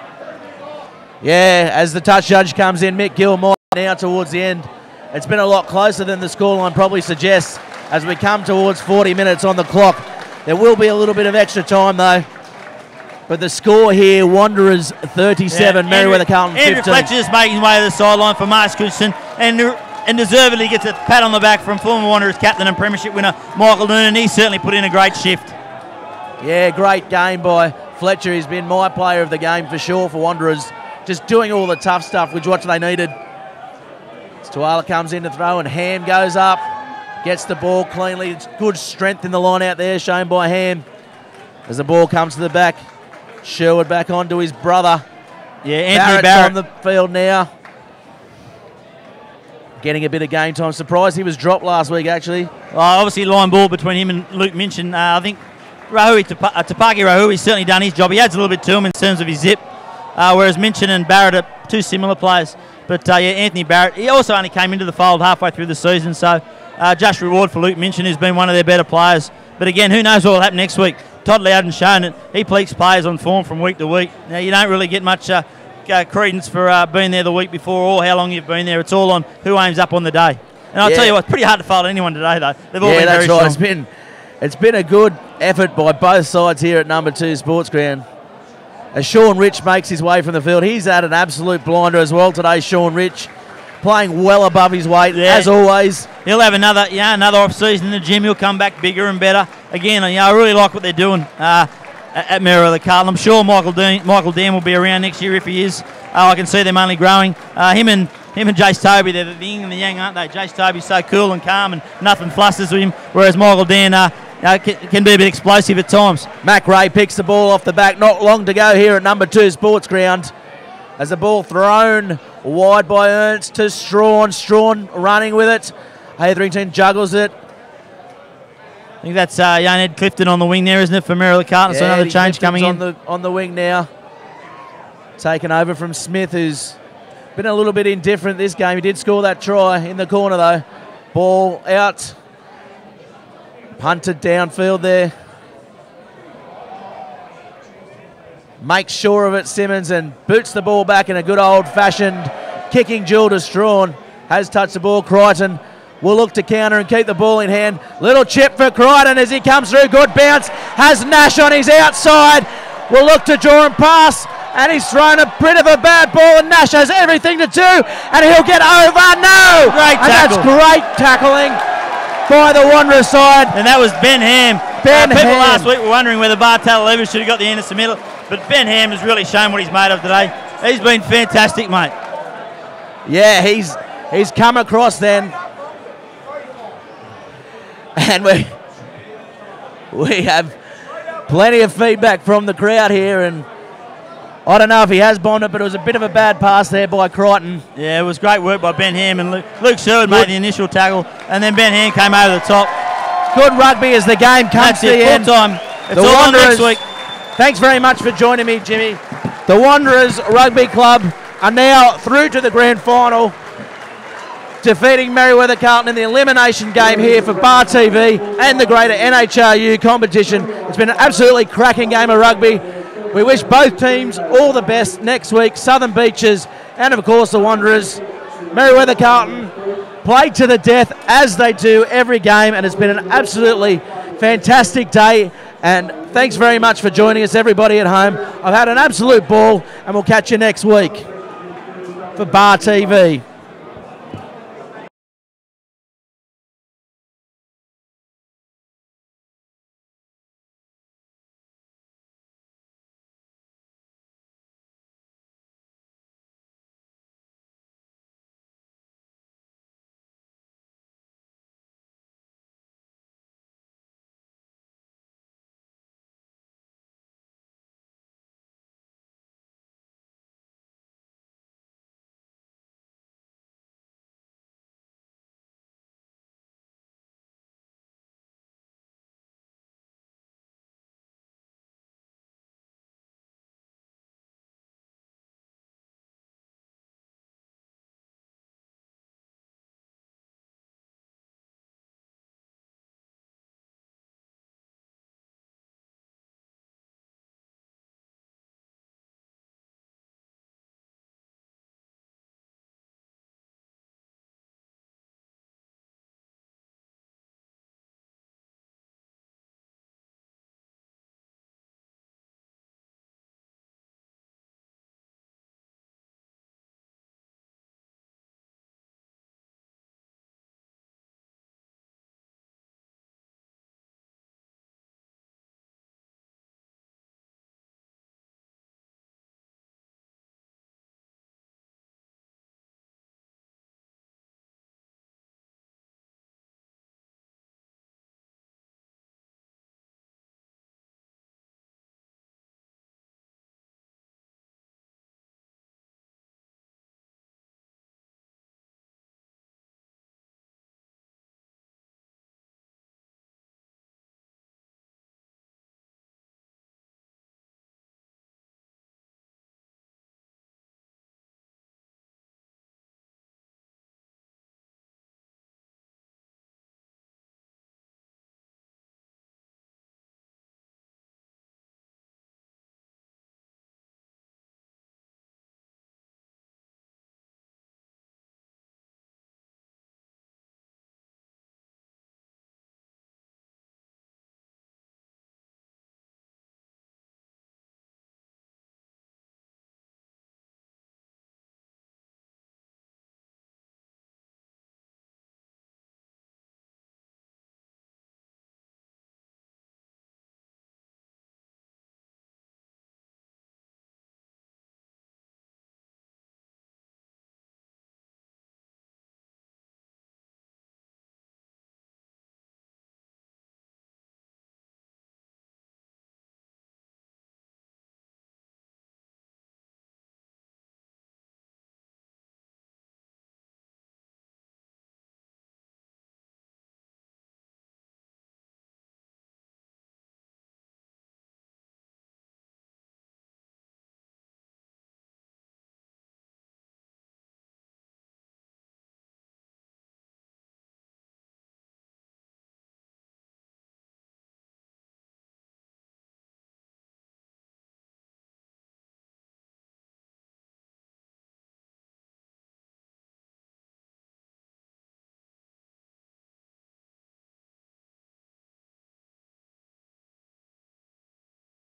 Yeah, as the touch judge comes in, Mick Gilmore now towards the end. It's been a lot closer than the scoreline probably suggests as we come towards 40 minutes on the clock. There will be a little bit of extra time though. But the score here, Wanderers 37, Merewether carlton 15. Andrew Fletcher's making his way to the sideline for Mark Christensen, and deservedly gets a pat on the back from former Wanderers captain and premiership winner Michael Noonan. He certainly put in a great shift. Yeah, great game by Fletcher. He's been my player of the game for sure for Wanderers. Just doing all the tough stuff, which what they needed. Tuala comes in to throw and Ham goes up. Gets the ball cleanly. It's good strength in the line out there shown by Ham. As the ball comes to the back. Sherwood back on to his brother. Yeah, Anthony Barrett on the field now. Getting a bit of game time. Surprised he was dropped last week, actually. Obviously, line ball between him and Luke Minchin. I think Tapaki Rahui's certainly done his job. He adds a little bit to him in terms of his zip, whereas Minchin and Barrett are two similar players. But, yeah, Anthony Barrett, he also only came into the fold halfway through the season, so just reward for Luke Minchin, who's been one of their better players. But, again, who knows what will happen next week. Todd Lee hadn't shown it. He pleats players on form from week to week. Now, you don't really get much credence for being there the week before or how long you've been there. It's all on who aims up on the day. And I'll tell you what, it's pretty hard to fold anyone today, though. They've all been very strong. It's been a good effort by both sides here at number 2 Sports Ground. As Sean Rich makes his way from the field, he's had an absolute blinder as well today, Sean Rich. Playing well above his weight, as always. He'll have another off-season in the gym. He'll come back bigger and better. Again, I really like what they're doing at Merewether carlton. I'm sure Michael Dan will be around next year if he is. I can see them only growing. Him and Jace Toby, they're the yin and the yang, aren't they? Jace Toby's so cool and calm and nothing flusters with him, whereas Michael Dan can be a bit explosive at times. Mac Ray picks the ball off the back. Not long to go here at number 2 Sports Ground. As the ball thrown wide by Ernst to Strawn. Strawn running with it. Hetherington juggles it. I think that's young Ed Clifton on the wing there, isn't it, for Merewether carlton? So another change coming in. On the wing now. Taken over from Smith, who's been a little bit indifferent this game. He did score that try in the corner, though. Ball out. Punted downfield there. Makes sure of it, Simmons, and boots the ball back in a good old-fashioned kicking duel to Strawn. Has touched the ball. Crichton will look to counter and keep the ball in hand. Little chip for Crichton as he comes through. Good bounce. Has Nash on his outside. Will look to draw and pass. And he's thrown a bit of a bad ball, and Nash has everything to do. And he'll get over. No! Great tackle. And that's great tackling by the Wanderers side. And that was Ben Ham. People last week were wondering whether Bartel Lever should have got the Anderson middle. But Ben Ham has really shown what he's made of today. He's been fantastic, mate. Yeah, he's come across then. And we have plenty of feedback from the crowd here, and I don't know if he has bombed it, but it was a bit of a bad pass there by Crichton. Yeah, it was great work by Ben Ham, and Luke Sherwood made the initial tackle, and then Ben Ham came over the top. Good rugby as the game comes to the end. Time. It's all on next week. Thanks very much for joining me, Jimmy. The Wanderers Rugby Club are now through to the grand final, defeating Merewether carlton in the elimination game here for Bar TV and the greater NHRU competition. It's been an absolutely cracking game of rugby. We wish both teams all the best next week. Southern Beaches and, of course, the Wanderers. Merewether carlton played to the death, as they do every game, and it's been an absolutely fantastic day. And thanks very much for joining us, everybody at home. I've had an absolute ball, and we'll catch you next week for Bar TV.